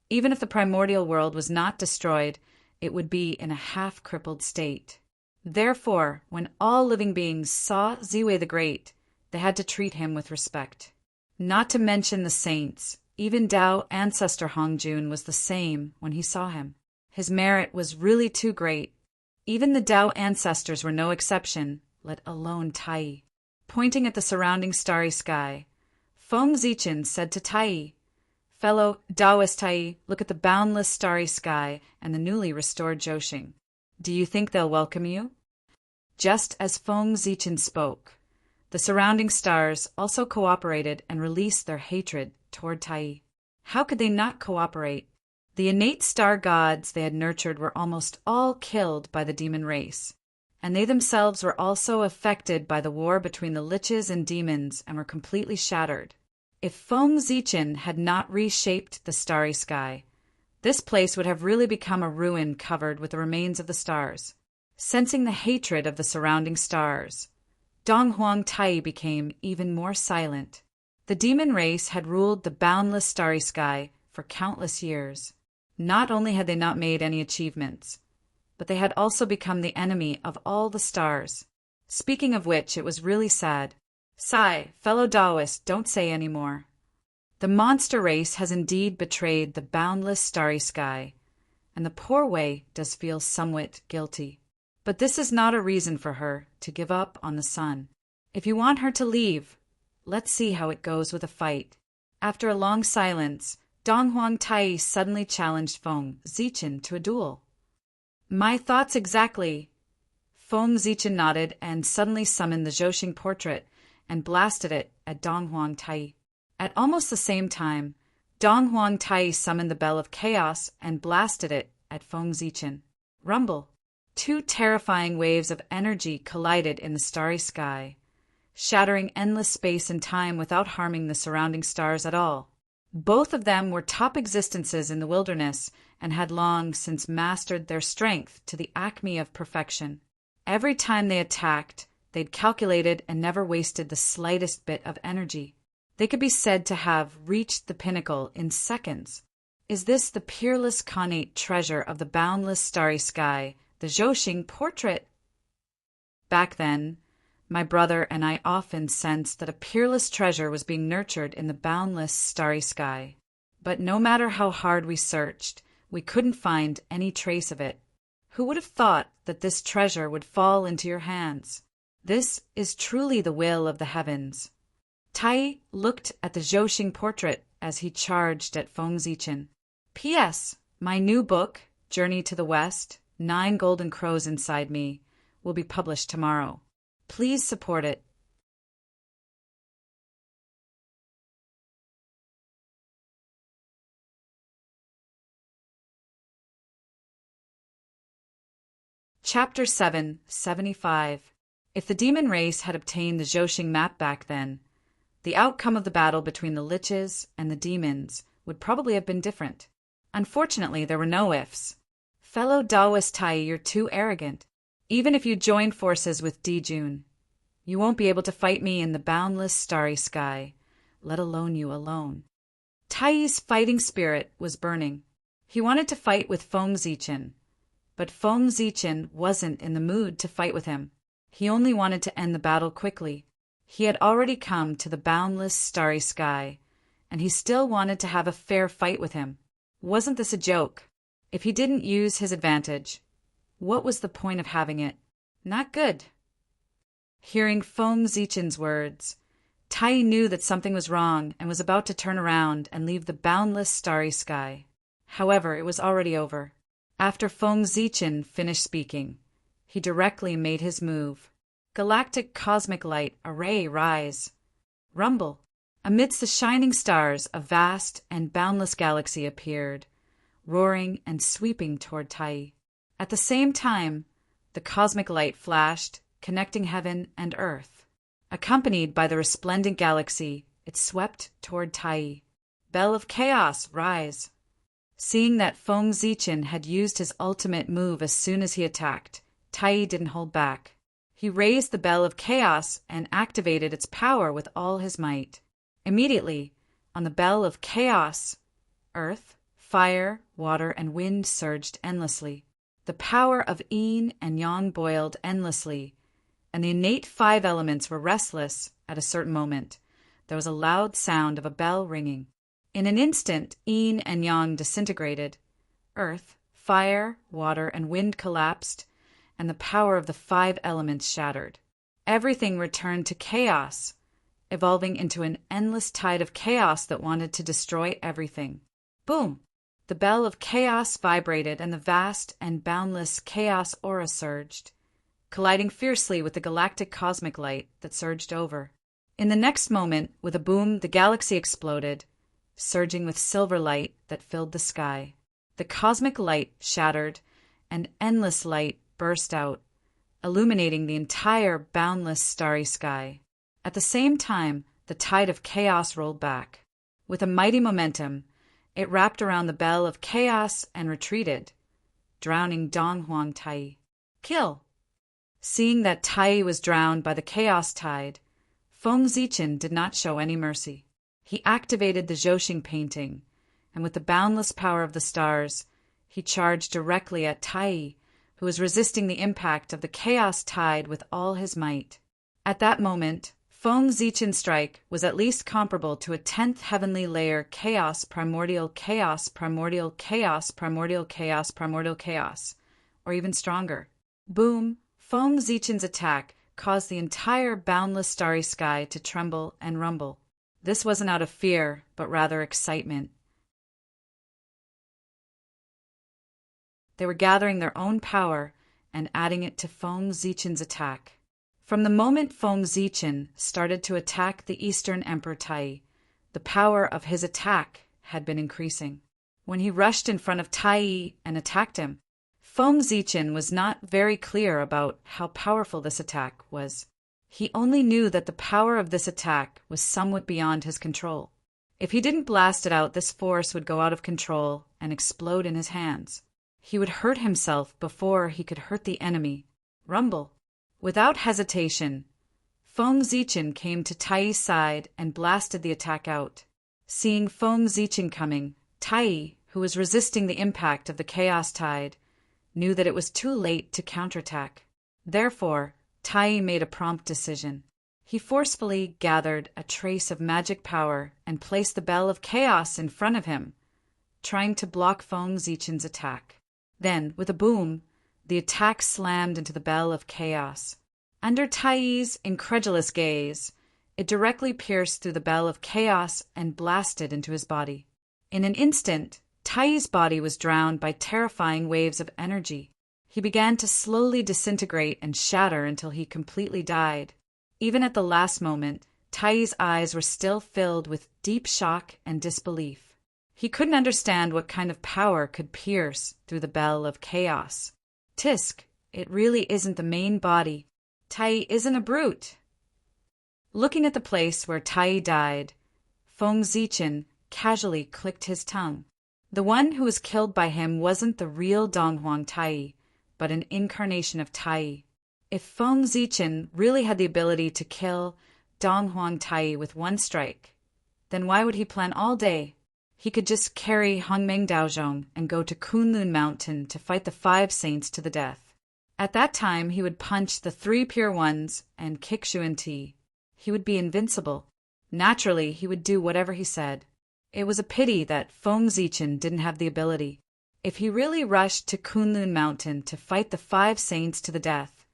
even if the primordial world was not destroyed, it would be in a half-crippled state. Therefore, when all living beings saw Ziwei the Great, they had to treat him with respect. Not to mention the saints, even Tao ancestor Hongjun was the same when he saw him. His merit was really too great. Even the Tao ancestors were no exception, let alone Tai. Pointing at the surrounding starry sky, Feng Zichen said to Tai, "Fellow Taoist Tai, look at the boundless starry sky and the newly restored Zhousing. Do you think they'll welcome you?" Just as Feng Zichen spoke, the surrounding stars also cooperated and released their hatred toward Tai. How could they not cooperate? The innate star gods they had nurtured were almost all killed by the demon race, and they themselves were also affected by the war between the liches and demons and were completely shattered. If Feng Zichen had not reshaped the starry sky, this place would have really become a ruin covered with the remains of the stars. Sensing the hatred of the surrounding stars, Dong Huang Tai became even more silent. The demon race had ruled the boundless starry sky for countless years. Not only had they not made any achievements, but they had also become the enemy of all the stars. Speaking of which, it was really sad. Sigh, fellow Taoist, don't say any more. The monster race has indeed betrayed the boundless starry sky, and the poor Wei does feel somewhat guilty. But this is not a reason for her to give up on the sun. If you want her to leave, let's see how it goes with a fight. After a long silence, Dong Huang Tai suddenly challenged Feng Zichen to a duel. My thoughts exactly. Feng Zichen nodded and suddenly summoned the Zhousing portrait and blasted it at Dong Huang Tai. At almost the same time, Dong Huang Tai summoned the Bell of Chaos and blasted it at Feng Zichen. Rumble. Two terrifying waves of energy collided in the starry sky. shattering endless space and time without harming the surrounding stars at all. Both of them were top existences in the wilderness and had long since mastered their strength to the acme of perfection. Every time they attacked, they'd calculated and never wasted the slightest bit of energy. They could be said to have reached the pinnacle in seconds. Is this the peerless connate treasure of the boundless starry sky, the Zhousing portrait? Back then, my brother and I often sensed that a peerless treasure was being nurtured in the boundless starry sky. But no matter how hard we searched, we couldn't find any trace of it. Who would have thought that this treasure would fall into your hands? This is truly the will of the heavens. Tai looked at the Zhousing portrait as he charged at Feng Zichen. P.S. My new book, Journey to the West, 9 Golden Crows Inside Me, will be published tomorrow. Please support it. Chapter 7, 75. If the demon race had obtained the Zhousing map back then, the outcome of the battle between the liches and the demons would probably have been different. Unfortunately, there were no ifs. Fellow Taoist Tai, you're too arrogant. Even if you join forces with Dijun, you won't be able to fight me in the boundless starry sky, let alone you alone. Tai's fighting spirit was burning. He wanted to fight with Feng Zichen, but Feng Zichen wasn't in the mood to fight with him. He only wanted to end the battle quickly. He had already come to the boundless starry sky, and he still wanted to have a fair fight with him. Wasn't this a joke? If he didn't use his advantage, what was the point of having it? Not good. Hearing Feng Zichen's words, Tai knew that something was wrong and was about to turn around and leave the boundless starry sky. However, it was already over. After Feng Zichen finished speaking, he directly made his move. Galactic cosmic light array rise. Rumble. Amidst the shining stars, a vast and boundless galaxy appeared, roaring and sweeping toward Tai. At the same time, the cosmic light flashed, connecting heaven and earth. Accompanied by the resplendent galaxy, it swept toward Tai. Bell of Chaos, rise! Seeing that Feng Zichen had used his ultimate move as soon as he attacked, Tai didn't hold back. He raised the Bell of Chaos and activated its power with all his might. Immediately, on the Bell of Chaos, earth, fire, water, and wind surged endlessly. The power of yin and yang boiled endlessly, and the innate 5 elements were restless at a certain moment. There was a loud sound of a bell ringing. In an instant, yin and yang disintegrated. Earth, fire, water, and wind collapsed, and the power of the 5 elements shattered. Everything returned to chaos, evolving into an endless tide of chaos that wanted to destroy everything. Boom! The bell of chaos vibrated, and the vast and boundless chaos aura surged, colliding fiercely with the galactic cosmic light that surged over. In the next moment, with a boom, the galaxy exploded, surging with silver light that filled the sky. The cosmic light shattered, and endless light burst out, illuminating the entire boundless starry sky. At the same time, the tide of chaos rolled back. With a mighty momentum, it wrapped around the bell of chaos and retreated, drowning Donghuang Tai. Kill! Seeing that Tai was drowned by the chaos tide, Feng Zichen did not show any mercy. He activated the Zhousing painting, and with the boundless power of the stars, he charged directly at Tai, who was resisting the impact of the chaos tide with all his might. At that moment, Feng Zichen's strike was at least comparable to a 10th heavenly layer chaos, primordial chaos, primordial chaos, primordial chaos, primordial chaos, or even stronger. Boom! Feng Zichen's attack caused the entire boundless starry sky to tremble and rumble. This wasn't out of fear, but rather excitement. They were gathering their own power and adding it to Feng Zichen's attack. From the moment Feng Zichen started to attack the Eastern Emperor Tai, the power of his attack had been increasing. When he rushed in front of Tai and attacked him, Feng Zichen was not very clear about how powerful this attack was. He only knew that the power of this attack was somewhat beyond his control. If he didn't blast it out, this force would go out of control and explode in his hands. He would hurt himself before he could hurt the enemy. Rumble. Without hesitation, Feng Zichen came to Tai's side and blasted the attack out. Seeing Feng Zichen coming, Tai, who was resisting the impact of the chaos tide, knew that it was too late to counterattack. Therefore, Tai made a prompt decision. He forcefully gathered a trace of magic power and placed the Bell of Chaos in front of him, trying to block Feng Zichen's attack. Then, with a boom, the attack slammed into the Bell of Chaos. Under Tai's incredulous gaze, it directly pierced through the Bell of Chaos and blasted into his body. In an instant, Tai's body was drowned by terrifying waves of energy. He began to slowly disintegrate and shatter until he completely died. Even at the last moment, Tai's eyes were still filled with deep shock and disbelief. He couldn't understand what kind of power could pierce through the Bell of Chaos. Tisk, it really isn't the main body. Tai isn't a brute. Looking at the place where Tai died, Feng Zichen casually clicked his tongue. The one who was killed by him wasn't the real Donghuang Tai, but an incarnation of Tai. If Feng Zichen really had the ability to kill Donghuang Tai with one strike, then why would he plan all day? He could just carry Hongmeng Daozhong and go to Kunlun Mountain to fight the 5 saints to the death. At that time, he would punch the 3 Pure Ones and kick Xuanti. He would be invincible. Naturally, he would do whatever he said. It was a pity that Feng Zichen didn't have the ability. If he really rushed to Kunlun Mountain to fight the 5 saints to the death,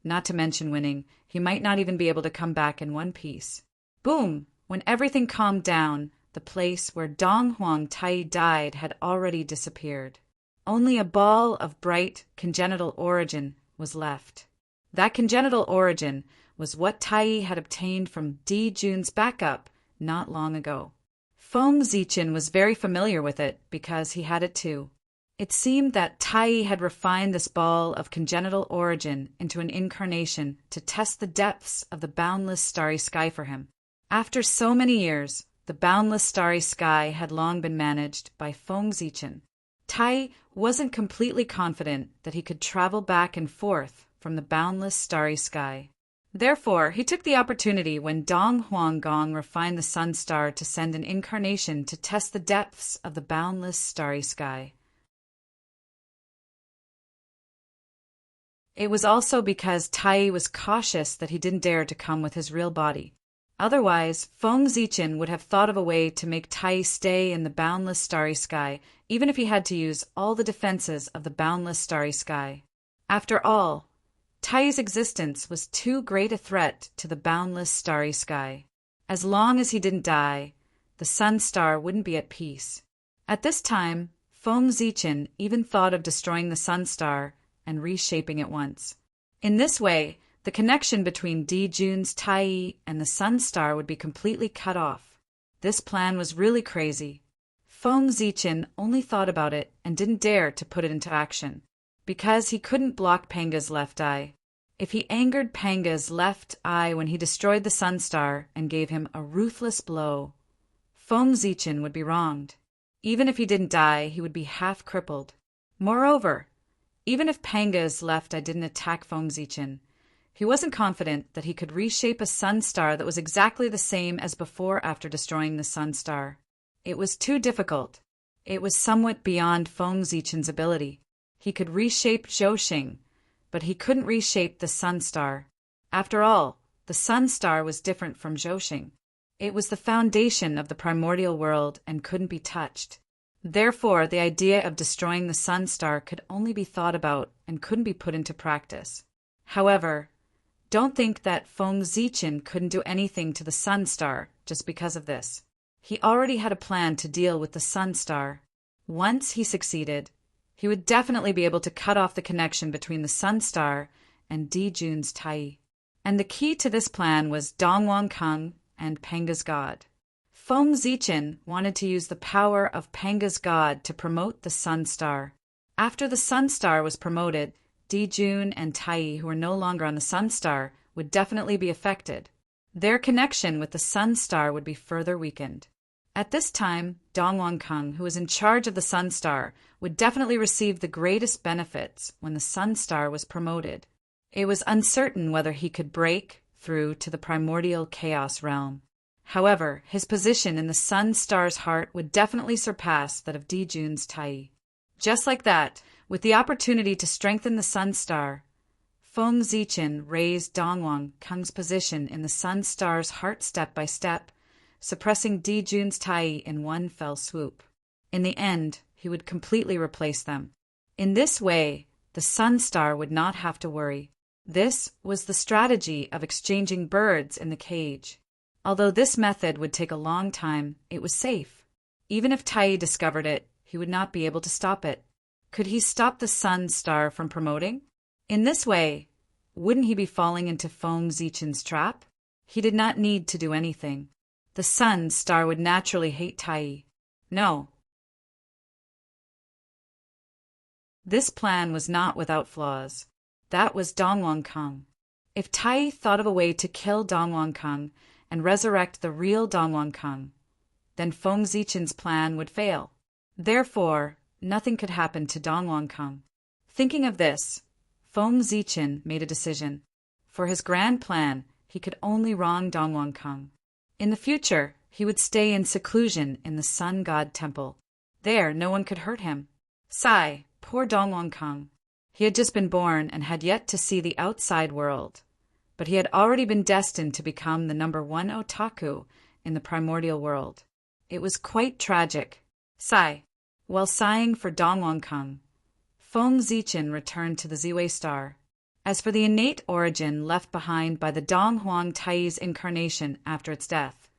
not to mention winning, he might not even be able to come back in one piece. Boom! When everything calmed down, the place where Donghuang Tai died had already disappeared. Only a ball of bright congenital origin was left. That congenital origin was what Tai had obtained from Di Jun's backup not long ago. Feng Zichen was very familiar with it because he had it too. It seemed that Tai had refined this ball of congenital origin into an incarnation to test the depths of the boundless starry sky for him. After so many years, the boundless starry sky had long been managed by Feng Zichen. Tai wasn't completely confident that he could travel back and forth from the boundless starry sky. Therefore, he took the opportunity when Dong Huanggong refined the sun star to send an incarnation to test the depths of the boundless starry sky. It was also because Tai was cautious that he didn't dare to come with his real body. Otherwise, Feng Zichen would have thought of a way to make Tai stay in the boundless starry sky, even if he had to use all the defenses of the boundless starry sky. After all, Tai's existence was too great a threat to the boundless starry sky. As long as he didn't die, the sun star wouldn't be at peace. At this time, Feng Zichen even thought of destroying the sun star and reshaping it once. In this way, the connection between Di Jun's Tai and the sun star would be completely cut off. This plan was really crazy. Feng Zichen only thought about it and didn't dare to put it into action, because he couldn't block Panga's left eye. If he angered Panga's left eye when he destroyed the sun star and gave him a ruthless blow, Feng Zichen would be wronged. Even if he didn't die, he would be half crippled. Moreover, even if Panga's left eye didn't attack Feng Zichen, he wasn't confident that he could reshape a sun star that was exactly the same as before after destroying the sun star. It was too difficult. It was somewhat beyond Feng Zichen's ability. He could reshape Zhouxing, but he couldn't reshape the sun star. After all, the sun star was different from Zhouxing. It was the foundation of the primordial world and couldn't be touched. Therefore, the idea of destroying the sun star could only be thought about and couldn't be put into practice. However, don't think that Feng Zichen couldn't do anything to the sun star just because of this. He already had a plan to deal with the sun star. Once he succeeded, he would definitely be able to cut off the connection between the sun star and Di Jun's Tai. And the key to this plan was Dongwang Kung and Panga's God. Feng Zichen wanted to use the power of Panga's God to promote the sun star. After the sun star was promoted, Di Jun and Tai, who were no longer on the sun star, would definitely be affected. Their connection with the Sun Star would be further weakened. At this time, Dongwon Kung, who was in charge of the Sun Star, would definitely receive the greatest benefits when the Sun Star was promoted. It was uncertain whether he could break through to the primordial chaos realm. However, his position in the Sun Star's heart would definitely surpass that of Dijun's Tai. Just like that, with the opportunity to strengthen the Sun Star, Feng Zichen raised Dongwon Kung's position in the Sun Star's heart step by step, suppressing Dijun's Tai in one fell swoop. In the end, he would completely replace them. In this way, the Sun Star would not have to worry. This was the strategy of exchanging birds in the cage. Although this method would take a long time, it was safe. Even if Tai discovered it, he would not be able to stop it. Could he stop the Sun Star from promoting? In this way, wouldn't he be falling into Feng Zichen's trap? He did not need to do anything. The Sun Star would naturally hate Tai. No. This plan was not without flaws. That was Dongwon Kung. If Tai thought of a way to kill Dongwon Kung and resurrect the real Dongwon Kung, then Feng Zichen's plan would fail. Therefore, nothing could happen to Dongwon Kung. Thinking of this, Feng Zichen made a decision. For his grand plan, he could only wrong Dongwon Kung. In the future, he would stay in seclusion in the Sun God Temple. There, no one could hurt him. Sigh, poor Dongwon Kung. He had just been born and had yet to see the outside world. But he had already been destined to become the #1 otaku in the primordial world. It was quite tragic. Sigh. While sighing for Dongwon Kung, Feng Zichen returned to the Ziwei Star. As for the innate origin left behind by the Donghuang Tai's incarnation after its death,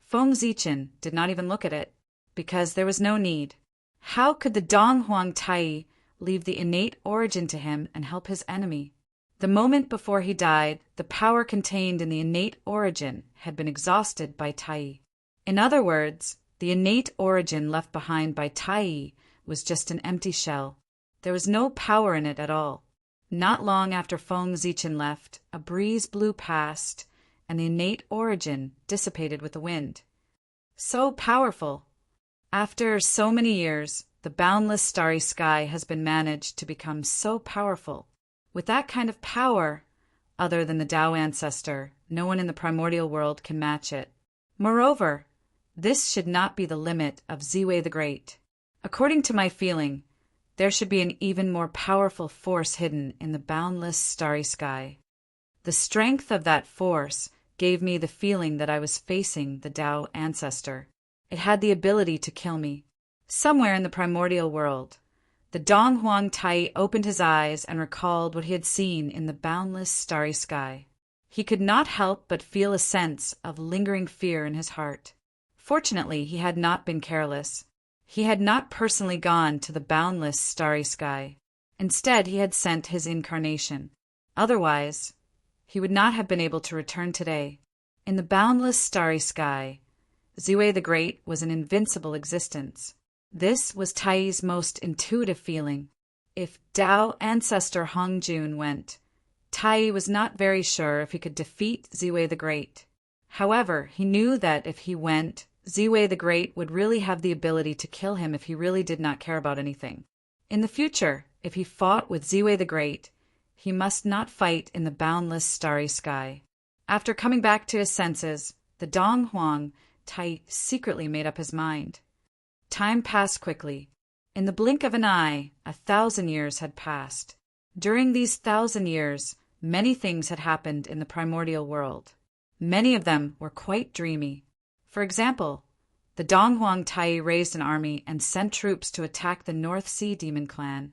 Feng Zichen did not even look at it, because there was no need. How could the Donghuang Tai leave the innate origin to him and help his enemy? The moment before he died, the power contained in the innate origin had been exhausted by Tai. In other words, the innate origin left behind by Tai was just an empty shell. There was no power in it at all. Not long after Feng Zichen left, a breeze blew past, and the innate origin dissipated with the wind. So powerful! After so many years, the boundless starry sky has been managed to become so powerful. With that kind of power, other than the Tao ancestor, no one in the primordial world can match it. Moreover, this should not be the limit of Ziwei the Great. According to my feeling, there should be an even more powerful force hidden in the boundless starry sky. The strength of that force gave me the feeling that I was facing the Tao ancestor. It had the ability to kill me. Somewhere in the primordial world, the Donghuang Tai opened his eyes and recalled what he had seen in the boundless starry sky. He could not help but feel a sense of lingering fear in his heart. Fortunately, he had not been careless. He had not personally gone to the boundless starry sky. Instead, he had sent his incarnation. Otherwise, he would not have been able to return today. In the boundless starry sky, Ziwei the Great was an invincible existence. This was Tai's most intuitive feeling. If Tao ancestor Hong Jun went, Tai was not very sure if he could defeat Ziwei the Great. However, he knew that if he went, Ziwei the Great would really have the ability to kill him if he really did not care about anything. In the future, if he fought with Ziwei the Great, he must not fight in the boundless starry sky. After coming back to his senses, the Donghuang Tai secretly made up his mind. Time passed quickly. In the blink of an eye, 1,000 years had passed. During these 1,000 years, many things had happened in the primordial world. Many of them were quite dreamy. For example, the Donghuang Tai raised an army and sent troops to attack the North Sea Demon clan.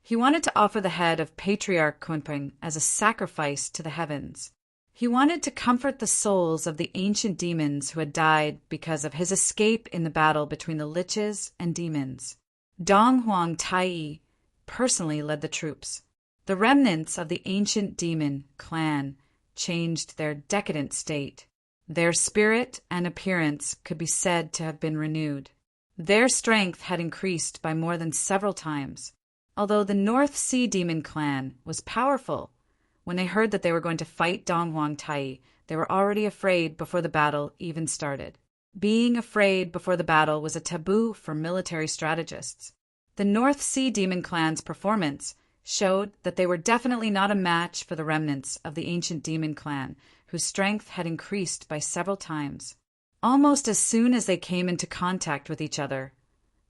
He wanted to offer the head of Patriarch Kunping as a sacrifice to the heavens. He wanted to comfort the souls of the ancient demons who had died because of his escape in the battle between the liches and demons. Donghuang Tai personally led the troops. The remnants of the ancient demon clan changed their decadent state. Their spirit and appearance could be said to have been renewed. Their strength had increased by more than several times. Although the North Sea Demon Clan was powerful, when they heard that they were going to fight Dong Huang Tai, they were already afraid before the battle even started. Being afraid before the battle was a taboo for military strategists. The North Sea Demon Clan's performance showed that they were definitely not a match for the remnants of the ancient Demon Clan, whose strength had increased by several times. Almost as soon as they came into contact with each other,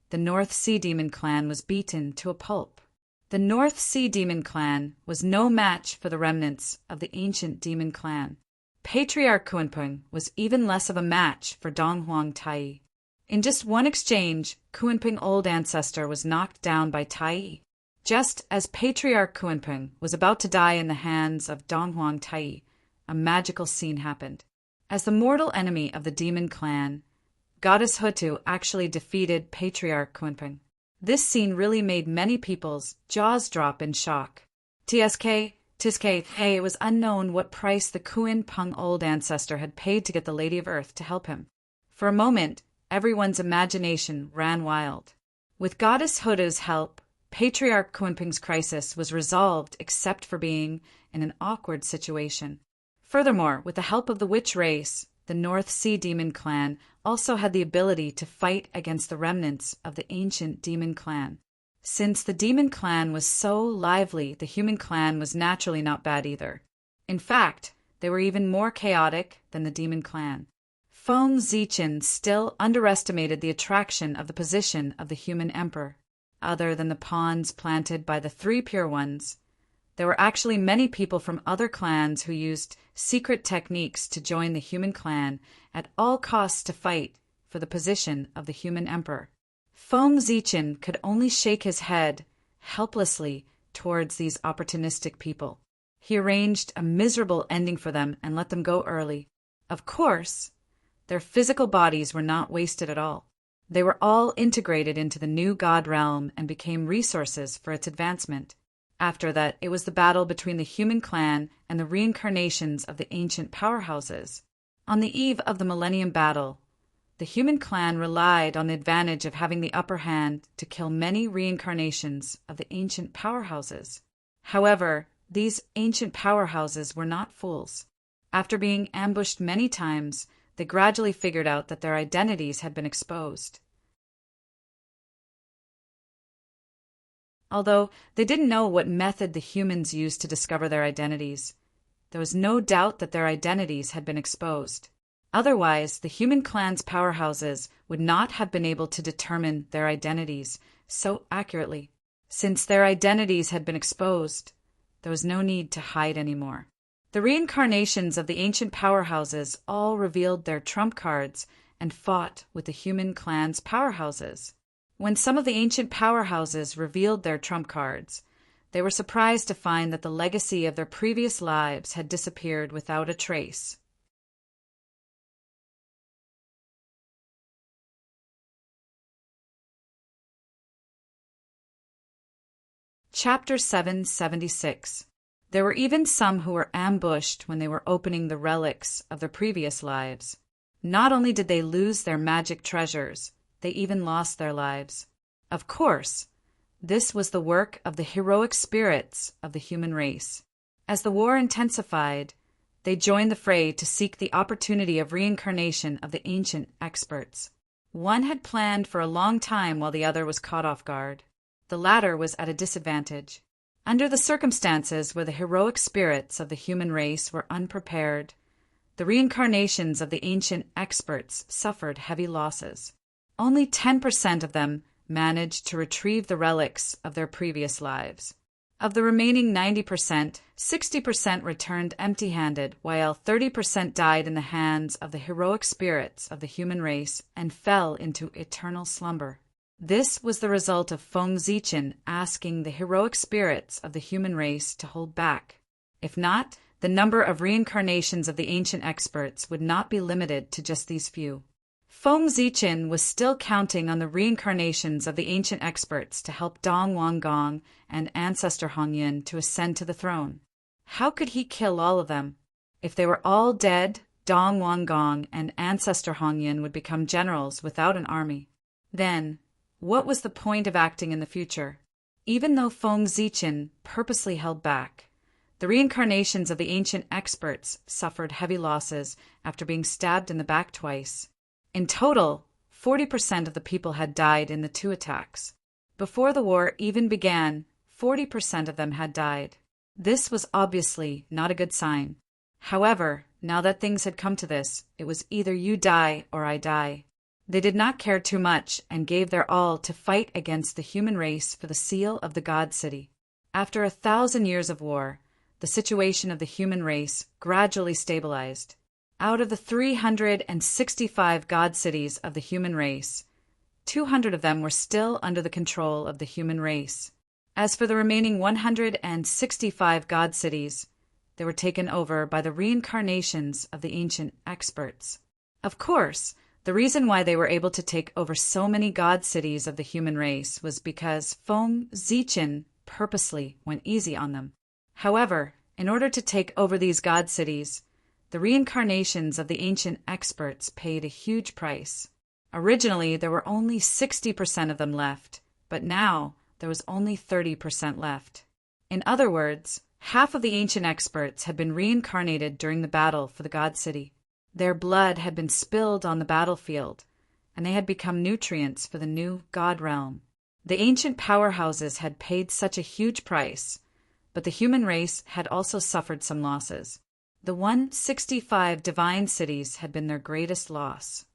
the North Sea Demon Clan was beaten to a pulp. The North Sea Demon Clan was no match for the remnants of the ancient Demon Clan. Patriarch Kunpeng was even less of a match for Dong Huang Tai. In just one exchange, Kunpeng Old Ancestor was knocked down by Tai. Just as Patriarch Kunpeng was about to die in the hands of Dong Huang Tai, a magical scene happened. As the mortal enemy of the Demon Clan, Goddess Hutu actually defeated Patriarch Kunpeng. This scene really made many people's jaws drop in shock. Tsk, it was unknown what price the Kunpeng Old Ancestor had paid to get the Lady of Earth to help him. For a moment, everyone's imagination ran wild. With Goddess Hutu's help, Patriarch Kunpeng's crisis was resolved except for being in an awkward situation. Furthermore, with the help of the witch race, the North Sea Demon Clan also had the ability to fight against the remnants of the ancient Demon Clan. Since the Demon Clan was so lively, the Human Clan was naturally not bad either. In fact, they were even more chaotic than the Demon Clan. Feng Zichen still underestimated the attraction of the position of the Human Emperor. Other than the pawns planted by the three Pure Ones, there were actually many people from other clans who used secret techniques to join the Human Clan at all costs to fight for the position of the Human Emperor. Feng Zichen could only shake his head helplessly towards these opportunistic people. He arranged a miserable ending for them and let them go early. Of course, their physical bodies were not wasted at all. They were all integrated into the new god realm and became resources for its advancement. After that, it was the battle between the Human Clan and the reincarnations of the ancient powerhouses. On the eve of the Millennium Battle, the Human Clan relied on the advantage of having the upper hand to kill many reincarnations of the ancient powerhouses. However, these ancient powerhouses were not fools. After being ambushed many times, they gradually figured out that their identities had been exposed. Although they didn't know what method the humans used to discover their identities, there was no doubt that their identities had been exposed. Otherwise, the Human Clan's powerhouses would not have been able to determine their identities so accurately. Since their identities had been exposed, there was no need to hide anymore. The reincarnations of the ancient powerhouses all revealed their trump cards and fought with the Human Clan's powerhouses. When some of the ancient powerhouses revealed their trump cards, they were surprised to find that the legacy of their previous lives had disappeared without a trace. Chapter 776. There were even some who were ambushed when they were opening the relics of their previous lives. Not only did they lose their magic treasures, they even lost their lives. Of course, this was the work of the heroic spirits of the human race. As the war intensified, they joined the fray to seek the opportunity of reincarnation of the ancient experts. One had planned for a long time while the other was caught off guard. The latter was at a disadvantage. Under the circumstances where the heroic spirits of the human race were unprepared, the reincarnations of the ancient experts suffered heavy losses. Only 10% of them managed to retrieve the relics of their previous lives. Of the remaining 90%, 60% returned empty-handed, while 30% died in the hands of the heroic spirits of the human race and fell into eternal slumber. This was the result of Feng Zichen asking the heroic spirits of the human race to hold back. If not, the number of reincarnations of the ancient experts would not be limited to just these few. Feng Zichen was still counting on the reincarnations of the ancient experts to help Dong Wanggong and Ancestor Hongyan to ascend to the throne. How could he kill all of them? If they were all dead, Dong Wanggong and Ancestor Hongyan would become generals without an army. Then, what was the point of acting in the future? Even though Feng Zichen purposely held back, the reincarnations of the ancient experts suffered heavy losses after being stabbed in the back twice. In total, 40% of the people had died in the two attacks. Before the war even began, 40% of them had died. This was obviously not a good sign. However, now that things had come to this, it was either you die or I die. They did not care too much and gave their all to fight against the human race for the seal of the God City. After 1,000 years of war, the situation of the human race gradually stabilized. Out of the 365 God Cities of the human race, 200 of them were still under the control of the human race. As for the remaining 165 God Cities, they were taken over by the reincarnations of the ancient experts. Of course, the reason why they were able to take over so many God Cities of the human race was because Feng Zichen purposely went easy on them. However, in order to take over these God Cities, the reincarnations of the ancient experts paid a huge price. Originally, there were only 60% of them left, but now there was only 30% left. In other words, half of the ancient experts had been reincarnated during the battle for the God City. Their blood had been spilled on the battlefield, and they had become nutrients for the new God realm. The ancient powerhouses had paid such a huge price, but the human race had also suffered some losses. The 165 divine cities had been their greatest loss.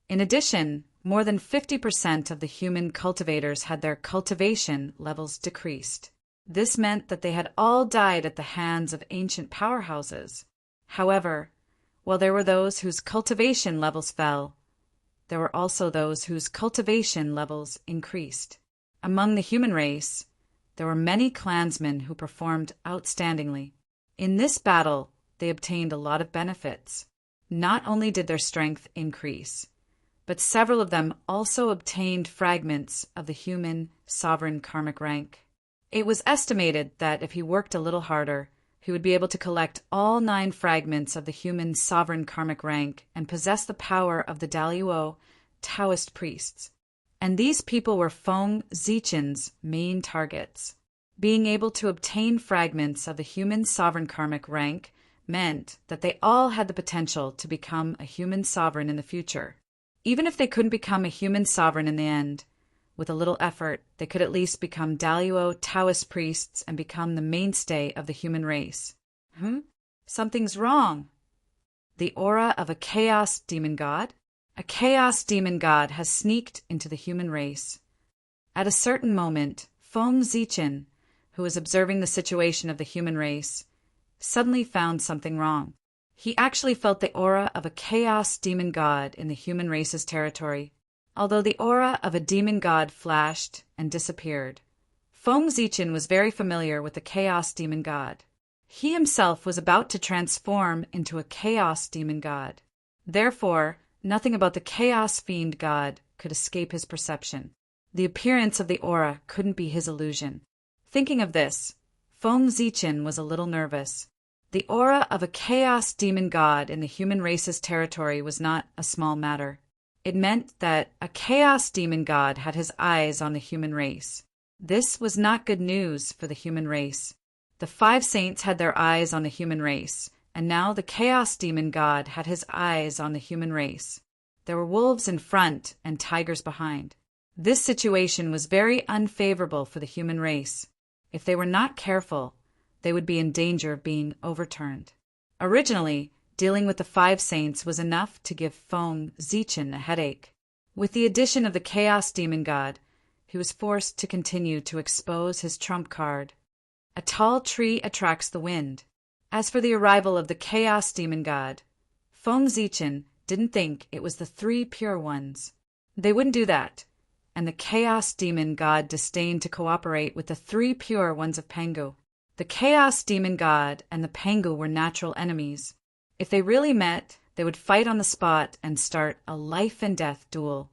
In addition, more than 50% of the human cultivators had their cultivation levels decreased. This meant that they had all died at the hands of ancient powerhouses. However, while there were those whose cultivation levels fell, there were also those whose cultivation levels increased. Among the human race, there were many clansmen who performed outstandingly. In this battle, they obtained a lot of benefits. Not only did their strength increase, but several of them also obtained fragments of the human sovereign karmic rank. It was estimated that if he worked a little harder, he would be able to collect all 9 fragments of the human sovereign karmic rank and possess the power of the Daluo Taoist priests. And these people were Feng Zichen's main targets. Being able to obtain fragments of the human sovereign karmic rank meant that they all had the potential to become a human sovereign in the future. Even if they couldn't become a human sovereign in the end, with a little effort, they could at least become Daluo Taoist priests and become the mainstay of the human race. Something's wrong. The aura of a chaos demon god? A chaos demon god has sneaked into the human race. At a certain moment, Feng Zichen, who was observing the situation of the human race, suddenly found something wrong. He actually felt the aura of a chaos demon god in the human race's territory. Although the aura of a demon god flashed and disappeared, Feng Zichen was very familiar with the chaos demon god. He himself was about to transform into a chaos demon god. Therefore, nothing about the chaos fiend god could escape his perception. The appearance of the aura couldn't be his illusion. Thinking of this, Feng Zichen was a little nervous. The aura of a chaos demon god in the human race's territory was not a small matter. It meant that a chaos demon god had his eyes on the human race. This was not good news for the human race. The 5 saints had their eyes on the human race, and now the chaos demon god had his eyes on the human race. There were wolves in front and tigers behind. This situation was very unfavorable for the human race. If they were not careful, they would be in danger of being overturned. Originally, dealing with the 5 saints was enough to give Feng Zichen a headache. With the addition of the chaos demon god, he was forced to continue to expose his trump card. A tall tree attracts the wind. As for the arrival of the chaos demon god, Feng Zichen didn't think it was the 3 pure ones. They wouldn't do that, and the chaos demon god disdained to cooperate with the 3 pure ones of Pangu. The chaos demon god and the Pangu were natural enemies. If they really met, they would fight on the spot and start a life-and-death duel,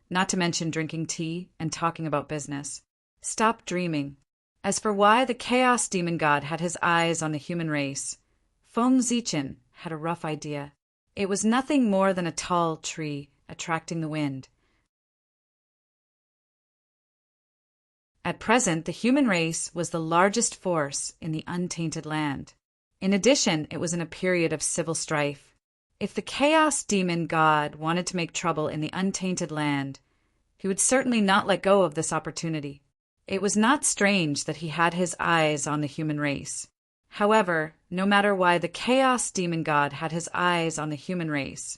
not to mention drinking tea and talking about business. Stop dreaming. As for why the chaos demon god had his eyes on the human race, Feng Zichen had a rough idea. It was nothing more than a tall tree attracting the wind. At present, the human race was the largest force in the untainted land. In addition, it was in a period of civil strife. If the chaos demon god wanted to make trouble in the untainted land, he would certainly not let go of this opportunity. It was not strange that he had his eyes on the human race. However, no matter why the chaos demon god had his eyes on the human race,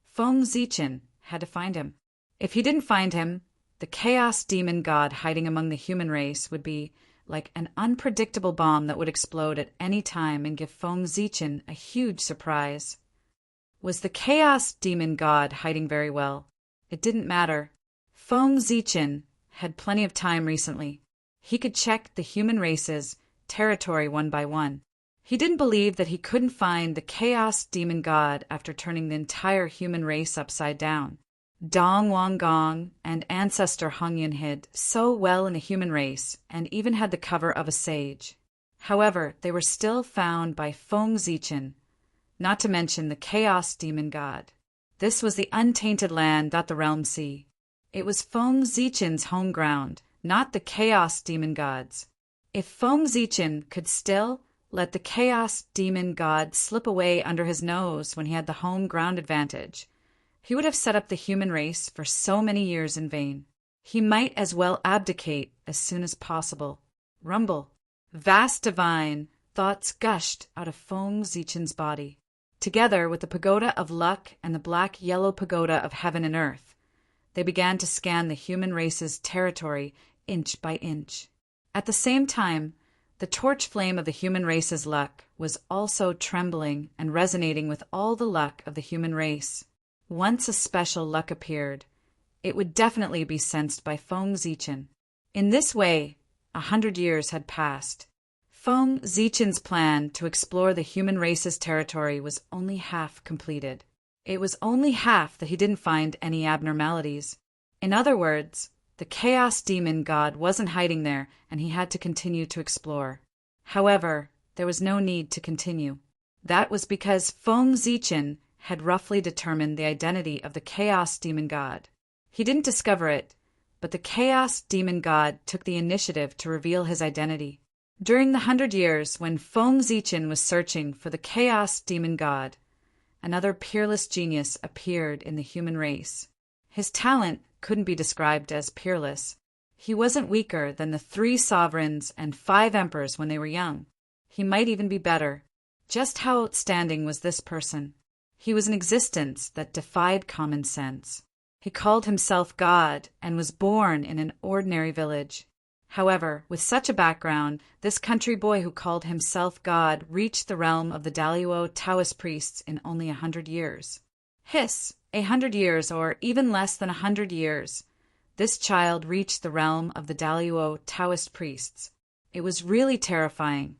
Feng Zichen had to find him. If he didn't find him, the chaos demon god hiding among the human race would be like an unpredictable bomb that would explode at any time and give Feng Zichen a huge surprise. Was the chaos demon god hiding very well? It didn't matter. Feng Zichen had plenty of time recently. He could check the human race's territory one by one. He didn't believe that he couldn't find the chaos demon god after turning the entire human race upside down. Dong Wang Gong and ancestor Hong Yun hid so well in the human race and even had the cover of a sage. However, they were still found by Feng Zichen, not to mention the chaos demon god. This was the untainted land, not the realm sea. It was Feng Zichen's home ground, not the chaos demon god's. If Feng Zichen could still let the chaos demon god slip away under his nose when he had the home ground advantage, he would have set up the human race for so many years in vain. He might as well abdicate as soon as possible. Rumble. Vast divine thoughts gushed out of Feng Zichen's body. Together with the pagoda of luck and the black-yellow pagoda of heaven and earth, they began to scan the human race's territory inch by inch. At the same time, the torch flame of the human race's luck was also trembling and resonating with all the luck of the human race. Once a special luck appeared, it would definitely be sensed by Feng Zichen. In this way, 100 years had passed. Feng Zichen's plan to explore the human race's territory was only half completed. It was only half that he didn't find any abnormalities. In other words, the chaos demon god wasn't hiding there, and he had to continue to explore. However, there was no need to continue. That was because Feng Zichen had roughly determined the identity of the chaos demon god. He didn't discover it, but the chaos demon god took the initiative to reveal his identity. During the 100 years when Feng Zichen was searching for the chaos demon god, another peerless genius appeared in the human race. His talent couldn't be described as peerless. He wasn't weaker than the 3 sovereigns and 5 emperors when they were young. He might even be better. Just how outstanding was this person? He was an existence that defied common sense. He called himself God and was born in an ordinary village. However, with such a background, this country boy who called himself God reached the realm of the Daluo Taoist priests in only 100 years. Hiss, 100 years, or even less than 100 years. This child reached the realm of the Daluo Taoist priests. It was really terrifying.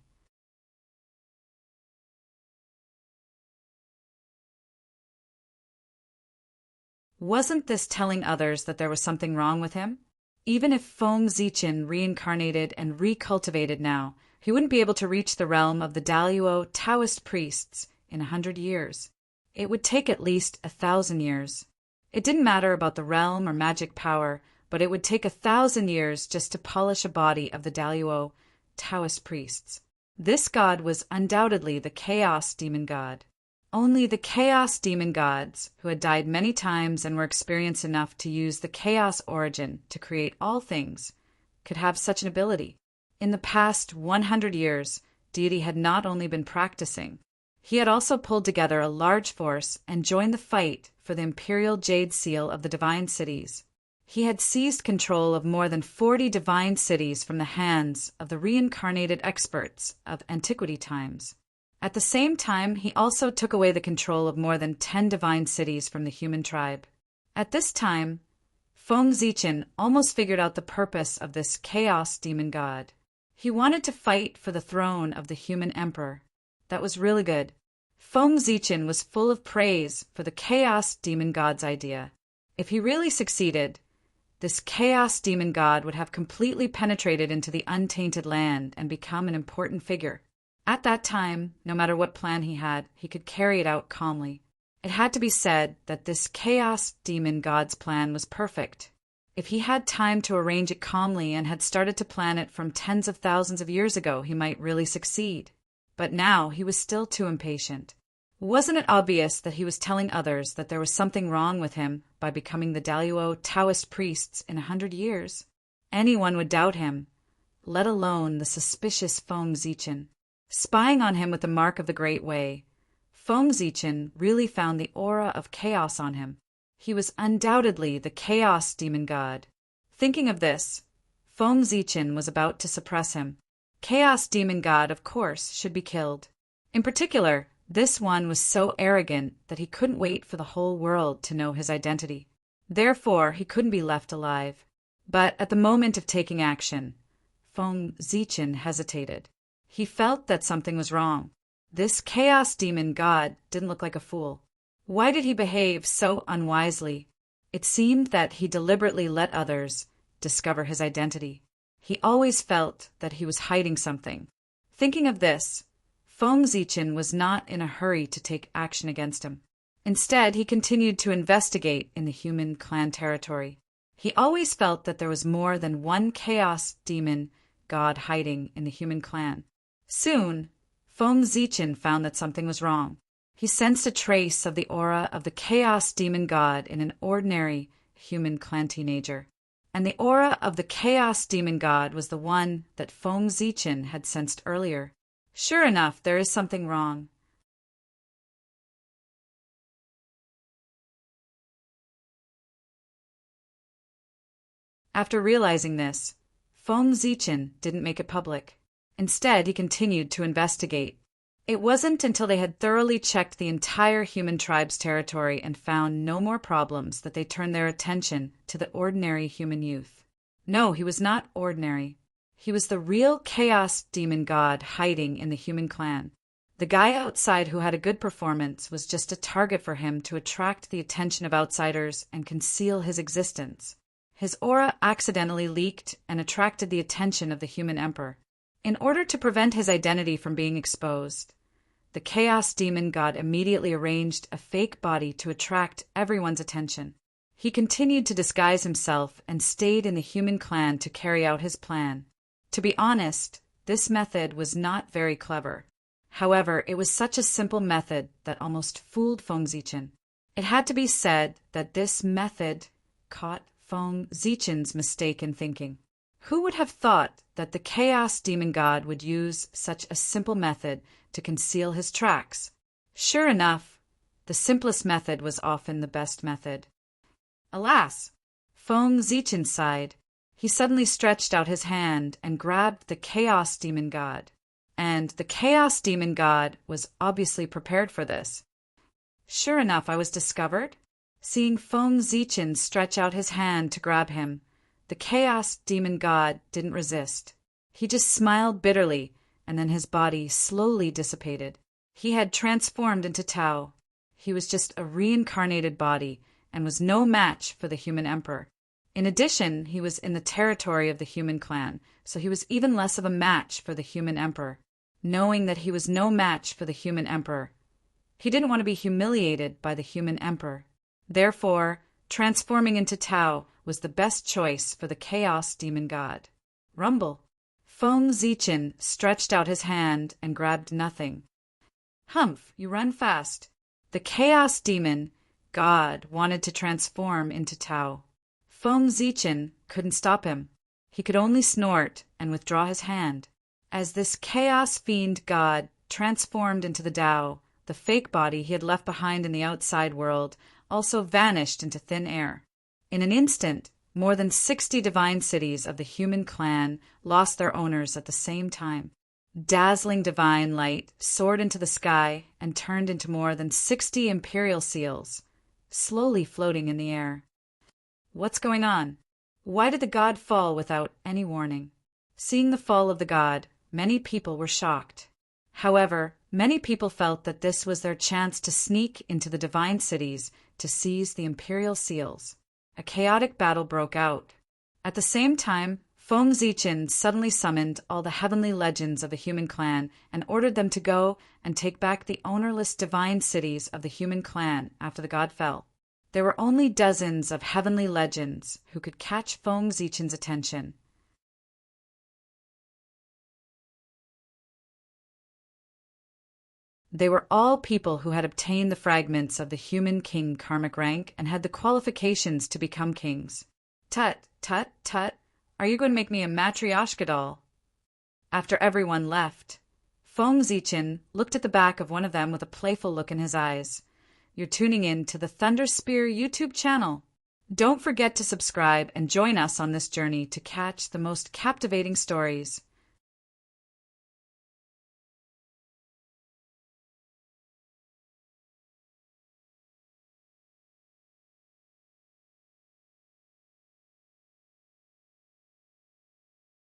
Wasn't this telling others that there was something wrong with him? Even if Feng Zichen reincarnated and recultivated now, he wouldn't be able to reach the realm of the Daluo Taoist priests in 100 years. It would take at least 1,000 years. It didn't matter about the realm or magic power, but it would take 1,000 years just to polish a body of the Daluo Taoist priests. This god was undoubtedly the chaos demon god. Only the chaos demon gods, who had died many times and were experienced enough to use the chaos origin to create all things, could have such an ability. In the past 100 years, deity had not only been practicing, he had also pulled together a large force and joined the fight for the imperial jade seal of the divine cities. He had seized control of more than 40 divine cities from the hands of the reincarnated experts of antiquity times. At the same time, he also took away the control of more than 10 divine cities from the human tribe. At this time, Feng Zichen almost figured out the purpose of this chaos demon god. He wanted to fight for the throne of the human emperor. That was really good. Feng Zichen was full of praise for the chaos demon god's idea. If he really succeeded, this chaos demon god would have completely penetrated into the untainted land and become an important figure. At that time, no matter what plan he had, he could carry it out calmly. It had to be said that this chaos demon god's plan was perfect. If he had time to arrange it calmly and had started to plan it from tens of thousands of years ago, he might really succeed. But now he was still too impatient. Wasn't it obvious that he was telling others that there was something wrong with him by becoming the Daluo Taoist priests in 100 years? Anyone would doubt him, let alone the suspicious Feng Zichin. Spying on him with the mark of the Great Way, Feng Zichin really found the aura of chaos on him. He was undoubtedly the chaos demon god. Thinking of this, Feng Zichin was about to suppress him. Chaos demon god, of course, should be killed. In particular, this one was so arrogant that he couldn't wait for the whole world to know his identity. Therefore, he couldn't be left alive. But at the moment of taking action, Feng Zichin hesitated. He felt that something was wrong. This chaos demon god didn't look like a fool. Why did he behave so unwisely? It seemed that he deliberately let others discover his identity. He always felt that he was hiding something. Thinking of this, Feng Zichin was not in a hurry to take action against him. Instead, he continued to investigate in the human clan territory. He always felt that there was more than one chaos demon god hiding in the human clan. Soon, Feng Zichin found that something was wrong. He sensed a trace of the aura of the chaos demon god in an ordinary human clan teenager. And the aura of the chaos demon god was the one that Feng Zichin had sensed earlier. Sure enough, there is something wrong. After realizing this, Feng Zichin didn't make it public. Instead, he continued to investigate. It wasn't until they had thoroughly checked the entire human tribe's territory and found no more problems that they turned their attention to the ordinary human youth. No, he was not ordinary. He was the real chaos demon god hiding in the human clan. The guy outside who had a good performance was just a target for him to attract the attention of outsiders and conceal his existence. His aura accidentally leaked and attracted the attention of the human emperor. In order to prevent his identity from being exposed, the chaos demon god immediately arranged a fake body to attract everyone's attention. He continued to disguise himself and stayed in the human clan to carry out his plan. To be honest, this method was not very clever. However, it was such a simple method that almost fooled Feng Zichin. It had to be said that this method caught Feng Zichin's mistaken thinking. Who would have thought that the chaos demon god would use such a simple method to conceal his tracks? Sure enough, the simplest method was often the best method. Alas! Feng Zichin sighed. He suddenly stretched out his hand and grabbed the chaos demon god. And the chaos demon god was obviously prepared for this. Sure enough, I was discovered. Seeing Feng Zichin stretch out his hand to grab him, the chaos demon god didn't resist. He just smiled bitterly, and then his body slowly dissipated. He had transformed into Tao. He was just a reincarnated body and was no match for the human emperor. In addition, he was in the territory of the human clan, so he was even less of a match for the human emperor. Knowing that he was no match for the human emperor, he didn't want to be humiliated by the human emperor. Therefore, transforming into Tao was the best choice for the chaos demon god. Rumble. Feng Zichin stretched out his hand and grabbed nothing. Humph, you run fast. The chaos demon god wanted to transform into Tao. Feng Zichin couldn't stop him. He could only snort and withdraw his hand. As this chaos fiend god transformed into the Tao, the fake body he had left behind in the outside world also vanished into thin air. In an instant, more than 60 divine cities of the human clan lost their owners at the same time. Dazzling divine light soared into the sky and turned into more than 60 imperial seals, slowly floating in the air. What's going on? Why did the god fall without any warning? Seeing the fall of the god, many people were shocked. However, many people felt that this was their chance to sneak into the divine cities to seize the imperial seals. A chaotic battle broke out. At the same time, Feng Zichen suddenly summoned all the heavenly legends of the human clan and ordered them to go and take back the ownerless divine cities of the human clan after the god fell. There were only dozens of heavenly legends who could catch Feng Zichen's attention. They were all people who had obtained the fragments of the human king karmic rank and had the qualifications to become kings. Tut, tut, tut. Are you going to make me a matryoshka doll? After everyone left, Feng Zichen looked at the back of one of them with a playful look in his eyes. You're tuning in to the Thunder Spear YouTube channel. Don't forget to subscribe and join us on this journey to catch the most captivating stories.